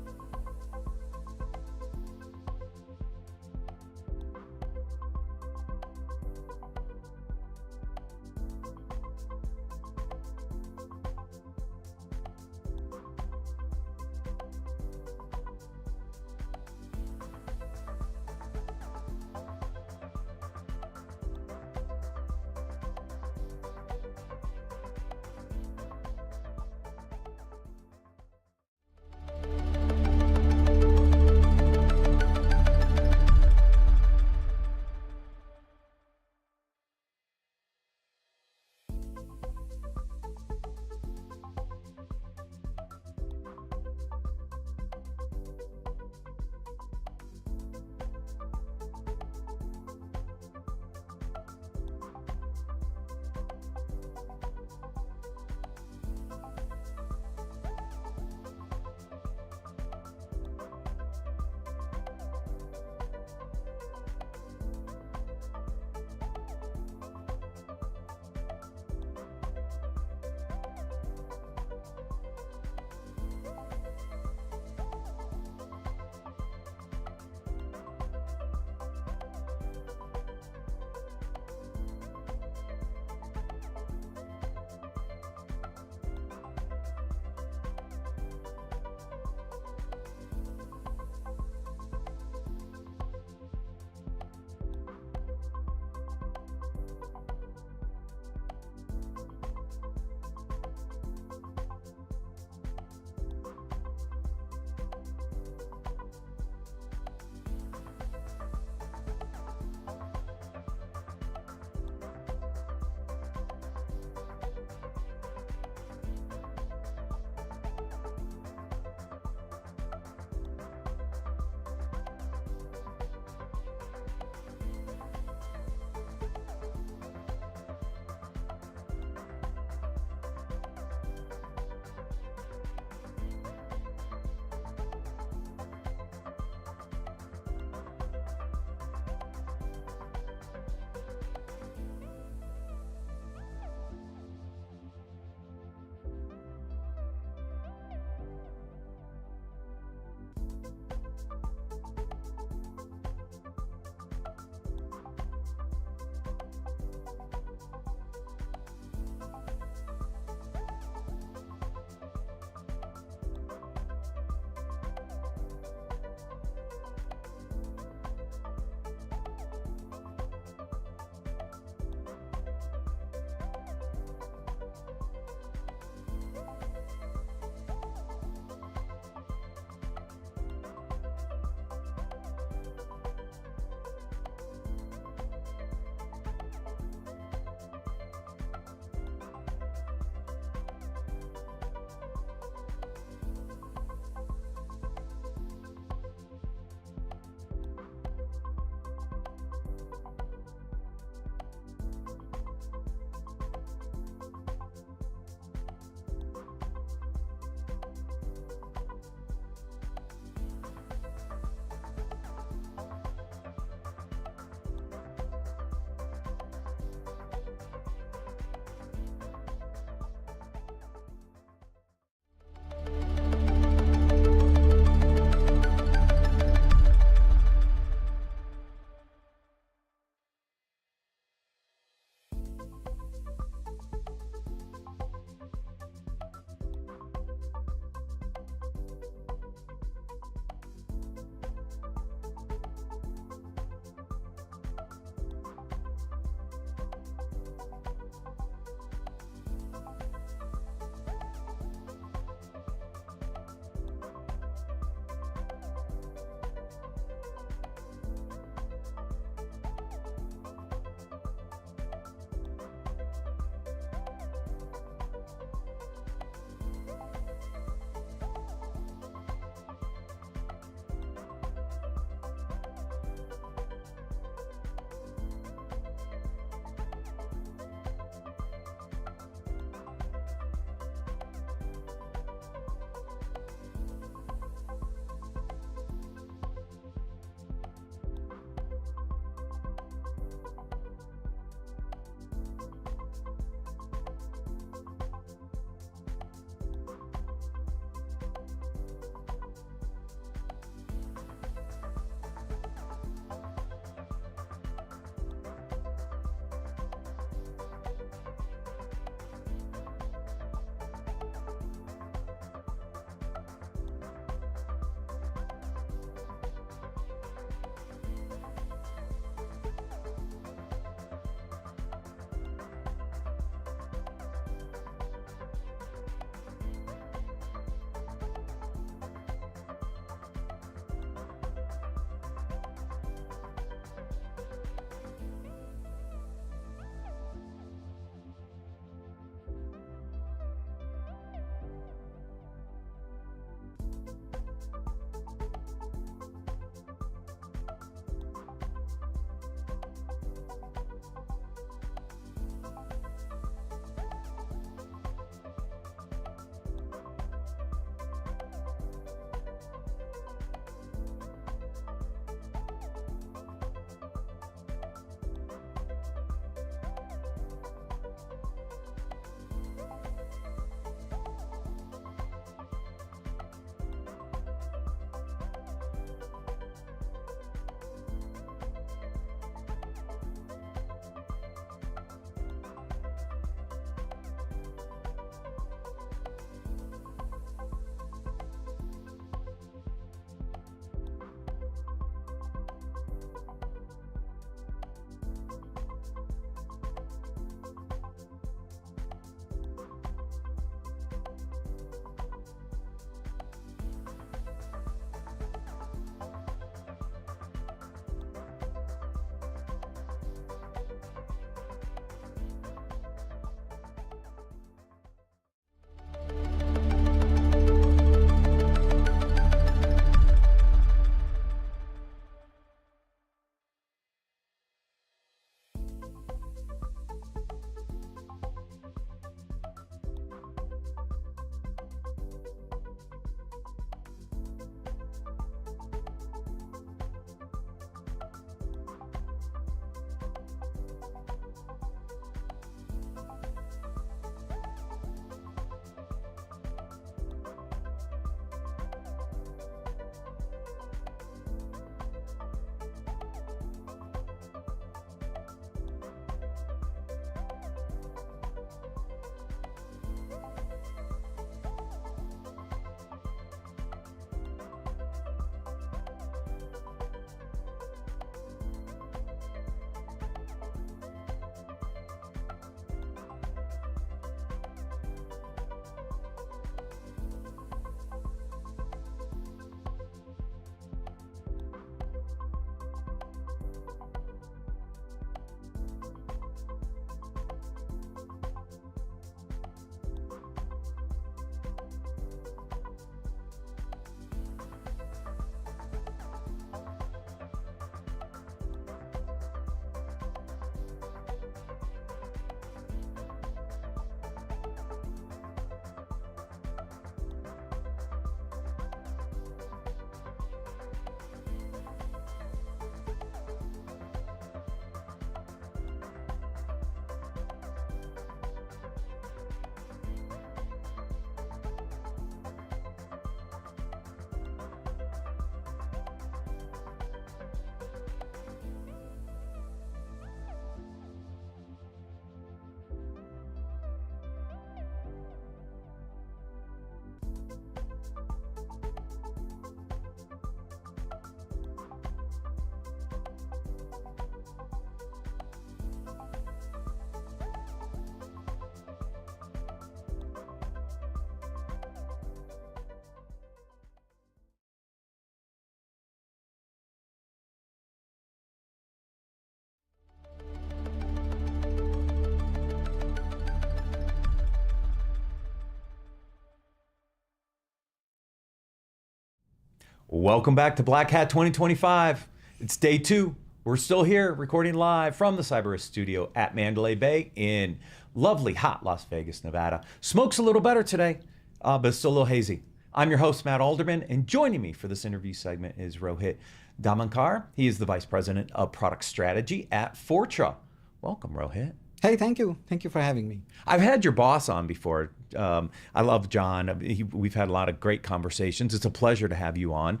Welcome back to BlackHat 2025. It's day 2. We're still here recording live from the CyberRisk Studio at Mandalay Bay in lovely, hot Las Vegas, Nevada. Smoke's a little better today, but it's still a little hazy. I'm your host, Matt Alderman, and joining me for this interview segment is Rohit Dhamankar. He is the Vice President of Product Strategy at Fortra. Welcome, Rohit. Hey, thank you. Thank you for having me. I've had your boss on before. I love John. We've had a lot of great conversations. It's a pleasure to have you on.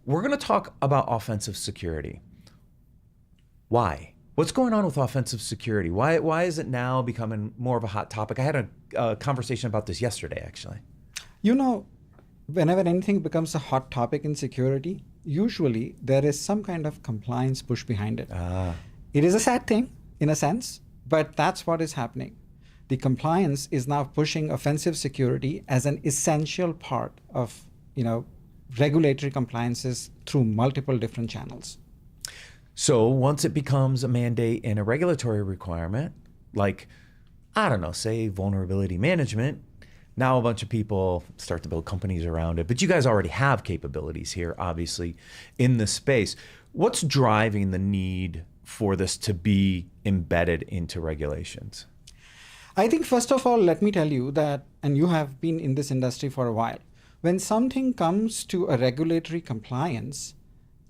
We're going to talk about offensive security. Why? What's going on with offensive security? Why is it now becoming more of a hot topic? I had a conversation about this yesterday, actually. You know, whenever anything becomes a hot topic in security, usually there is some kind of compliance push behind it. It is a sad thing, in a sense, but that's what is happening. The compliance is now pushing offensive security as an essential part of, regulatory compliances through multiple different channels. So once it becomes a mandate and a regulatory requirement, like, I don't know, say vulnerability management, now a bunch of people start to build companies around it. But you guys already have capabilities here, obviously, in this space. What's driving the need for this to be embedded into regulations? I think, first of all, let me tell you that, and you have been in this industry for a while, when something comes to a regulatory compliance,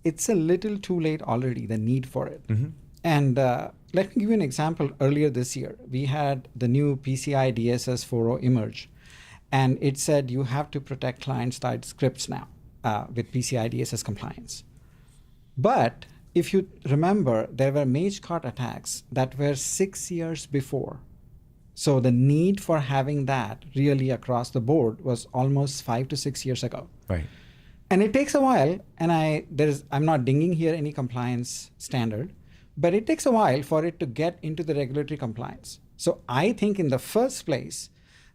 it's a little too late already, the need for it. Mm-hmm. And let me give you an example. Earlier this year, we had the new PCI DSS 4.0 emerge. And it said you have to protect client-side scripts now with PCI DSS compliance. But if you remember, there were MageCart attacks that were 6 years before. So the need for having that really across the board was almost 5 to 6 years ago. Right. And it takes a while, and I'm not dinging here any compliance standard, but it takes a while for it to get into the regulatory compliance. So I think in the first place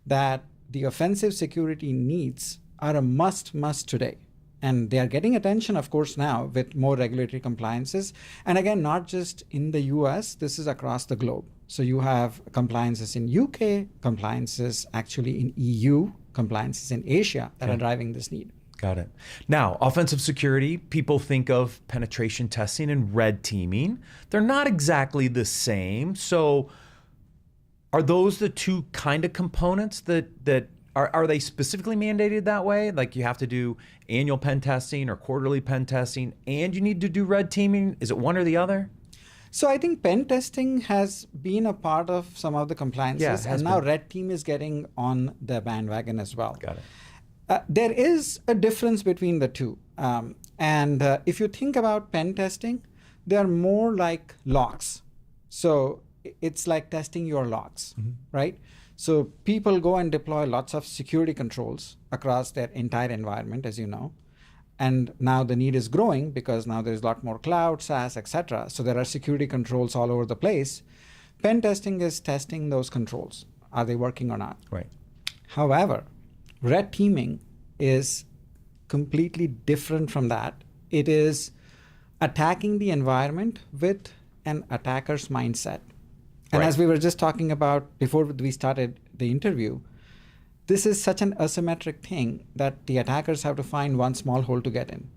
that the offensive security needs are a must today. And they are getting attention, of course, now with more regulatory compliances. And again, not just in the US, this is across the globe. So you have compliances in UK, compliances actually in EU, compliances in Asia that are driving this need. Got it. Now, offensive security, people think of penetration testing and red teaming. They're not exactly the same. So are those the two kind of components that are they specifically mandated that way? Like you have to do annual pen testing or quarterly pen testing and you need to do red teaming? Is it one or the other? So I think pen testing has been a part of some of the compliances, and now red team is getting on the bandwagon as well. Got it. There is a difference between the two. And if you think about pen testing, they are more like logs. So it's like testing your logs, right? So people go and deploy lots of security controls across their entire environment, as you know. And now the need is growing because now there's a lot more cloud, SaaS, etc. So there are security controls all over the place. Pen testing is testing those controls. Are they working or not? Right. However, red teaming is completely different from that. It is attacking the environment with an attacker's mindset. And as we were just talking about before we started the interview, this is such an asymmetric thing that the attackers have to find one small hole to get in.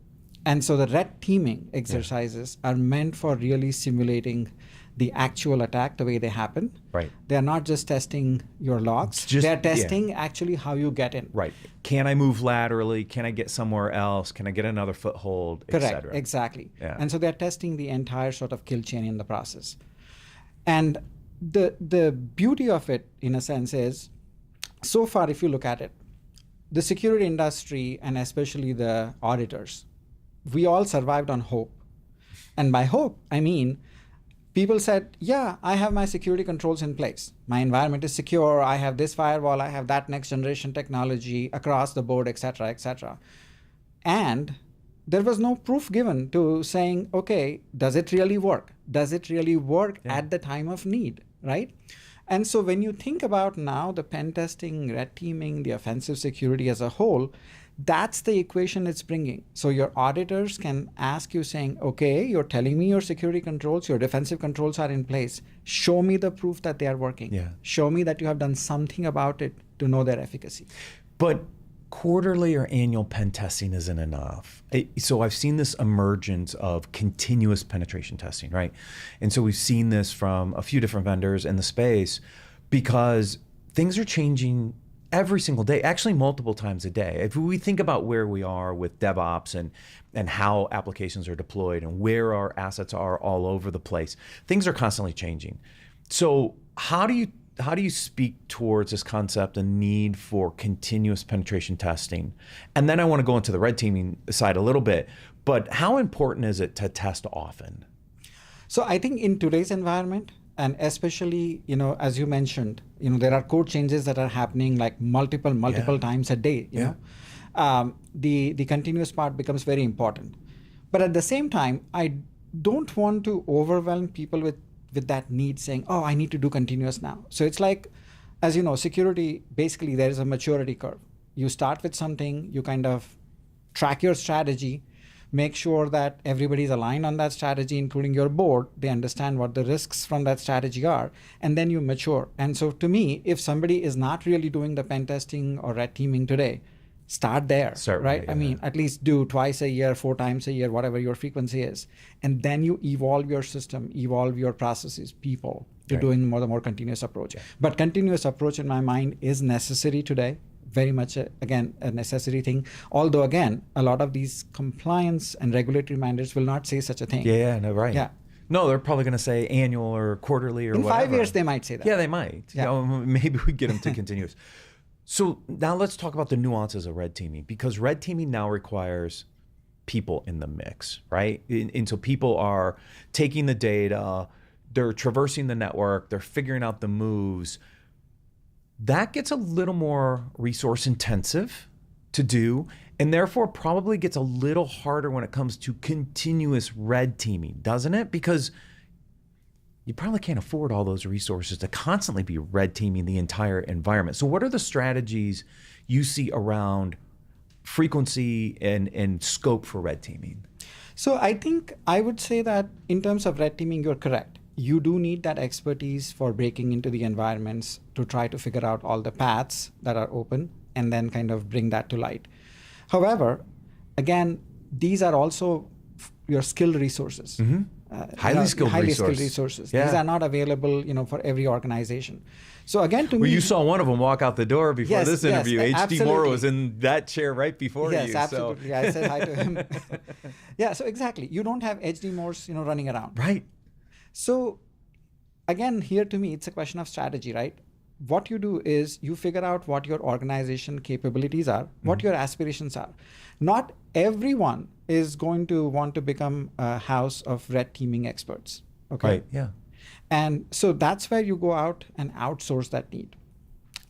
And so the red teaming exercises are meant for really simulating the actual attack the way they happen. Right. They're not just testing your logs. They're testing actually how you get in. Right. Can I move laterally? Can I get somewhere else? Can I get another foothold, Correct. etc.? Exactly. Yeah. And so they're testing the entire sort of kill chain in the process. And the beauty of it, in a sense, is so far, if you look at it, the security industry and especially the auditors, we all survived on hope. And by hope, I mean, people said, yeah, I have my security controls in place. My environment is secure. I have this firewall. I have that next generation technology across the board, et cetera, et cetera. And there was no proof given to saying, okay, does it really work? Does it really work at the time of need, right? And so when you think about now the pen testing, red teaming, the offensive security as a whole, that's the equation it's bringing. So your auditors can ask you saying, okay, you're telling me your security controls, your defensive controls are in place. Show me the proof that they are working. Yeah. Show me that you have done something about it to know their efficacy. But quarterly or annual pen testing isn't enough. So I've seen this emergence of continuous penetration testing, right? And so we've seen this from a few different vendors in the space because things are changing every single day, actually multiple times a day. If we think about where we are with DevOps and how applications are deployed and where our assets are all over the place, things are constantly changing. So how do you speak towards this concept and need for continuous penetration testing? And then I want to go into the red teaming side a little bit, but how important is it to test often? So I think in today's environment, and especially, as you mentioned, there are code changes that are happening like multiple times a day, you know, the continuous part becomes very important. But at the same time, I don't want to overwhelm people with that need saying, oh, I need to do continuous now. So it's like, as you know, security, basically there is a maturity curve. You start with something, you kind of track your strategy, make sure that everybody's aligned on that strategy, including your board. They understand what the risks from that strategy are, and then you mature. And so to me, if somebody is not really doing the pen testing or red teaming today, start there, right? I mean, at least do twice a year, 4 times a year, whatever your frequency is. And then you evolve your system, evolve your processes, people, to doing the more continuous approach. But continuous approach in my mind is necessary today. Very much, again, a necessary thing. Although, again, a lot of these compliance and regulatory mandates will not say such a thing. No, they're probably going to say annual or quarterly or in whatever. In 5 years, they might say that. Yeah, they might. Maybe we get them to continuous. So now let's talk about the nuances of red teaming, because red teaming now requires people in the mix, right? And so people are taking the data, they're traversing the network, they're figuring out the moves. That gets a little more resource intensive to do, and therefore probably gets a little harder when it comes to continuous red teaming, doesn't it? Because you probably can't afford all those resources to constantly be red teaming the entire environment. So what are the strategies you see around frequency and scope for red teaming? So I think I would say that in terms of red teaming, you're correct. You do need that expertise for breaking into the environments to try to figure out all the paths that are open and then kind of bring that to light. However, again, these are also your skilled resources. Highly skilled resources. These are not available, for every organization. So again, to me, you saw one of them walk out the door before this interview. HD Moore was in that chair right before you. Yes, absolutely. I said hi to him. So exactly. You don't have HD Moores, running around. Right. So again, here to me, it's a question of strategy, right? What you do is you figure out what your organization capabilities are, what your aspirations are. Not everyone is going to want to become a house of red teaming experts. Okay. Right. Yeah. And so that's where you go out and outsource that need.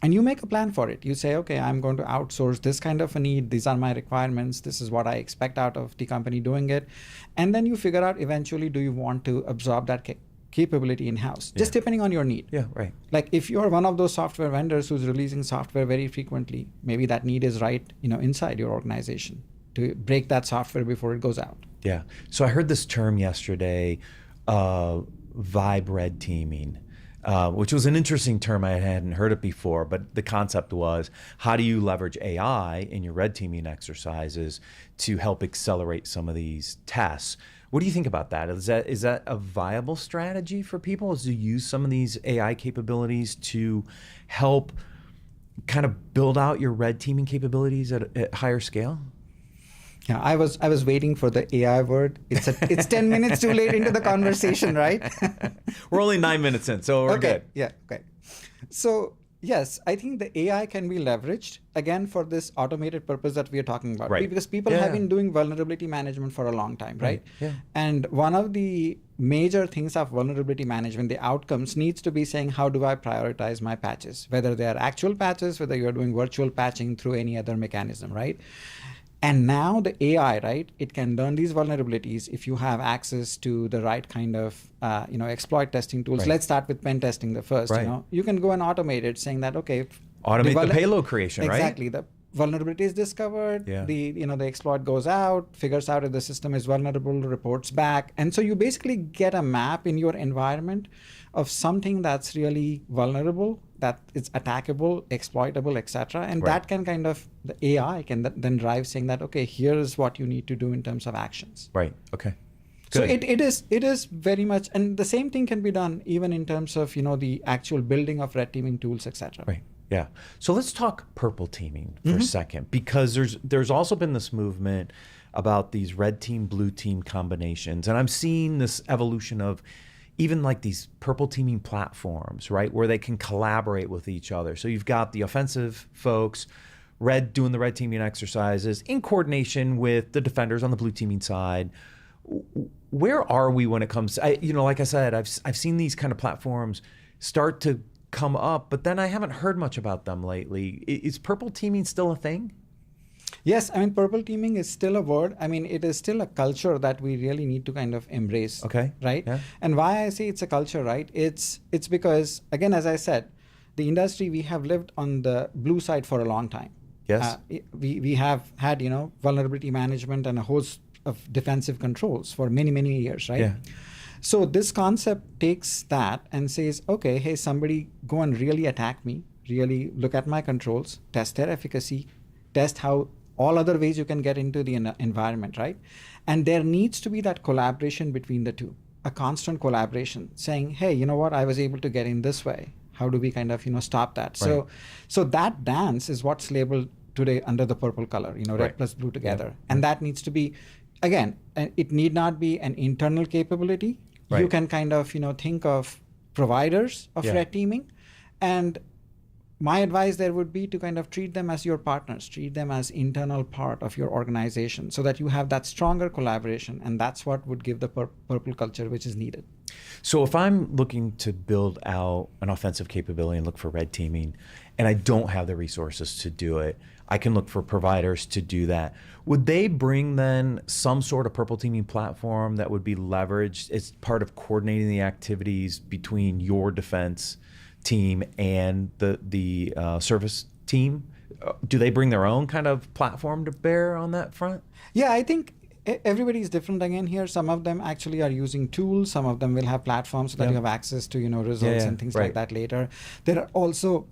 And you make a plan for it. You say, okay, I'm going to outsource this kind of a need. These are my requirements. This is what I expect out of the company doing it. And then you figure out eventually, do you want to absorb that capability in-house, just depending on your need. Yeah, right. Like if you're one of those software vendors who's releasing software very frequently, maybe that need is right, inside your organization to break that software before it goes out. Yeah. So I heard this term yesterday, vibe red teaming, which was an interesting term. I hadn't heard it before, but the concept was, how do you leverage AI in your red teaming exercises to help accelerate some of these tests? What do you think about that? Is that a viable strategy for people, is to use some of these AI capabilities to help kind of build out your red teaming capabilities at higher scale? Yeah, I was waiting for the AI word. It's 10 minutes too late into the conversation, right? We're only 9 minutes in, so we're good. Yeah, okay. So yes, I think the AI can be leveraged, again, for this automated purpose that we are talking about. Right. Because people have been doing vulnerability management for a long time, right? Yeah. And one of the major things of vulnerability management, the outcomes, needs to be saying, how do I prioritize my patches? Whether they are actual patches, whether you're doing virtual patching through any other mechanism, right? And now the AI, right, it can learn these vulnerabilities if you have access to the right kind of, exploit testing tools. Right. Let's start with pen testing the first, Right. You can go and automate it, saying that, okay. Automate the payload creation, right? Exactly. The vulnerability is discovered, Yeah. the exploit goes out, figures out if the system is vulnerable, reports back. And so you basically get a map in your environment of something that's really vulnerable that it's attackable, exploitable, etc. And that can kind of, the AI can then drive saying that, okay, here's what you need to do in terms of actions. Right. Okay. So Good. it is very much, and the same thing can be done even in terms of the actual building of red teaming tools, etc. Right. Yeah. So let's talk purple teaming for a second, because there's also been this movement about these red team, blue team combinations, and I'm seeing this evolution of even like these purple teaming platforms, right, where they can collaborate with each other. So you've got the offensive folks, red doing the red teaming exercises in coordination with the defenders on the blue teaming side. Where are we when it comes to, like I said, I've seen these kind of platforms start to come up, but then I haven't heard much about them lately. Is purple teaming still a thing? Yes, I mean, purple teaming is still a word. I mean, it is still a culture that we really need to kind of embrace. Okay. Right? Yeah. And why I say it's a culture, right? It's because, again, as I said, the industry, we have lived on the blue side for a long time. Yes. We have had, vulnerability management and a host of defensive controls for many, many years, right? Yeah. So this concept takes that and says, okay, hey, somebody go and really attack me, really look at my controls, test their efficacy, test how all other ways you can get into the environment, right? And there needs to be that collaboration between the two, a constant collaboration, saying, hey, you know what, I was able to get in this way. How do we kind of, stop that? Right. So that dance is what's labeled today under the purple color, red Right. plus blue together. Yeah. And that needs to be, again, it need not be an internal capability. Right. You can kind of, think of providers of Yeah. red teaming. And my advice there would be to kind of treat them as your partners, treat them as internal part of your organization so that you have that stronger collaboration. And that's what would give the purple culture which is needed. So if I'm looking to build out an offensive capability and look for red teaming, and I don't have the resources to do it, I can look for providers to do that. Would they bring then some sort of purple teaming platform that would be leveraged as part of coordinating the activities between your defense team and the service team? Do they bring their own kind of platform to bear on that front? Yeah, I think everybody is different again here. Some of them actually are using tools. Some of them will have platforms so that you have access to results and things like that later. There are also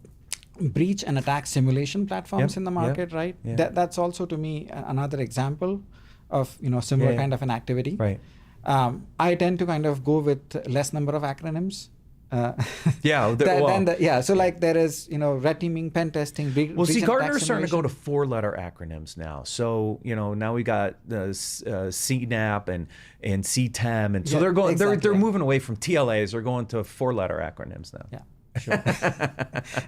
breach and attack simulation platforms in the market, right? Yeah. That's also, to me, another example of similar kind of an activity. Right. I tend to kind of go with less number of acronyms. Yeah. So like there is red teaming, pen testing, breach and attack Gartner's starting to go to simulation. 4-letter acronyms now. So now we got CNAP and CTEM, and so they're going. They're moving away from TLAs. They're going to 4-letter acronyms now. Yeah. Sure.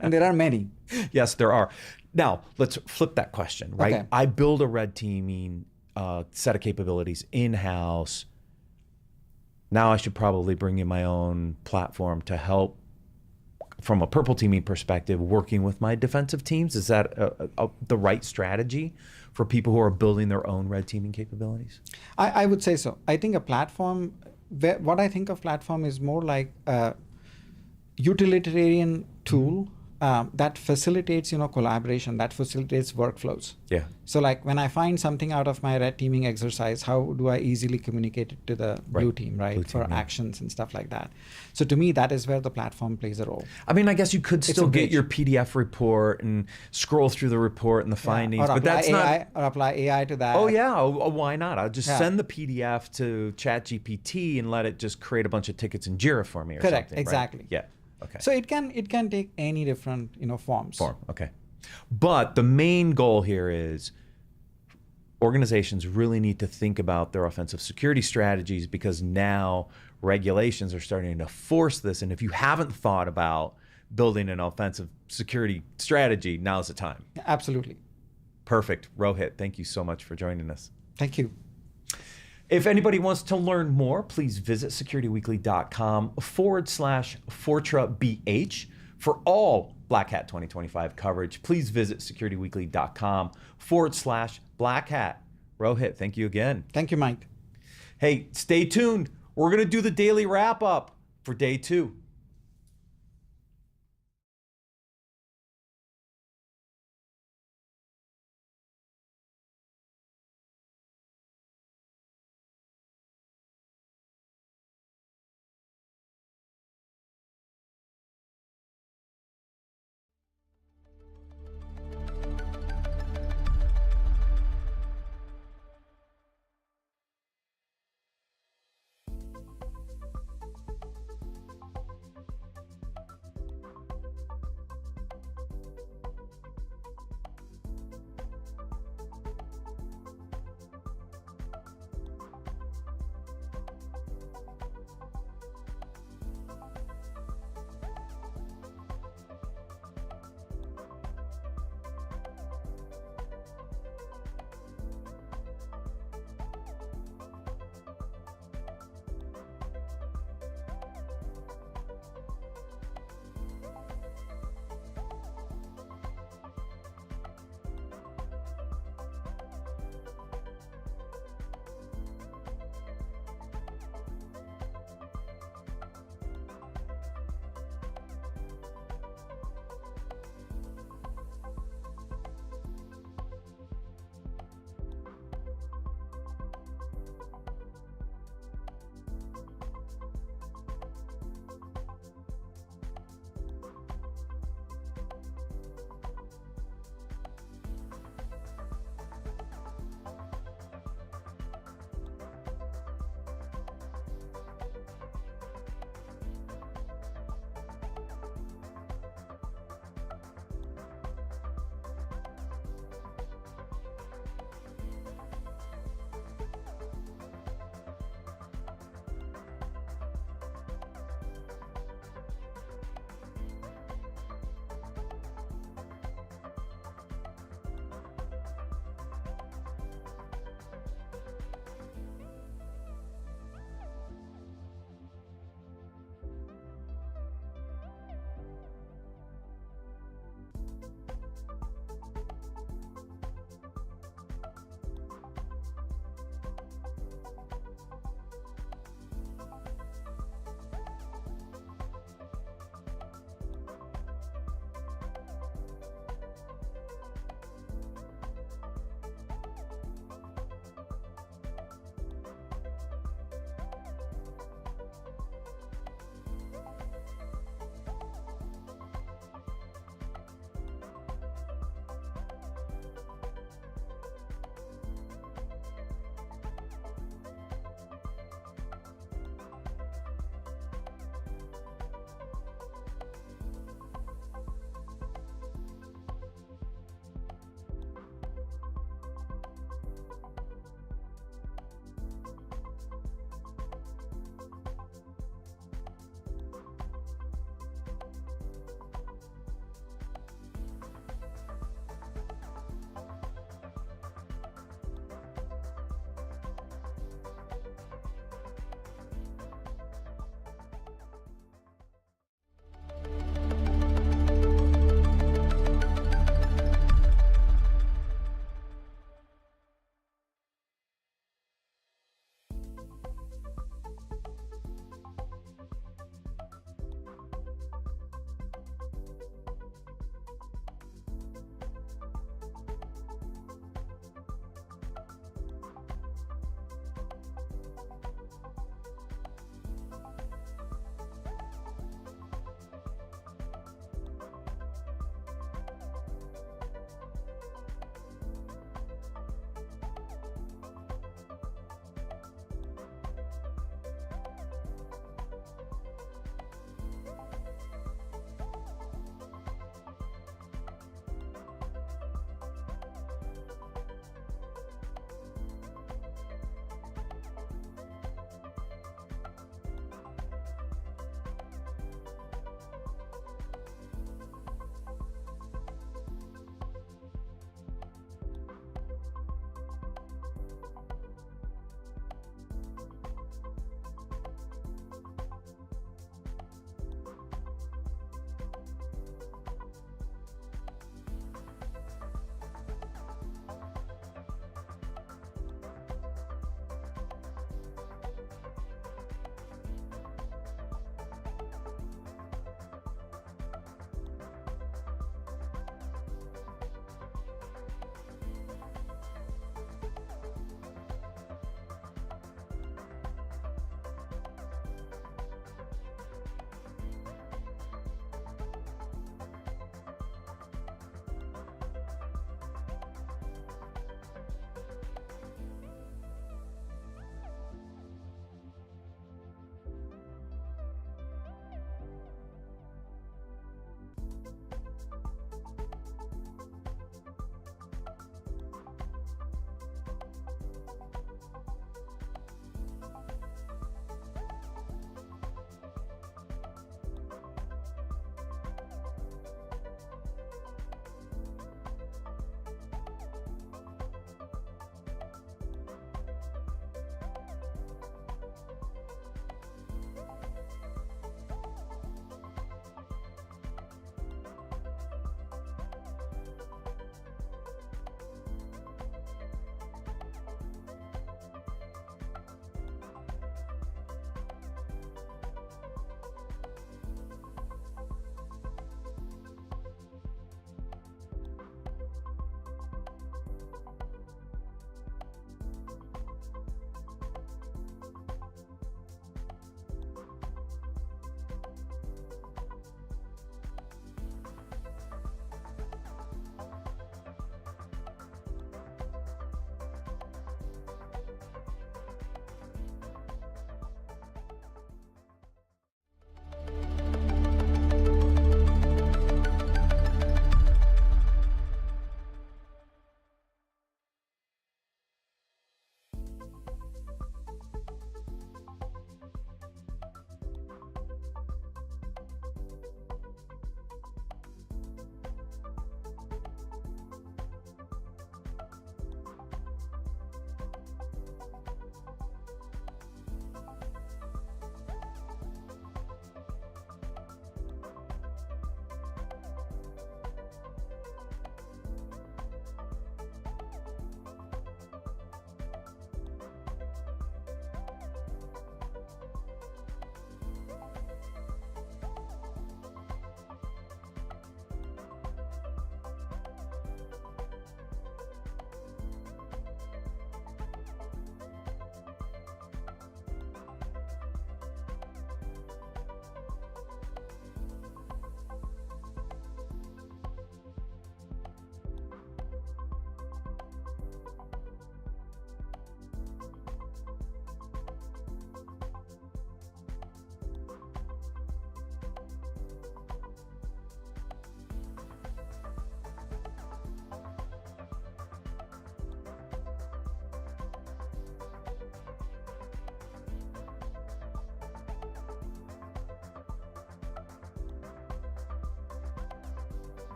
And there are many. Yes, there are. Now, let's flip that question, right? Okay. I build a red teaming set of capabilities in-house. Now I should probably bring in my own platform to help, from a purple teaming perspective, working with my defensive teams. Is that the right strategy for people who are building their own red teaming capabilities? I would say so. I think a platform, what I think of platform is more like a utilitarian tool that facilitates collaboration, that facilitates workflows. Yeah. So like when I find something out of my red teaming exercise, how do I easily communicate it to the blue team, right? Blue team, for actions and stuff like that. So to me, that is where the platform plays a role. I mean, I guess you could still get bridge. your PDF report and scroll through the report and the findings, Or but that's AI, or apply AI to that. Oh yeah, why not? I'll just send the PDF to ChatGPT and let it just create a bunch of tickets in Jira for me or Correct, something. Right? exactly. Yeah. Okay. So it can take any different forms. Okay. But the main goal here is organizations really need to think about their offensive security strategies, because now regulations are starting to force this. And if you haven't thought about building an offensive security strategy, now's the time. Absolutely. Perfect. Rohit, thank you so much for joining us. Thank you. If anybody wants to learn more, please visit securityweekly.com/FortraBH. For all BlackHat 2025 coverage, please visit securityweekly.com/BlackHat. Rohit, thank you again. Thank you, Mike. Hey, stay tuned. We're going to do the daily wrap up for day 2.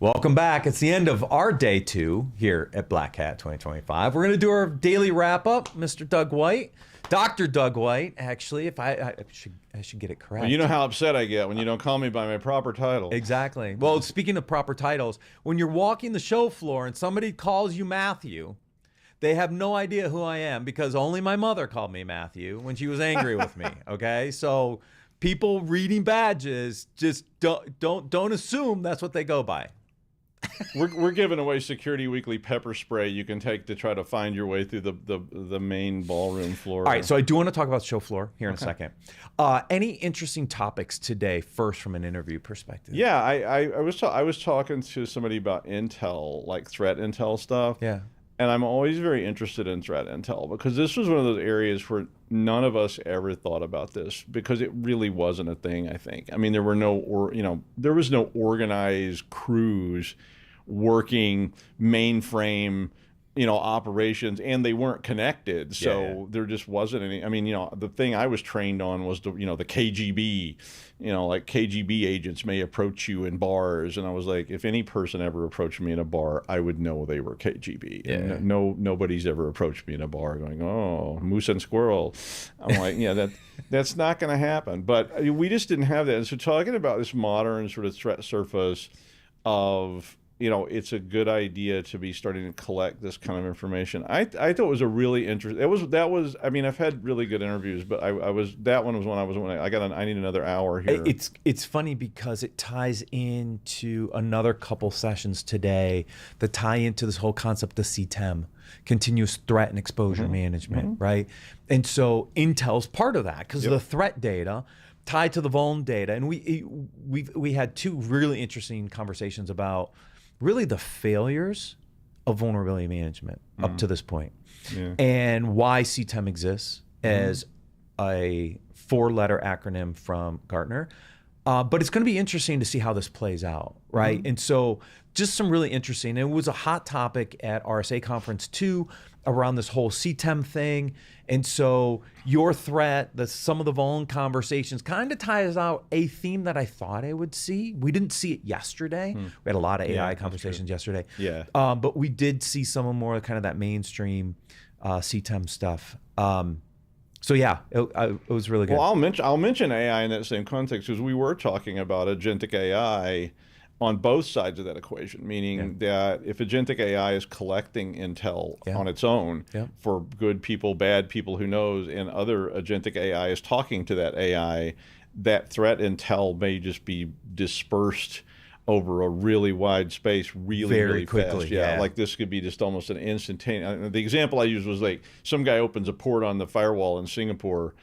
Welcome back. It's the end of our day 2 here at BlackHat 2025. We're going to do our daily wrap-up. Mr. Doug White, Dr. Doug White, actually, if I should get it correct. Well, you know how upset I get when you don't call me by my proper title. Exactly. Well, speaking of proper titles, when you're walking the show floor and somebody calls you Matthew, they have no idea who I am because only my mother called me Matthew when she was angry with me. Okay, so people reading badges just don't assume that's what they go by. We're giving away Security Weekly pepper spray you can take to try to find your way through the main ballroom floor. All right, so I do want to talk about the show floor here in a second. Any interesting topics today, first from an interview perspective? Yeah, I was talking to somebody about intel, like threat intel stuff. Yeah. And I'm always very interested in threat intel because this was one of those areas where none of us ever thought about this because it really wasn't a thing, I think. I mean, there was no organized crews working mainframe, operations, and they weren't connected. So there just wasn't any. I mean, the thing I was trained on was the KGB. Like KGB agents may approach you in bars, and I was like, if any person ever approached me in a bar, I would know they were KGB. Yeah. And nobody's ever approached me in a bar going, "Oh, moose and squirrel." I'm like, yeah, that's not going to happen. But we just didn't have that. And so talking about this modern sort of threat surface of it's a good idea to be starting to collect this kind of information. I thought it was a really interesting. That was. I mean, I've had really good interviews, but that one was when I need another hour here. It's funny because it ties into another couple sessions today that tie into this whole concept of CTEM, continuous threat and exposure management, right? And so Intel's part of that because the threat data tied to the vuln data, and we had 2 really interesting conversations about really the failures of vulnerability management up to this point, and why CTEM exists as a 4-letter acronym from Gartner. But it's going to be interesting to see how this plays out, right? And so just some really interesting, it was a hot topic at RSA Conference 2 around this whole CTEM thing. And so your threat, some of the vuln conversations kind of ties out a theme that I thought I would see. We didn't see it yesterday. We had a lot of AI conversations yesterday. Yeah. But we did see some of more kind of that mainstream CTEM stuff. So yeah, it was really good. Well, I'll mention AI in that same context because we were talking about agentic AI on both sides of that equation, meaning that if agentic AI is collecting intel on its own for good people, bad people, who knows, and other agentic AI is talking to that AI, that threat intel may just be dispersed over a really wide space really quickly. Fast. Yeah, like this could be just almost an instantaneous. The example I used was like some guy opens a port on the firewall in Singapore,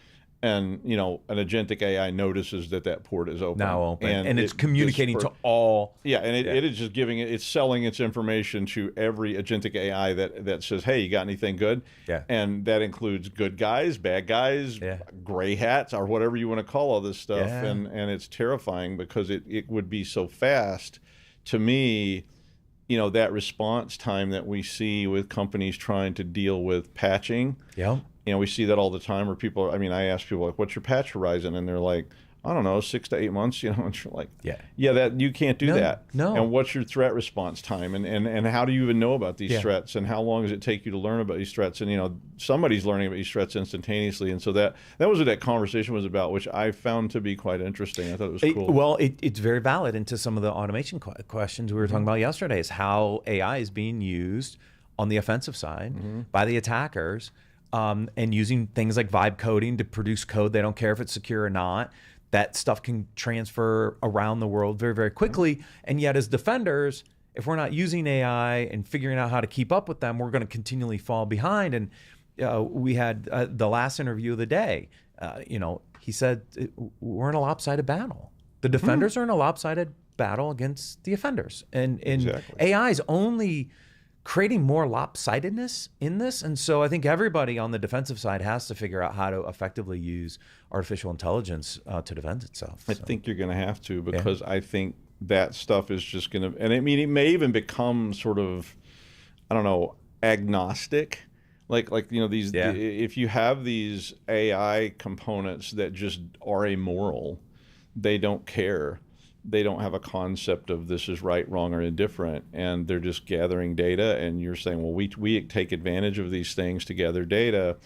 and an agentic AI notices that port is open. Now open. And it's communicating to all. Yeah, and it is just it's selling its information to every agentic AI that says, hey, you got anything good? Yeah. And that includes good guys, bad guys, gray hats, or whatever you want to call all this stuff. Yeah. And it's terrifying because it would be so fast. To me, that response time that we see with companies trying to deal with patching. Yeah. We see that all the time where people, I ask people, like, what's your patch horizon? And they're like, I don't know, 6 to 8 months, and you're like, that you can't do that. No. And what's your threat response time? And how do you even know about these threats? And how long does it take you to learn about these threats? And, somebody's learning about these threats instantaneously. And so that was what that conversation was about, which I found to be quite interesting. I thought it was cool. It's very valid into some of the automation questions we were talking about yesterday, is how AI is being used on the offensive side by the attackers. And using things like vibe coding to produce code. They don't care if it's secure or not. That stuff can transfer around the world very, very quickly. And yet as defenders, if we're not using AI and figuring out how to keep up with them, we're going to continually fall behind. And we had the last interview of the day. He said, we're in a lopsided battle. The defenders are in a lopsided battle against the offenders. And AI is only creating more lopsidedness in this. And so I think everybody on the defensive side has to figure out how to effectively use artificial intelligence to defend itself. I think you're going to have to, because I think that stuff is just going to, and it may even become sort of, agnostic. Like these, if you have these AI components that just are amoral, they don't care, they don't have a concept of this is right, wrong, or indifferent, and they're just gathering data, and you're saying, well, we take advantage of these things to gather data.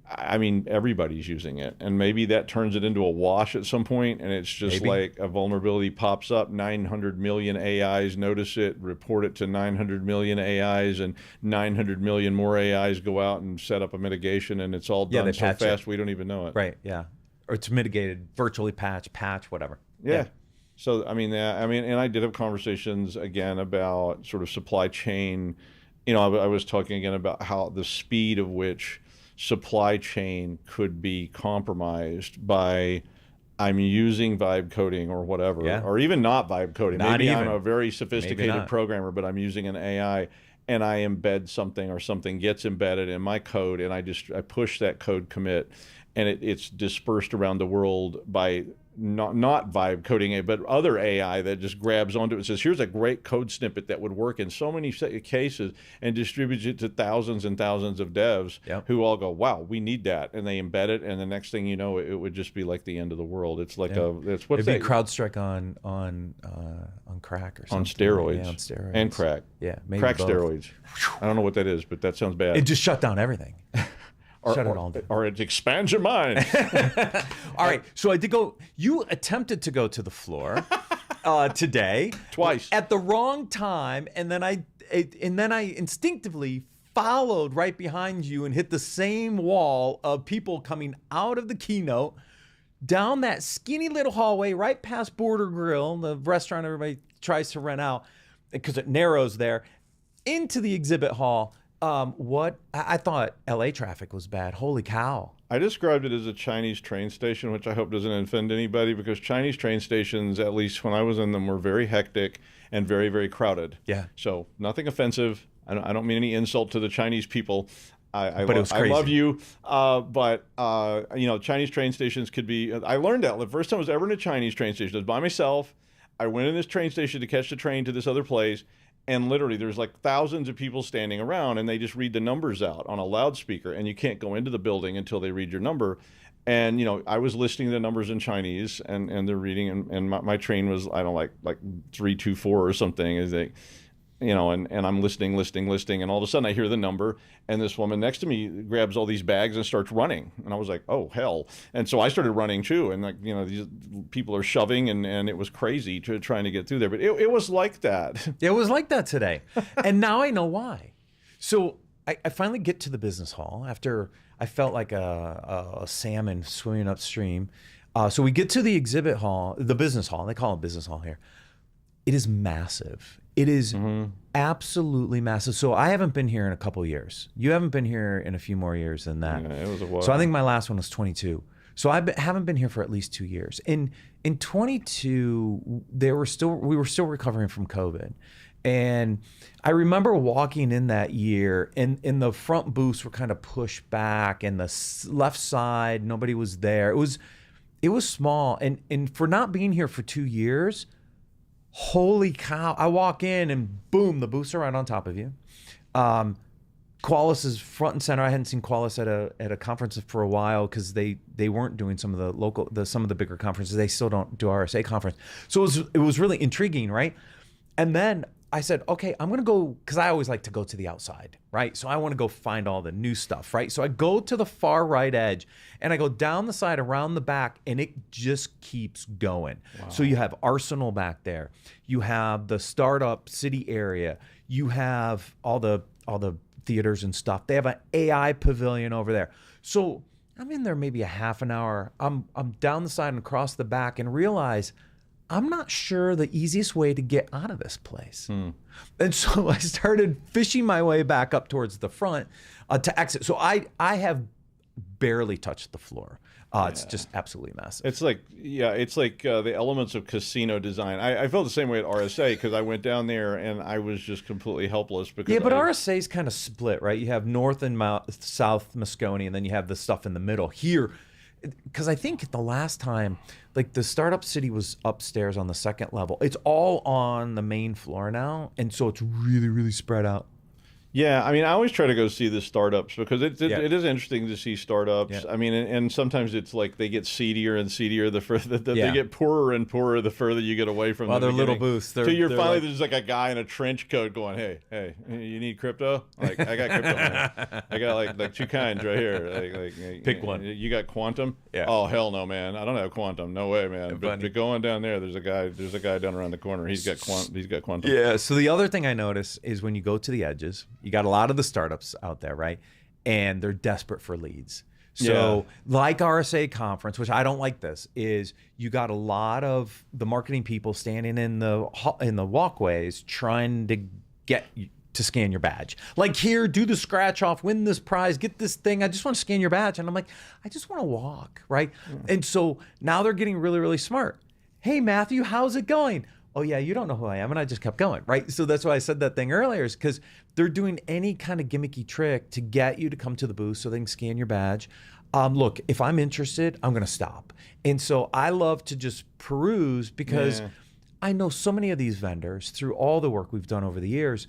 I mean, everybody's using it, and maybe that turns it into a wash at some point, and it's just like a vulnerability pops up, 900 million AIs notice it, report it to 900 million AIs, and 900 million more AIs go out and set up a mitigation, and it's all done so fast we don't even know it. Right, yeah. Or it's mitigated, virtually patch, whatever. Yeah. So, I mean, and I did have conversations, again, about sort of supply chain. You know, I was talking again about how the speed of which supply chain could be compromised by I'm using vibe coding or whatever, or even not vibe coding. Maybe I'm a very sophisticated programmer, but I'm using an AI and I embed something, or something gets embedded in my code, and I push that code commit, and it's dispersed around the world by not vibe coding it, but other AI that just grabs onto it and says, here's a great code snippet that would work in so many cases, and distributes it to thousands and thousands of devs who all go, wow, we need that. And they embed it, and the next thing you know, it would just be like the end of the world. It's like it'd be CrowdStrike on crack or something. On steroids. Yeah, on steroids. And crack. Yeah, maybe crack both. Steroids. I don't know what that is, but that sounds bad. It just shut down everything. Shut it all down. Or it expands your mind. All right, so I did go. You attempted to go to the floor today twice at the wrong time, and then I instinctively followed right behind you and hit the same wall of people coming out of the keynote, down that skinny little hallway, right past Border Grill, the restaurant everybody tries to rent out because it narrows there, into the exhibit hall. What I thought LA traffic was bad. Holy cow. I described it as a Chinese train station, which I hope doesn't offend anybody, because Chinese train stations, at least when I was in them, were very hectic and very, very crowded. Yeah. So nothing offensive. I don't mean any insult to the Chinese people. But it was crazy. I love you, but you know, Chinese train stations could be. I learned that the first time I was ever in a Chinese train station. I was by myself. I went in this train station to catch the train to this other place. And literally, there's like thousands of people standing around, and they just read the numbers out on a loudspeaker, and you can't go into the building until they read your number. And, you know, I was listening to the numbers in Chinese, and they're reading, and my train was, I don't know, like 324 or something. Is they, you know, and I'm listening, and all of a sudden I hear the number, and this woman next to me grabs all these bags and starts running, and I was like, oh hell! And so I started running too, and like, you know, these people are shoving, and it was crazy trying to get through there, but it was like that. It was like that today, and now I know why. So I finally get to the business hall after I felt like a salmon swimming upstream. So we get to the exhibit hall, the business hall. They call it business hall here. It is massive. It is absolutely massive. So I haven't been here in a couple of years. You haven't been here in a few more years than that. Yeah, it was a while. So I think my last one was 22. So haven't been here for at least 2 years. In 22, we were still recovering from COVID. And I remember walking in that year, and the front booths were kind of pushed back, and the left side, nobody was there. It was small. And for not being here for 2 years, holy cow, I walk in and boom, the booths are right on top of you. Qualys is front and center. I hadn't seen Qualys at a conference for a while because they weren't doing some of the bigger conferences. They still don't do RSA conference. So it was really intriguing, right? And then I said, okay, I'm going to go, because I always like to go to the outside, right? So I want to go find all the new stuff, right? So I go to the far right edge, and I go down the side, around the back, and it just keeps going. Wow. So you have Arsenal back there. You have the startup city area. You have all the theaters and stuff. They have an AI pavilion over there. So I'm in there maybe a half an hour. I'm down the side and across the back, and realize I'm not sure the easiest way to get out of this place. And so I started fishing my way back up towards the front to exit. So I have barely touched the floor. It's just absolutely massive. It's like the elements of casino design. I felt the same way at RSA, because I went down there and I was just completely helpless. Because RSA is kind of split, right? You have North and South Moscone, and then you have the stuff in the middle. Here, because I think the last time, like, the startup city was upstairs on the second level. It's all on the main floor now, and so it's really, really spread out. Yeah, I mean, I always try to go see the startups because it Yeah. is interesting to see startups. Yeah. I mean, and sometimes it's like they get seedier and seedier the further Yeah. they get poorer and poorer the further you get away from Well, the they're little beginning. booths. So you're they're finally like- there's like a guy in a trench coat going, "Hey, you need crypto? Like I got crypto. Man. I got like two kinds right here. Like Pick one. You got quantum? Yeah. Oh hell no, man. I don't have quantum. No way, man. Funny. But go on down there. There's a guy down around the corner. He's got quantum. Yeah. So the other thing I notice is when you go to the edges, you got a lot of the startups out there, right? And they're desperate for leads. So like RSA conference, which I don't like this, is you got a lot of the marketing people standing in the walkways trying to get you to scan your badge. Like, here, do the scratch off, win this prize, get this thing. I just want to scan your badge. And I'm like, I just want to walk, right? And so now they're getting really, really smart. Hey, Matthew, how's it going? Oh, yeah, you don't know who I am. And I just kept going, right? So that's why I said that thing earlier, is because they're doing any kind of gimmicky trick to get you to come to the booth so they can scan your badge. Look, if I'm interested, I'm going to stop. And so I love to just peruse because I know so many of these vendors through all the work we've done over the years.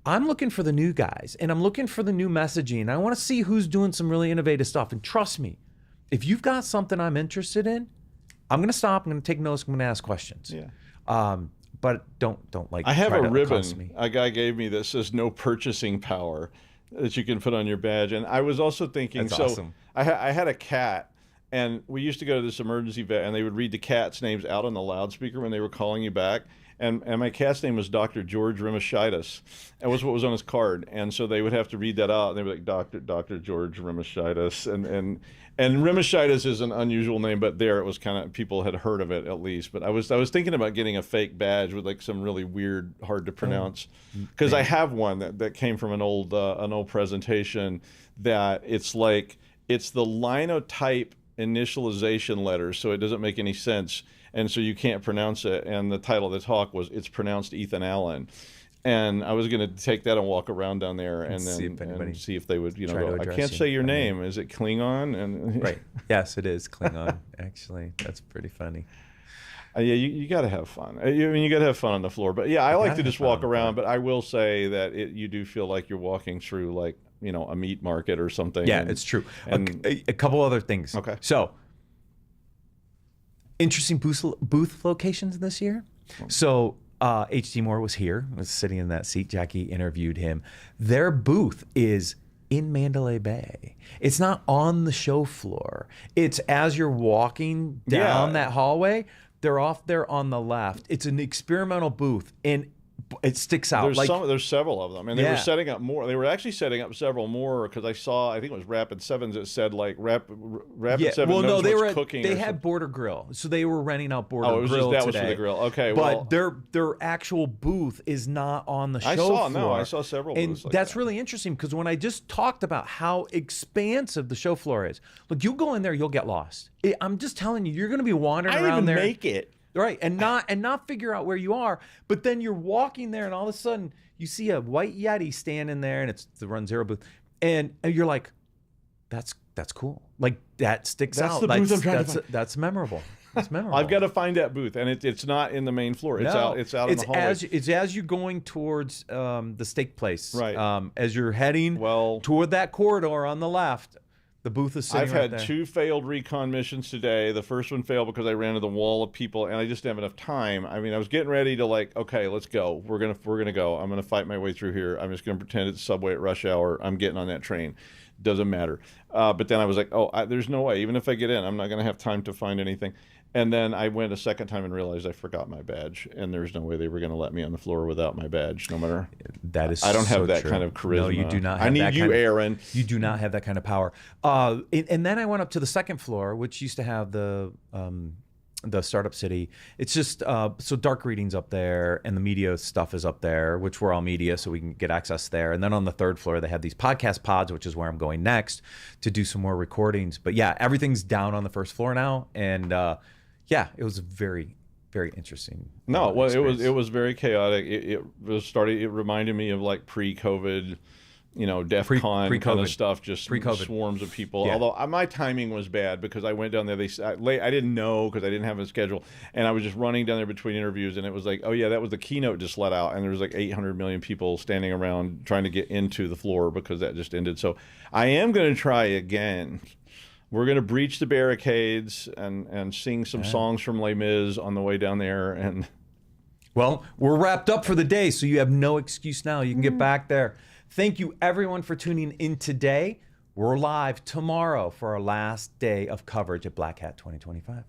I'm looking for the new guys and I'm looking for the new messaging. I want to see who's doing some really innovative stuff. And trust me, if you've got something I'm interested in, I'm going to stop. I'm going to take notes. I'm going to ask questions. Yeah. But don't like. I have try a to ribbon accost me. a guy gave me that says no purchasing power that you can put on your badge. And I was also thinking, That's so awesome. I had a cat, and we used to go to this emergency vet, and they would read the cat's names out on the loudspeaker when they were calling you back. And my cat's name was Dr. George Rimaschitis. That was what was on his card. And so they would have to read that out. And they were like, Dr. George Rimaschitis. And Rimaschitis is an unusual name, but there it was kind of, people had heard of it at least. But I was thinking about getting a fake badge with like some really weird, hard to pronounce. Because I have one that came from an old presentation that it's like, it's the linotype initialization letters, so it doesn't make any sense. And so you can't pronounce it. And the title of the talk was, "It's pronounced Ethan Allen." And I was going to take that and walk around down there and then see if they would, try to go, I address can't you. say your name. Is it Klingon? And Right. Yes, it is Klingon. Actually, that's pretty funny. yeah, you got to have fun. I mean, you got to have fun on the floor. But yeah, I like to just walk around. But I will say that you do feel like you're walking through like, a meat market or something. Yeah, and, it's true. And A couple other things. Okay. So, interesting booth locations this year. So, H.D. Moore was here, was sitting in that seat. Jackie interviewed him. Their booth is in Mandalay Bay. It's not on the show floor. It's as you're walking down that hallway, they're off there on the left. It's an experimental booth, and it sticks out. There's several of them, and they Yeah. were setting up more. They were actually setting up several more because I think it was Rapid Sevens that said like Rapid Seven well, no, knows they what's were cooking. they or had something. Border Grill, so they were renting out Border Oh, it was Grill just, that today. was for the grill. Okay, But well, their actual booth is not on the show I floor. saw several and booths like that's that. really interesting because when I just talked about how expansive the show floor is, look, you go in there, you'll get lost. I'm just telling you, you're going to be wandering I didn't around even there. make it. Right, and not figure out where you are, but then you're walking there, and all of a sudden you see a white Yeti standing there, and it's the runZero booth, and you're like, "That's cool." Like that sticks That's out. the booth I'm trying to find. That's memorable. It's memorable. I've got to find that booth, and it's not in the main floor. It's out. It's out in the hallway. It's as you're going towards the steak place. Right. As you're heading toward that corridor on the left, the booth is sitting I've right had there. 2 failed recon missions today. The first one failed because I ran into the wall of people, and I just didn't have enough time. I mean, I was getting ready to like, okay, let's go. We're gonna go. I'm gonna fight my way through here. I'm just gonna pretend it's subway at rush hour. I'm getting on that train. Doesn't matter. But then I was like, there's no way. Even if I get in, I'm not gonna have time to find anything. And then I went a second time and realized I forgot my badge, and there's no way they were going to let me on the floor without my badge, no matter. That is I don't have so that true. kind of charisma. No, you do not have I need that you, kind of, Aaron. You do not have that kind of power. And then I went up to the second floor, which used to have the startup city. It's just so dark reading's up there, and the media stuff is up there, which we're all media, so we can get access there. And then on the third floor, they have these podcast pods, which is where I'm going next to do some more recordings. But yeah, everything's down on the first floor now, and yeah, it was very, very interesting. No, well, experience. it was very chaotic. It reminded me of like pre-COVID DEF CON kind pre-COVID. of stuff, just Pre-COVID. swarms of people. Yeah. Although my timing was bad because I went down there. I didn't know because I didn't have a schedule, and I was just running down there between interviews, and it was like, oh yeah, that was the keynote just let out, and there was like 800 million people standing around trying to get into the floor because that just ended. So I am going to try again. We're going to breach the barricades and sing some songs from Les Mis on the way down there. And Well, we're wrapped up for the day, so you have no excuse now. You can get back there. Thank you, everyone, for tuning in today. We're live tomorrow for our last day of coverage at BlackHat 2025.